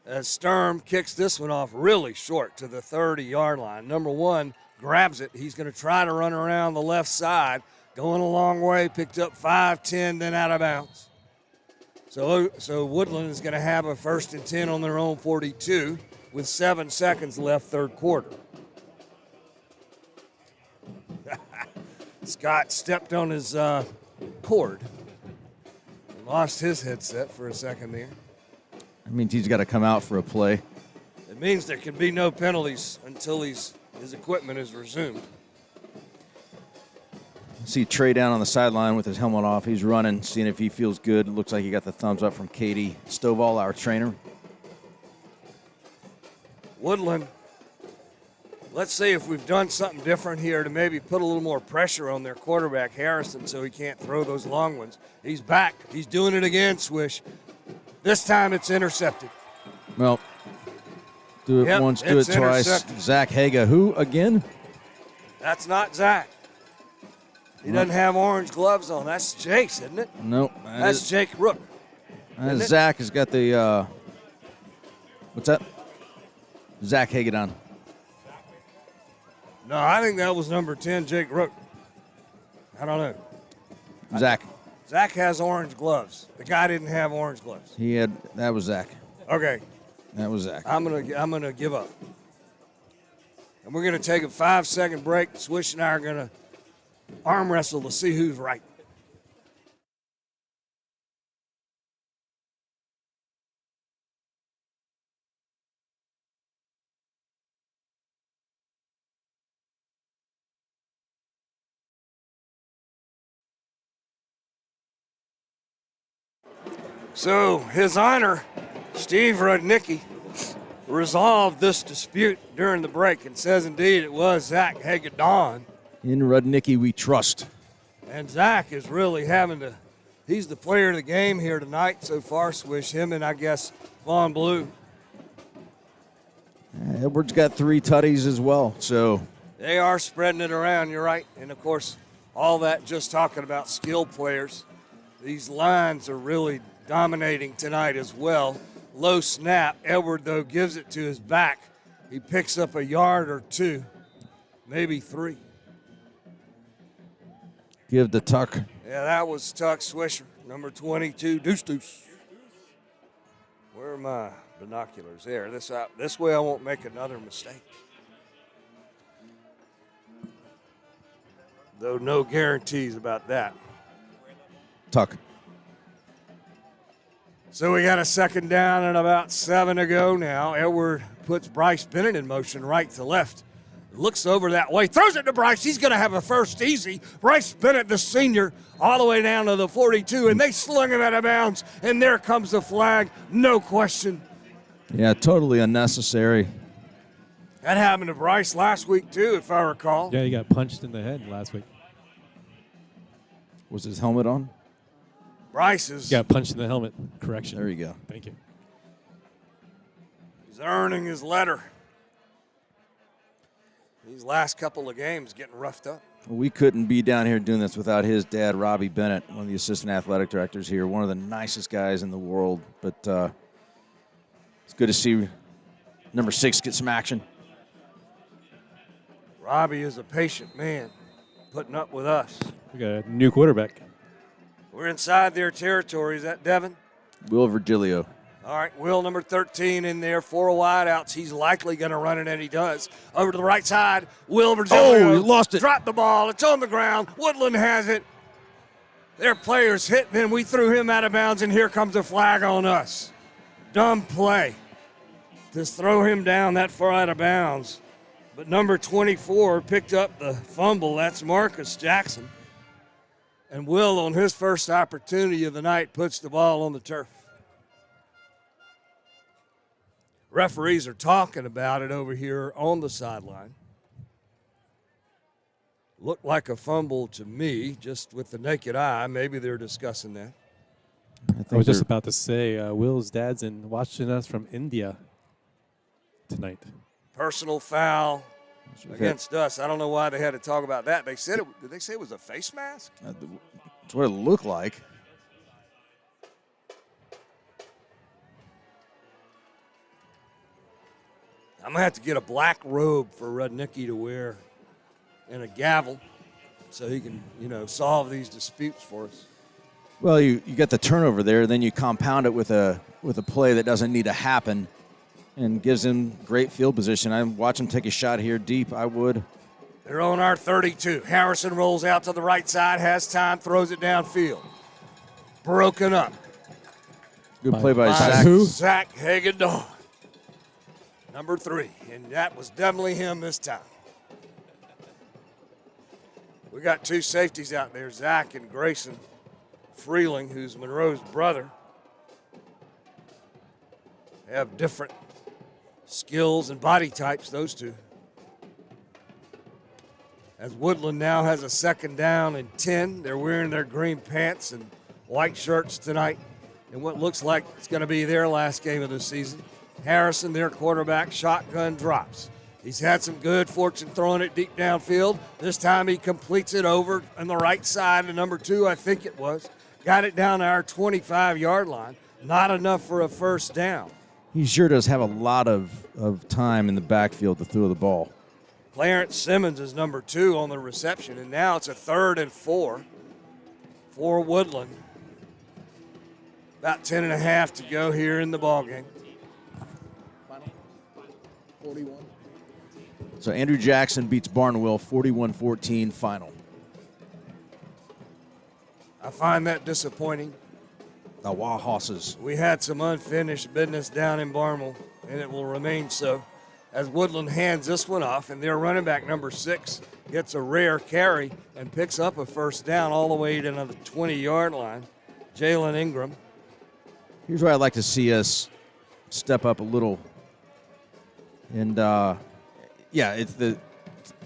As Sturm kicks this one off really short to the 30-yard line. Number 1 grabs it. He's going to try to run around the left side. Going a long way, picked up 5-10, then out of bounds. So Woodland is going to have a 1st and 10 on their own 42 with 7 seconds left, third quarter. Scott stepped on his cord and lost his headset for a second there. That means he's got to come out for a play. It means there can be no penalties until his equipment is resumed. See Trey down on the sideline with his helmet off. He's running, seeing if he feels good. It looks like he got the thumbs up from Katie Stovall, our trainer. Woodland, let's see if we've done something different here to maybe put a little more pressure on their quarterback, Harrison, so he can't throw those long ones. He's back. He's doing it again, Swish. This time it's intercepted. Well, do it once, do it twice. Intercepted. Zach Haga, who again? That's not Zach. He doesn't have orange gloves on. That's Jake's, isn't it? Nope. That's Jake Rook. Zach has got the, what's that? Zach Hagadon. No, I think that was number 10, Jake Rook. I don't know. Zach. Zach has orange gloves. The guy didn't have orange gloves. That was Zach. Okay. That was Zach. I'm gonna give up. And we're gonna take a 5-second break. Swish and I are gonna arm wrestle to see who's right. So, His Honor, Steve Rudnicki, resolved this dispute during the break and says indeed it was Zach Hagadon. In Rudnicki we trust. And Zach is really he's the player of the game here tonight so far, Swish. Him and I guess Vaughn Blue. Edwards got 3 tutties as well, so. They are spreading it around, you're right. And of course, all that just talking about skill players. These lines are really dominating tonight as well. Low snap. Edward, though, gives it to his back. He picks up a yard or 2, maybe 3. Give the tuck. Yeah, that was Tuck Swisher, number 22, Deuce. Where are my binoculars? There, this way I won't make another mistake. Though no guarantees about that. Tuck. So we got a 2nd down and about 7 to go now. Edward puts Bryce Bennett in motion right to left. Looks over that way, throws it to Bryce. He's going to have a first easy. Bryce Bennett, the senior, all the way down to the 42, and they slung him out of bounds. And there comes the flag, no question. Yeah, totally unnecessary. That happened to Bryce last week, too, if I recall. Yeah, he got punched in the head last week. Was his helmet on? Bryce is Got punched in the helmet. Correction. There you go. Thank you. he's earning his letter. These last couple of games getting roughed up. We couldn't be down here doing this without his dad, Robbie Bennett, one of the assistant athletic directors here, one of the nicest guys in the world. But it's good to see number 6 get some action. Robbie is a patient man, putting up with us. We got a new quarterback. We're inside their territory. Is that Devin? Will Virgilio. All right, Will, number 13 in there, 4 wideouts. He's likely going to run it, and he does. Over to the right side, Will Virgilio. Oh, he lost it. Dropped the ball. It's on the ground. Woodland has it. Their players hit, then we threw him out of bounds, and here comes a flag on us. Dumb play. Just throw him down that far out of bounds. But number 24 picked up the fumble. That's Marcus Jackson. And Will, on his first opportunity of the night, puts the ball on the turf. Referees are talking about it over here on the sideline. Looked like a fumble to me, just with the naked eye. Maybe they're discussing that. I was just about to say, Will's dad's watching us from India tonight. Personal foul against us. I don't know why they had to talk about that. They said did they say it was a face mask? That's what it looked like. I'm going to have to get a black robe for Rudnicki to wear and a gavel so he can, solve these disputes for us. Well, you got the turnover there, then you compound it with a play that doesn't need to happen and gives him great field position. I watch him take a shot here deep. I would. They're on our 32. Harrison rolls out to the right side, has time, throws it downfield. Broken up. Good play by Zach. Zach Haygood, number 3, and that was definitely him this time. We got 2 safeties out there, Zach and Grayson Freeling, who's Monroe's brother. They have different skills and body types, those 2. As Woodland now has a 2nd down and 10. They're wearing their green pants and white shirts tonight in what looks like it's going to be their last game of the season. Harrison, their quarterback, shotgun drops. He's had some good fortune throwing it deep downfield. This time he completes it over on the right side to number 2, I think it was. Got it down to our 25-yard line. Not enough for a first down. He sure does have a lot of time in the backfield to throw the ball. Clarence Simmons is number 2 on the reception, and now it's a 3rd and 4 for Woodland. About 10 and a half to go here in the ballgame. 41. So Andrew Jackson beats Barnwell 41-14 final. I find that disappointing. The Wahosses. We had some unfinished business down in Barnwell, and it will remain so as Woodland hands this one off, and their running back, number 6, gets a rare carry and picks up a first down all the way to the 20-yard line. Jalen Ingram. Here's where I'd like to see us step up a little. And,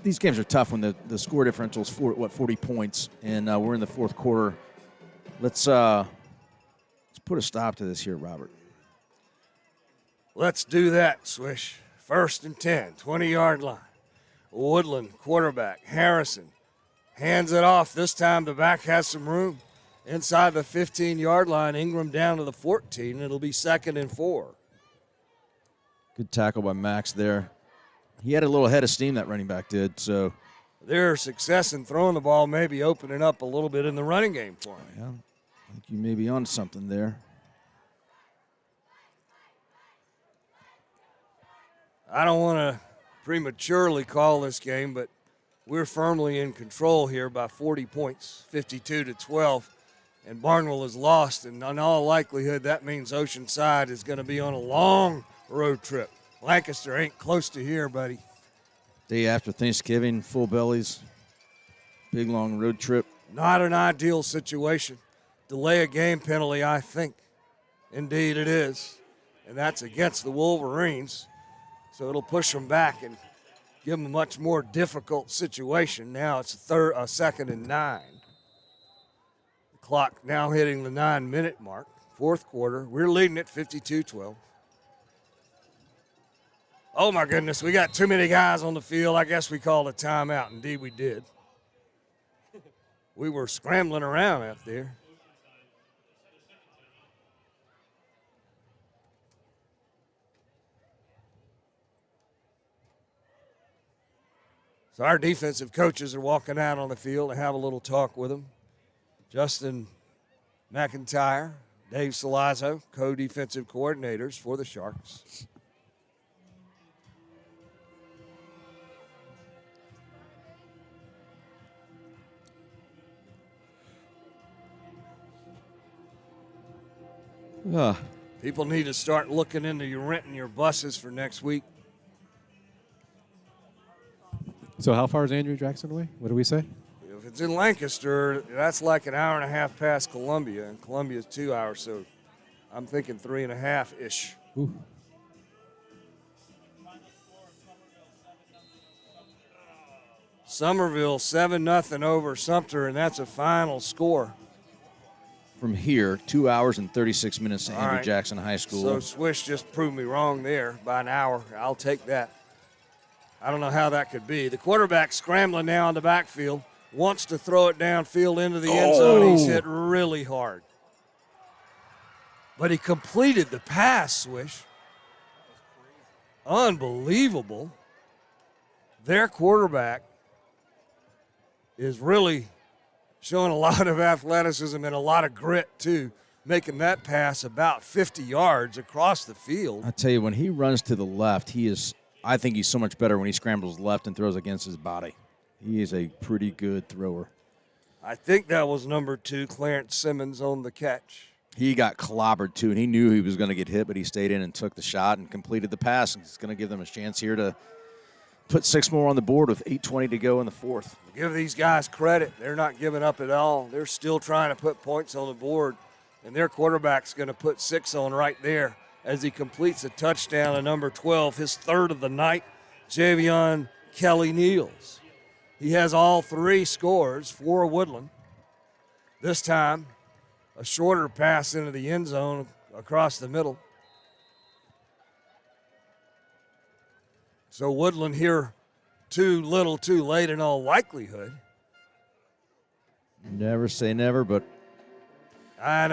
these games are tough when the score differential is 40 points, and we're in the 4th quarter. Let's put a stop to this here, Robert. Let's do that, Swish. 1st and 10, 20-yard line. Woodland quarterback, Harrison, hands it off. This time the back has some room. Inside the 15-yard line, Ingram down to the 14. It'll be 2nd and 4. Good tackle by Max there. He had a little head of steam, that running back did. So their success in throwing the ball may be opening up a little bit in the running game for him. Yeah, I think you may be on something there. I don't want to prematurely call this game, but we're firmly in control here by 40 points, 52-12. And Barnwell is lost, and in all likelihood, that means Oceanside is going to be on a long road trip. Lancaster ain't close to here, buddy. Day after Thanksgiving, full bellies, big long road trip. Not an ideal situation. Delay a game penalty, I think. Indeed it is. And that's against the Wolverines. So it'll push them back and give them a much more difficult situation. Now it's a 2nd and 9. The clock now hitting the 9-minute mark. 4th quarter. We're leading at 52-12. Oh, my goodness, we got too many guys on the field. I guess we called a timeout. Indeed, we did. We were scrambling around out there. So our defensive coaches are walking out on the field to have a little talk with them. Justin McIntyre, Dave Salazzo, co-defensive coordinators for the Sharks. People need to start looking into your renting your buses for next week. So how far is Andrew Jackson away? What do we say? If it's in Lancaster, that's like an hour and a half past Columbia, and Columbia's 2 hours, so I'm thinking 3.5-ish. Ooh. Somerville 7-0 over Sumter, and that's a final score. From here, 2 hours and 36 minutes to All Andrew right. Jackson High School. So Swish just proved me wrong there by an hour. I'll take that. I don't know how that could be. The quarterback scrambling now in the backfield, wants to throw it downfield into the end zone. He's hit really hard. But he completed the pass, Swish. Unbelievable. Their quarterback is really showing a lot of athleticism and a lot of grit, too, making that pass about 50 yards across the field. I tell you, when he runs to the left, I think he's so much better when he scrambles left and throws against his body. He is a pretty good thrower. I think that was number 2, Clarence Simmons, on the catch. He got clobbered, too, and he knew he was going to get hit, but he stayed in and took the shot and completed the pass. It's going to give them a chance here to put 6 more on the board with 8:20 to go in the fourth. Give these guys credit. They're not giving up at all. They're still trying to put points on the board, and their quarterback's going to put 6 on right there as he completes a touchdown to number 12, his third of the night, Javion Kelly-Neals. He has all 3 scores for Woodland. This time, a shorter pass into the end zone across the middle. So Woodland here too little too late in all likelihood. Never say never, but I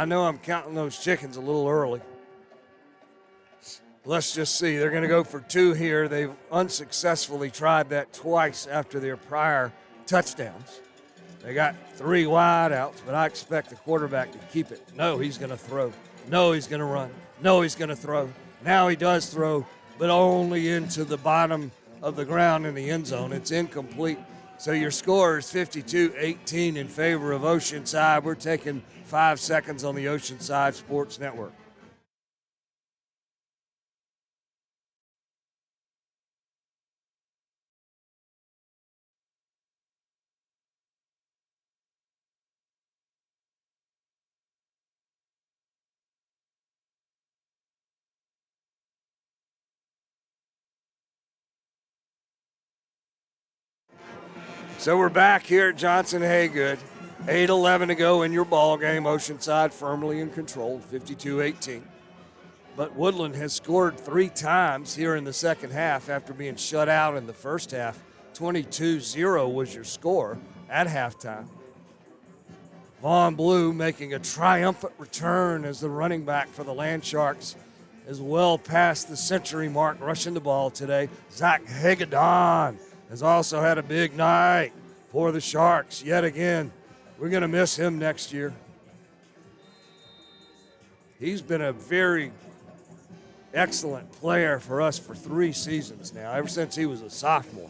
know I'm counting those chickens a little early. Let's just see. They're going to go for 2 here. They've unsuccessfully tried that twice after their prior touchdowns. They got 3 wideouts, but I expect the quarterback to keep it. No, he's going to throw. No, he's going to run. No, he's going to throw. Now he does throw, but only into the bottom of the ground in the end zone. It's incomplete. So your score is 52-18 in favor of Oceanside. We're taking 5 seconds on the Oceanside Sports Network. So we're back here at Johnson Haygood. 8:11 to go in your ball game. Oceanside firmly in control, 52-18. But Woodland has scored 3 times here in the second half after being shut out in the first half. 22-0 was your score at halftime. Vaughn Blue making a triumphant return as the running back for the Land Sharks is well past the century mark rushing the ball today. Zach Haygood has also had a big night for the Sharks yet again. We're going to miss him next year. He's been a very excellent player for us for 3 seasons now, ever since he was a sophomore.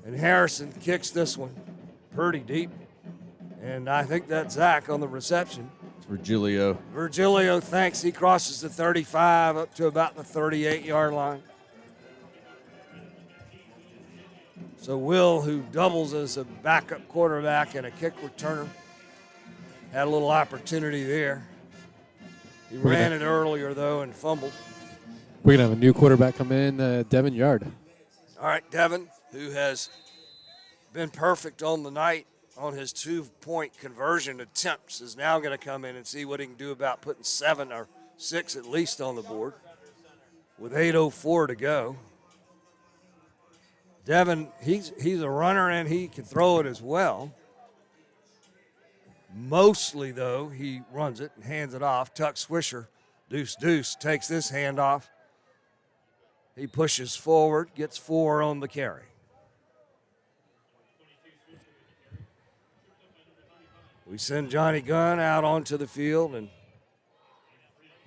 And Harrison kicks this one pretty deep. And I think that's Zach on the reception. it's Virgilio. Virgilio thinks he crosses the 35 up to about the 38-yard line. So Will, who doubles as a backup quarterback and a kick returner, had a little opportunity there. He ran it earlier, though, and fumbled. We're going to have a new quarterback come in, Devin Yard. All right, Devin, who has been perfect on the night on his 2-point conversion attempts, is now going to come in and see what he can do about putting 7 or 6 at least on the board with 8:04 to go. Devin, he's a runner and he can throw it as well. Mostly, though, he runs it and hands it off. Tuck Swisher, deuce, takes this handoff. He pushes forward, gets 4 on the carry. We send Johnny Gunn out onto the field and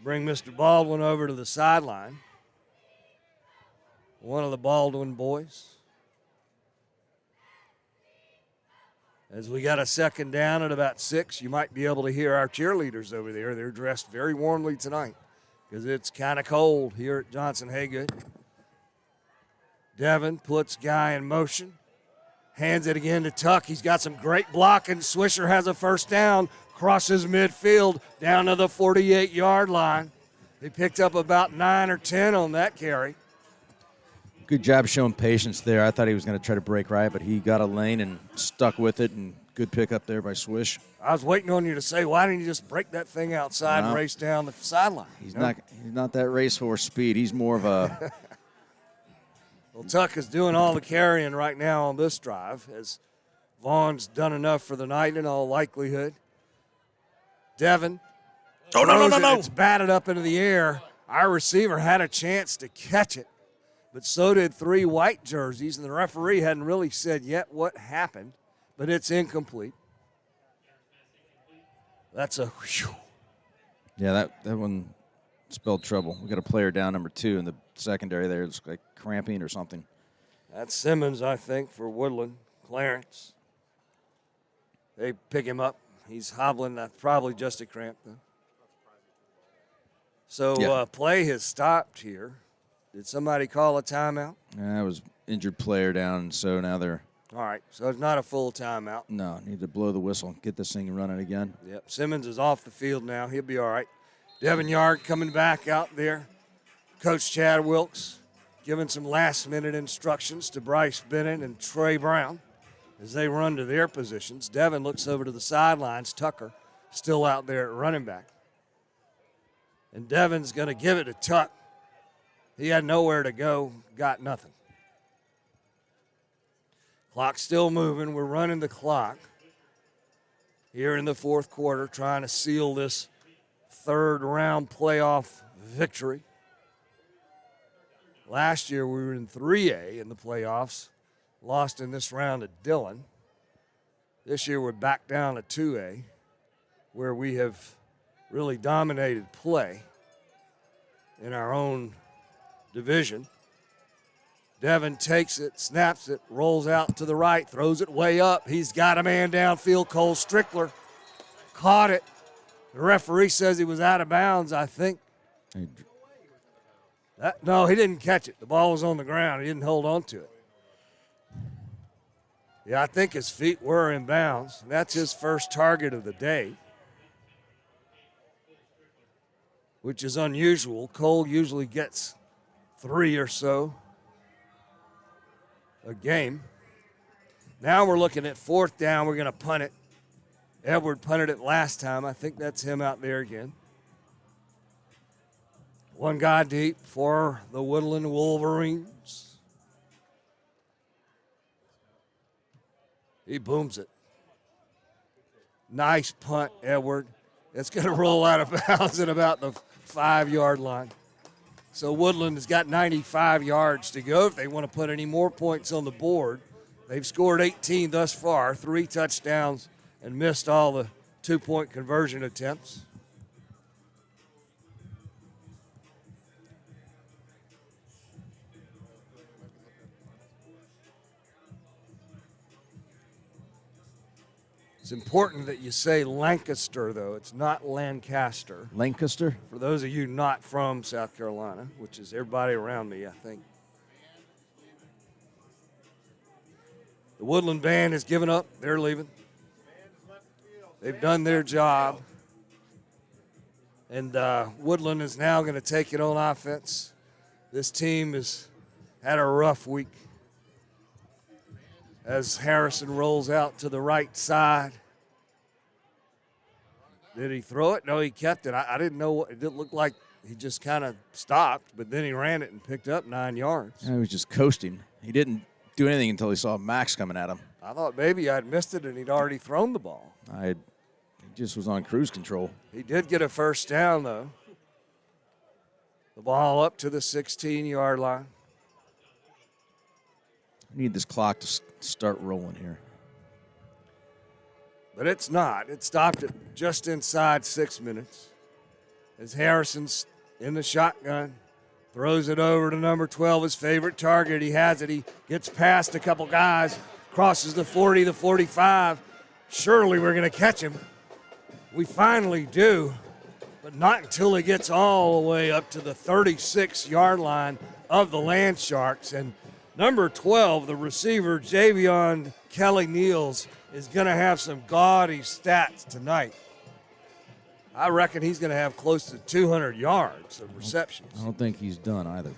bring Mr. Baldwin over to the sideline. One of the Baldwin boys. As we got a second down at about 6, you might be able to hear our cheerleaders over there. They're dressed very warmly tonight because it's kind of cold here at Johnson Haygood. Devin puts guy in motion, hands it again to Tuck. He's got some great blocking. Swisher has a first down, crosses midfield down to the 48-yard line. They picked up about 9 or 10 on that carry. Good job showing patience there. I thought he was going to try to break right, but he got a lane and stuck with it, and good pickup there by Swish. I was waiting on you to say, why didn't you just break that thing outside and race down the sideline? He's not that racehorse speed. He's more of a Well, Tuck is doing all the carrying right now on this drive, as Vaughn's done enough for the night in all likelihood. Devin. Oh, no. It's batted up into the air. Our receiver had a chance to catch it, but so did 3 white jerseys, and the referee hadn't really said yet what happened, but it's incomplete. That's a whew. Yeah, that one spelled trouble. We got a player down, number 2 in the secondary there. It's like cramping or something. That's Simmons, I think, for Woodland. Clarence. They pick him up. He's hobbling. That's probably just a cramp, though. So play has stopped here. Did somebody call a timeout? Yeah, it was injured player down, so now they're All right, so it's not a full timeout. no, need to blow the whistle, get this thing running again. Yep, Simmons is off the field now. He'll be all right. Devin Yard coming back out there. Coach Chad Wilkes giving some last-minute instructions to Bryce Bennett and Trey Brown as they run to their positions. Devin looks over to the sidelines. Tucker still out there at running back. And Devin's going to give it to Tuck. He had nowhere to go, got nothing. Clock's still moving. We're running the clock here in the fourth quarter, trying to seal this third-round playoff victory. Last year we were in 3A in the playoffs, lost in this round to Dillon. This year we're back down to 2A, where we have really dominated play in our own division. Devin takes it, snaps it, rolls out to the right, throws it way up. He's got a man downfield. Cole Strickler caught it. The referee says he was out of bounds, I think. No, he didn't catch it. The ball was on the ground. He didn't hold on to it. Yeah, I think his feet were in bounds. That's his first target of the day, which is unusual. Cole usually gets 3 or so a game. Now we're looking at fourth down. We're going to punt it. Edward punted it last time. I think that's him out there again. One guy deep for the Woodland Wolverines. He booms it. Nice punt, Edward. It's going to roll out of bounds at about the 5-yard line. So Woodland has got 95 yards to go if they want to put any more points on the board. They've scored 18 thus far, 3 touchdowns, and missed all the 2-point conversion attempts. It's important that you say Lancaster, though. It's not Lancaster. Lancaster? For those of you not from South Carolina, which is everybody around me, I think. The Woodland band has given up. They're leaving. They've done their job. And Woodland is now going to take it on offense. This team has had a rough week. As Harrison rolls out to the right side. Did he throw it? No, he kept it. I didn't know. It didn't look like he just kind of stopped, but then he ran it and picked up 9 yards. He was just coasting. He didn't do anything until he saw Max coming at him. I thought maybe I'd missed it and he'd already thrown the ball. He just was on cruise control. He did get a first down, though. The ball up to the 16-yard line. I need this clock to start rolling here. But it's not. It stopped at just inside 6 minutes. As Harrison's in the shotgun, throws it over to number 12, his favorite target. He has it. He gets past a couple guys, crosses the 40, the 45. Surely we're going to catch him. We finally do, but not until he gets all the way up to the 36-yard line of the Land Sharks. And number 12, the receiver, Javion Kelly-Neals, is going to have some gaudy stats tonight. I reckon he's going to have close to 200 yards of receptions. I don't think he's done either.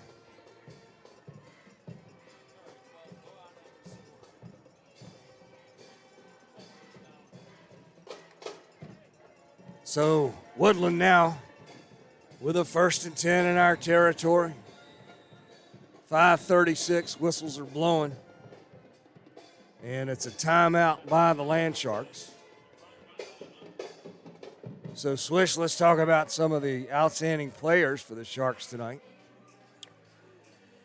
So Woodland now with a 1st and 10 in our territory. 5:36, whistles are blowing. And it's a timeout by the Land Sharks. So, Swish, let's talk about some of the outstanding players for the Sharks tonight.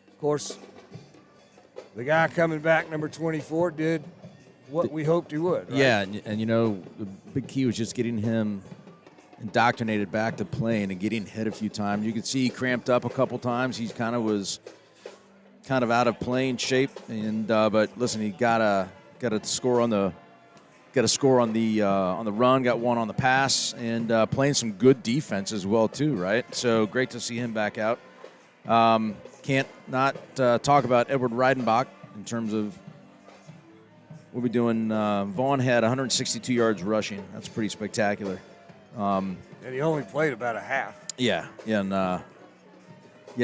Of course, the guy coming back, number 24, did what we hoped he would. Right? Yeah, and you know, the big key was just getting him indoctrinated back to playing and getting hit a few times. You could see he cramped up a couple times. He was out of playing shape, and but listen, he got a score on the run, got one on the pass, and playing some good defense as well too. Right, so great to see him back out. Can't not talk about Edward Reidenbach in terms of what we're doing. Vaughn had 162 yards rushing. That's pretty spectacular. And he only played about a half. Yeah, and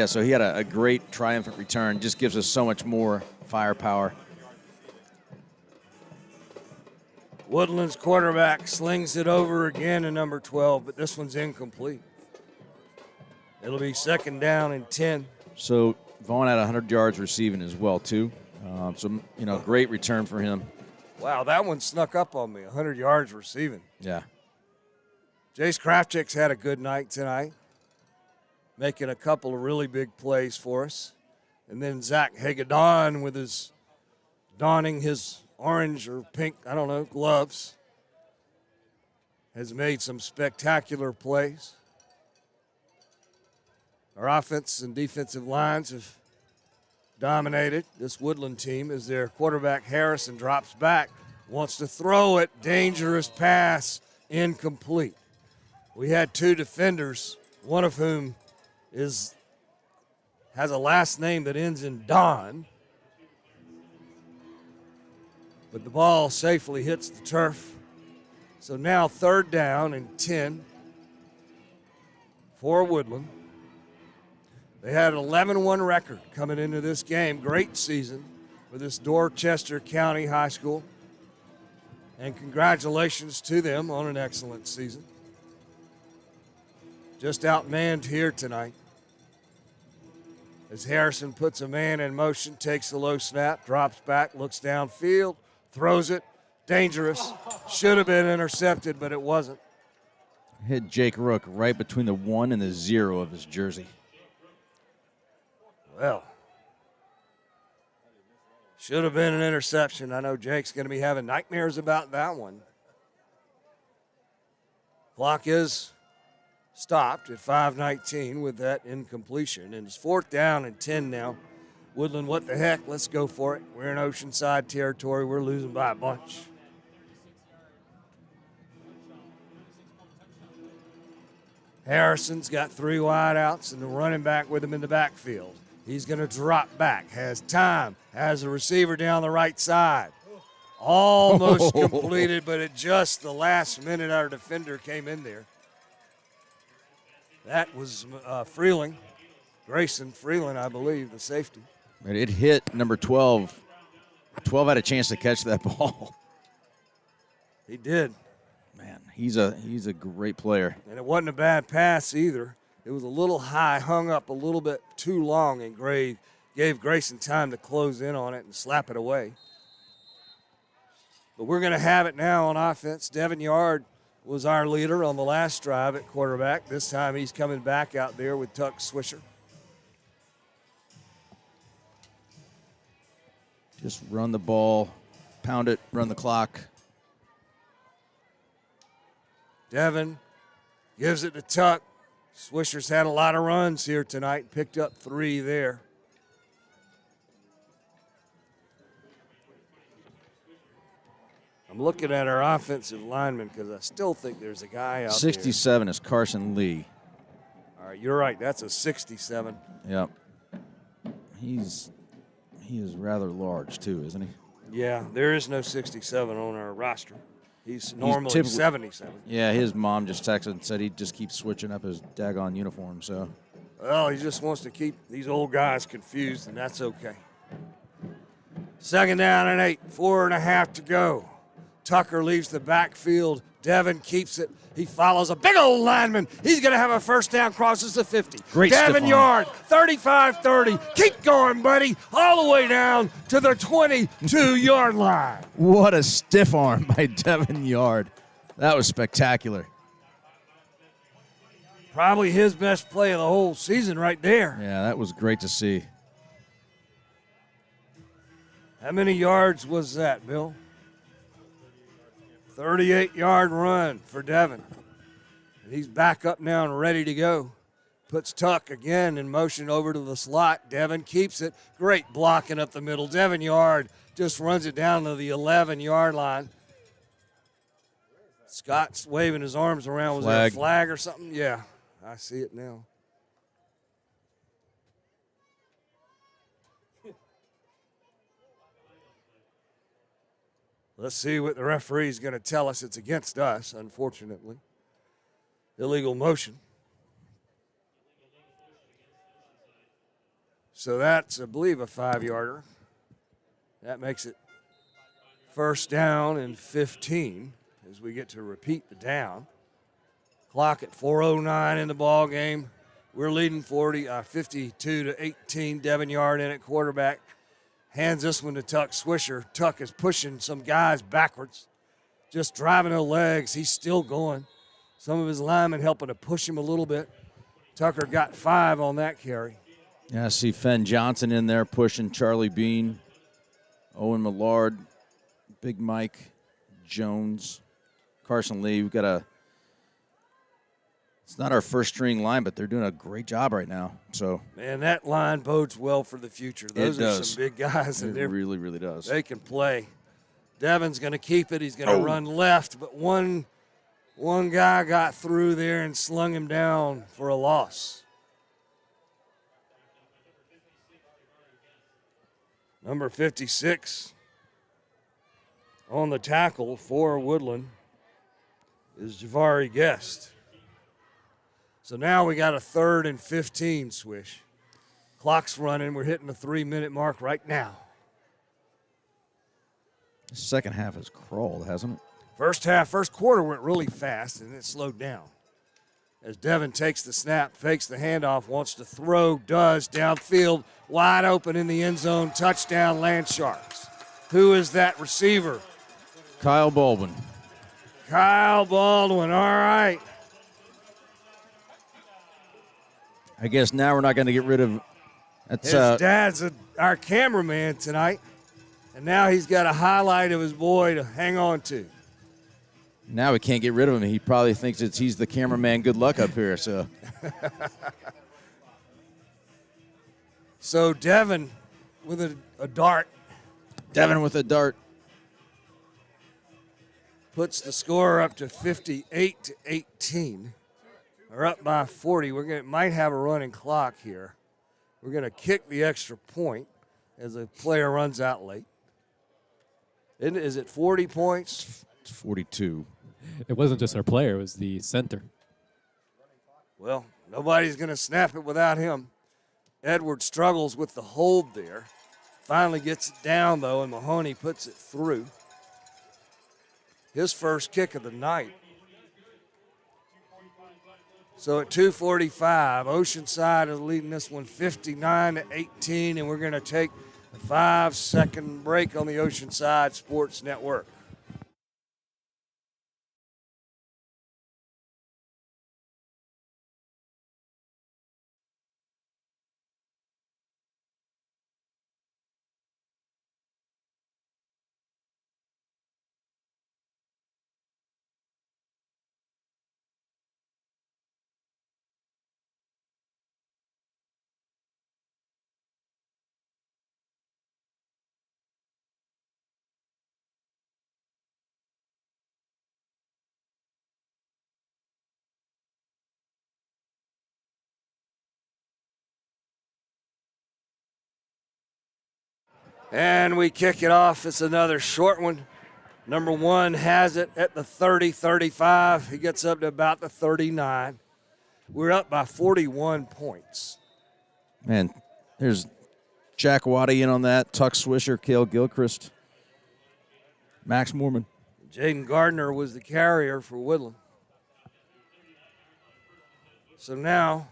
so he had a great triumphant return. Just gives us so much more firepower. Woodland's quarterback slings it over again to number 12, but this one's incomplete. It'll be 2nd down and 10. So Vaughn had 100 yards receiving as well too. Great return for him. Wow, that one snuck up on me. 100 yards receiving. Yeah. Jace Krafchick's had a good night tonight, making a couple of really big plays for us. And then Zach Haygood donning his orange or pink, gloves, has made some spectacular plays. Our offense and defensive lines have dominated this Woodland team as their quarterback Harrison drops back, wants to throw it, dangerous pass, incomplete. We had 2 defenders, one of whom has a last name that ends in Don. But the ball safely hits the turf. So now 3rd down and 10 for Woodland. They had an 11-1 record coming into this game. Great season for this Dorchester County High School. And congratulations to them on an excellent season. Just outmanned here tonight. As Harrison puts a man in motion, takes the low snap, drops back, looks downfield, throws it. Dangerous. Should have been intercepted, but it wasn't. Hit Jake Rook right between the 1 and the 0 of his jersey. Well, should have been an interception. I know Jake's going to be having nightmares about that one. Clock is stopped at 5:19 with that incompletion. And it's 4th down and 10 now. Woodland, what the heck? Let's go for it. We're in Oceanside territory. We're losing by a bunch. Harrison's got 3 wideouts and the running back with him in the backfield. He's going to drop back, has time, has a receiver down the right side. Almost completed, but at just the last minute, our defender came in there. That was Freeling, Grayson Freeling, I believe, the safety. It hit number 12. 12 had a chance to catch that ball. He did. Man, he's a great player. And it wasn't a bad pass either. It was a little high, hung up a little bit too long, and gave Grayson time to close in on it and slap it away. But we're going to have it now on offense. Devin Yard was our leader on the last drive at quarterback. This time he's coming back out there with Tuck Swisher. Just run the ball, pound it, run the clock. Devin gives it to Tuck. Swisher's had a lot of runs here tonight, picked up 3 there. I'm looking at our offensive lineman because I still think there's a guy out 67 is Carson Lee. All right, you're right. That's a 67. Yep. He is rather large too, isn't he? Yeah, there is no 67 on our roster. He's normally 77. Yeah, his mom just texted and said he just keeps switching up his daggone uniform. So, well, he just wants to keep these old guys confused, and that's okay. 2nd down and 8, 4.5 to go. Tucker leaves the backfield Devin keeps it. He follows a big old lineman. He's going to have a first down, crosses the 50. Great Devin stiff arm. Yard, 35-30. Keep going, buddy, all the way down to the 22-yard line. What a stiff arm by Devin Yard. That was spectacular. Probably his best play of the whole season right there. Yeah, that was great to see. How many yards was that, Bill? 38-yard run for Devin. He's back up now and ready to go. Puts Tuck again in motion over to the slot. Devin keeps it. Great blocking up the middle. Devin Yard just runs it down to the 11-yard line. Scott's waving his arms around. Was there a flag or something? Yeah, I see it now. Let's see what the referee's going to tell us. It's against us, unfortunately. Illegal motion. So that's, I believe, a 5-yarder. That makes it first down and 15 as we get to repeat the down. Clock at 4:09 in the ball game. We're leading 52-18. Devin Yard in at quarterback. Hands this one to Tuck Swisher. Tuck is pushing some guys backwards, just driving their legs. He's still going. Some of his linemen helping to push him a little bit. Tucker got 5 on that carry. Yeah, I see Fenn Johnson in there pushing Charlie Bean, Owen Millard, Big Mike, Jones, Carson Lee. We've got it's not our first string line, but they're doing a great job right now. So, man, that line bodes well for the future. Those are some big guys. It really, really does. They can play. Devin's going to keep it. He's going to run left, but one guy got through there and slung him down for a loss. Number 56 on the tackle for Woodland is Javari Guest. So now we got a 3rd and 15, Swish. Clock's running. We're hitting the 3-minute mark right now. The second half has crawled, hasn't it? First quarter went really fast, and it slowed down. As Devin takes the snap, fakes the handoff, wants to throw, does, downfield, wide open in the end zone, touchdown, Land Sharks. Who is that receiver? Kyle Baldwin. Kyle Baldwin, all right. I guess now we're not going to get rid of. His dad's our cameraman tonight, and now he's got a highlight of his boy to hang on to. Now we can't get rid of him. He probably thinks he's the cameraman. Good luck up here. So, so Devin with a dart. Devin with a dart puts the score up to 58-18. We're up by 40. Might have a running clock here. We're going to kick the extra point as a player runs out late. Is it 40 points? It's 42. It wasn't just our player. It was the center. Well, nobody's going to snap it without him. Edwards struggles with the hold there. Finally gets it down, though, and Mahoney puts it through. His first kick of the night. So at 2:45, Oceanside is leading this one 59-18, and we're going to take a 5-second break on the Oceanside Sports Network. And we kick it off. It's another short one. Number 1 has it at the 30-35. He gets up to about the 39. We're up by 41 points. Man, there's Jack Waddy in on that. Tuck Swisher, Cale Gilchrist, Max Moorman. Jaden Gardner was the carrier for Woodland. So now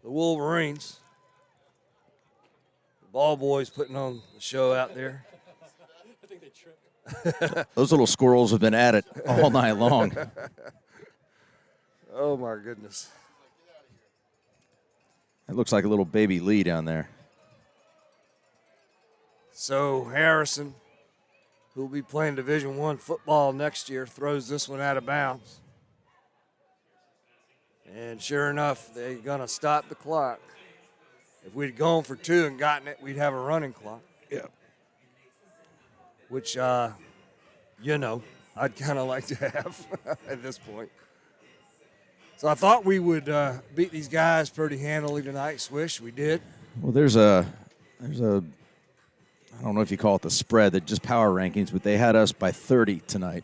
the Wolverines, the ball boys putting on the show out there. I think they tripped. Those little squirrels have been at it all night long. Oh, my goodness. It looks like a little baby Lee down there. So Harrison, who will be playing Division I football next year, throws this one out of bounds. And sure enough, they're going to stop the clock. If we'd gone for 2 and gotten it, we'd have a running clock. Yeah. Which, I'd kind of like to have at this point. So I thought we would beat these guys pretty handily tonight. Swish, we did. Well, there's a, I don't know if you call it the spread, that just power rankings, but they had us by 30 tonight.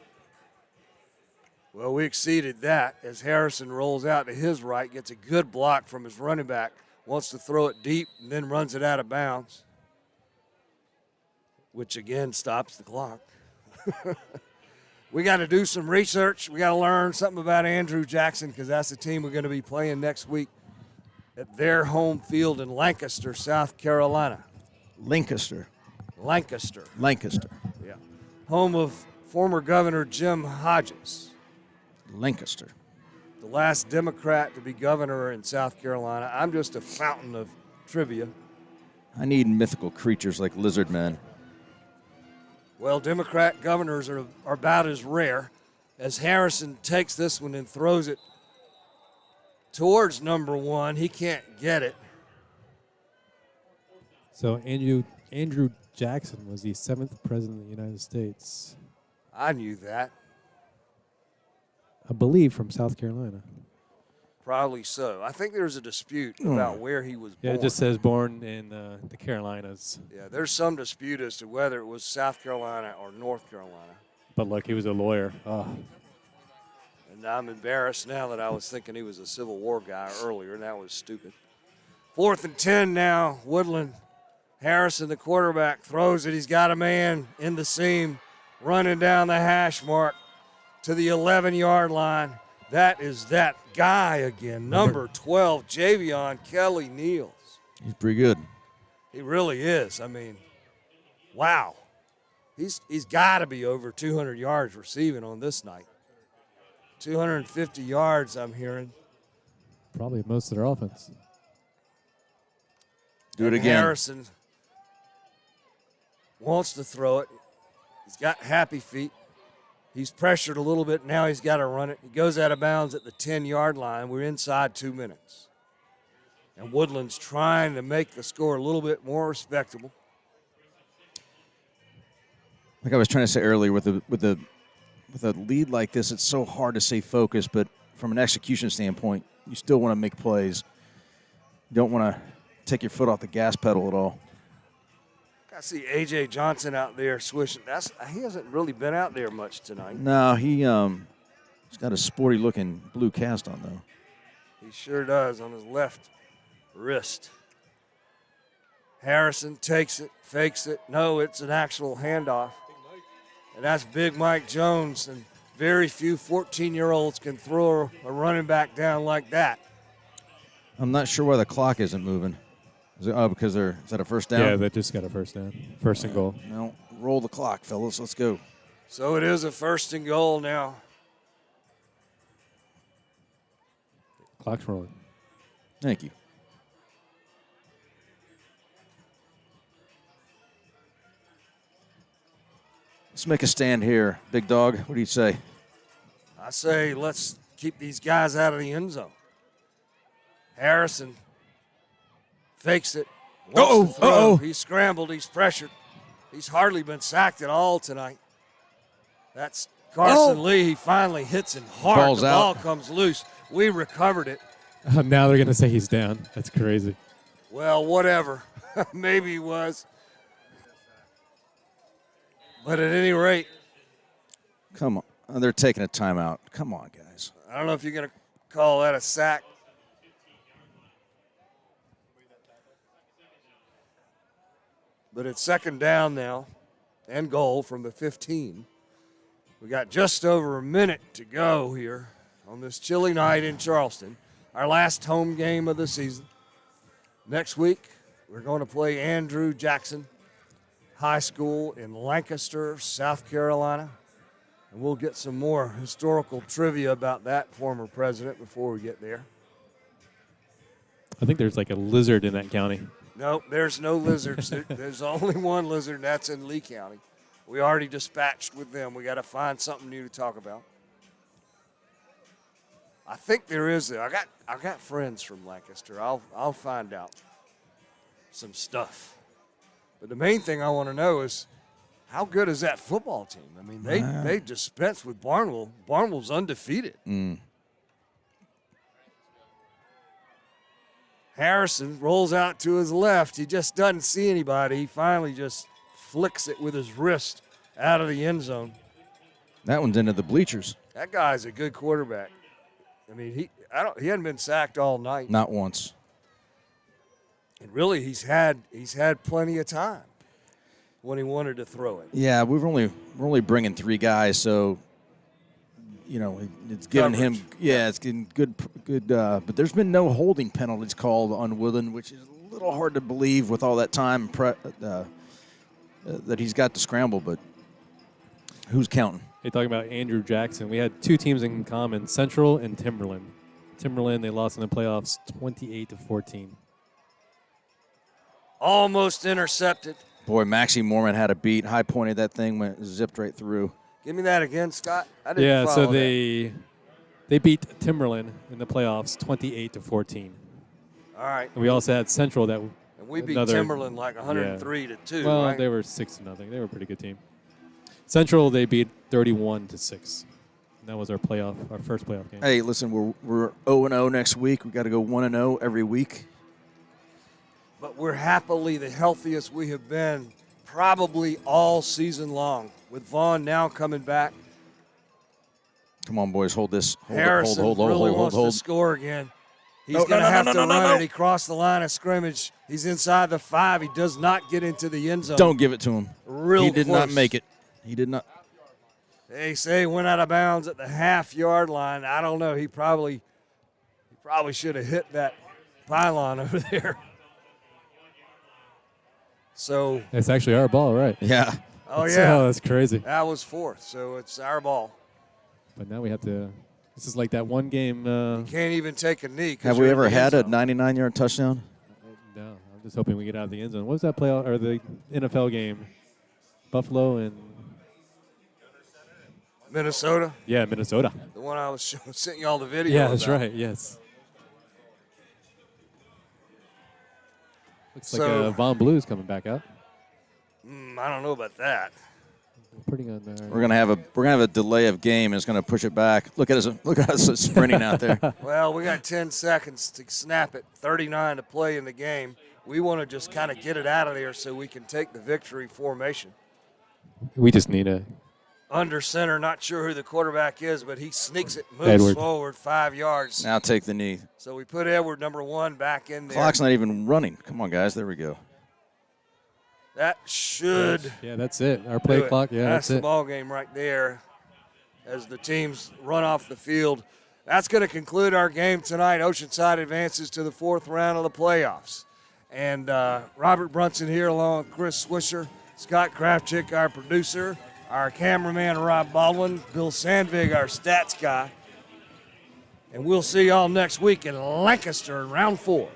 Well, we exceeded that as Harrison rolls out to his right, gets a good block from his running back, wants to throw it deep, and then runs it out of bounds, which again stops the clock. We got to do some research. We got to learn something about Andrew Jackson because that's the team we're going to be playing next week at their home field in Lancaster, South Carolina. Lancaster. Yeah. Home of former Governor Jim Hodges. Lancaster. The last Democrat to be governor in South Carolina. I'm just a fountain of trivia. I need mythical creatures like lizard men. Well, Democrat governors are about as rare as Harrison takes this one and throws it towards number 1. He can't get it. So Andrew Jackson was the 7th president of the United States. I knew that. I believe from South Carolina. Probably so. I think there's a dispute about where he was born. Yeah, it just says born in the Carolinas. Yeah, there's some dispute as to whether it was South Carolina or North Carolina. But look, he was a lawyer. Oh. And I'm embarrassed now that I was thinking he was a Civil War guy earlier, and that was stupid. 4th and 10 now, Woodland. Harrison, the quarterback, throws it. He's got a man in the seam running down the hash mark to the 11-yard line. That is that guy again, number 12, Javion Kelly Niels. He's pretty good. He really is. I mean, wow. He's got to be over 200 yards receiving on this night. 250 yards, I'm hearing. Probably most of their offense. Do it again. Harrison wants to throw it. He's got happy feet. He's pressured a little bit. Now he's got to run it. He goes out of bounds at the 10-yard line. We're inside 2 minutes. And Woodland's trying to make the score a little bit more respectable. Like I was trying to say earlier, with a lead like this, it's so hard to stay focused. But from an execution standpoint, you still want to make plays. You don't want to take your foot off the gas pedal at all. I see A.J. Johnson out there swishing. He hasn't really been out there much tonight. No, he's got a sporty-looking blue cast on, though. He sure does on his left wrist. Harrison takes it, fakes it. No, it's an actual handoff. And that's Big Mike Jones, and very few 14-year-olds can throw a running back down like that. I'm not sure why the clock isn't moving. Is that a first down? Yeah, they just got a first down. First and goal. No, roll the clock, fellas. Let's go. So it is a 1st and goal now. Clock's rolling. Thank you. Let's make a stand here, big dog. What do you say? I say let's keep these guys out of the end zone. Harrison fakes it. Wants to throw. He's scrambled. He's pressured. He's hardly been sacked at all tonight. That's Carson Lee. He finally hits him hard. Ball's the ball out. comes loose. We recovered it. Now they're going to say he's down. That's crazy. Well, whatever. Maybe he was. But at any rate. Come on. They're taking a timeout. Come on, guys. I don't know if you're going to call that a sack. But it's 2nd down now and goal from the 15. We got just over a minute to go here on this chilly night in Charleston. Our last home game of the season. Next week, we're going to play Andrew Jackson High School in Lancaster, South Carolina. And we'll get some more historical trivia about that former president before we get there. I think there's like a lizard in that county. No, there's no lizards. There's only one lizard, and that's in Lee County. We already dispatched with them. We got to find something new to talk about. I think there is. I got friends from Lancaster. I'll find out some stuff. But the main thing I want to know is how good is that football team? I mean, they dispense with Barnwell. Barnwell's undefeated. Harrison rolls out to his left. He just doesn't see anybody. He finally just flicks it with his wrist out of the end zone. That one's into the bleachers. That guy's a good quarterback. I mean, he hadn't been sacked all night. Not once. And really, he's had plenty of time when he wanted to throw it. Yeah, we're only bringing 3 guys, so it's giving him. Yeah, it's getting good. But there's been no holding penalties called on Woodland, which is a little hard to believe with all that time that he's got to scramble. But who's counting? Hey, talking about Andrew Jackson, we had 2 teams in common: Central and Timberland. Timberland, they lost in the playoffs 28-14. Almost intercepted. Boy, Maxie Mormon had a beat. High pointed that thing, zipped right through. Give me that again, Scott. I didn't so follow they beat Timberland in the playoffs 28-14. All right. And we also had Central that. And we beat another, Timberland like 103-2. Well, right? they were 6-0. They were a pretty good team. Central they beat 31-6. That was our first playoff game. Hey, listen, we're 0-0 next week. We got to go 1-0 every week. But we're happily the healthiest we have been probably all season long. With Vaughn now coming back. Come on, boys, hold this. Harrison really wants to score again. He's going to have to run it. He crossed the line of scrimmage. He's inside the 5. He does not get into the end zone. Don't give it to him. He did not make it. He did not. They say he went out of bounds at the half-yard line. I don't know. He probably should have hit that pylon over there. So it's actually our ball, right? Yeah. Oh, yeah. Oh, that's crazy. That was 4th, so it's our ball. But now we have to – this is like that one game can't even take a knee. Have we ever had a 99-yard touchdown? No. I'm just hoping we get out of the end zone. What was that playoff or the NFL game? Buffalo and Minnesota? Yeah, Minnesota. The one I was sending you all the video Yeah, about. that's right. Yes. Looks like Von Blue's coming back out. I don't know about that. Putting on there. We're gonna have a delay of game. It's gonna push it back. Look at us sprinting out there. Well, we got 10 seconds to snap it. 39 to play in the game. We want to just kind of get it out of there so we can take the victory formation. We just need a under center. Not sure who the quarterback is, but he sneaks it, moves forward 5 yards. Now take the knee. So we put Edward, number 1, back in there. Clock's not even running. Come on, guys. There we go. That should. Yeah, that's it. Our play clock. Yeah, that's the it. ball game right there as the teams run off the field. That's going to conclude our game tonight. Oceanside advances to the 4th round of the playoffs. And Robert Brunson here along with Chris Swisher, Scott Krafchick, our producer, our cameraman Rob Baldwin, Bill Sandvig, our stats guy. And we'll see y'all next week in Lancaster in round 4.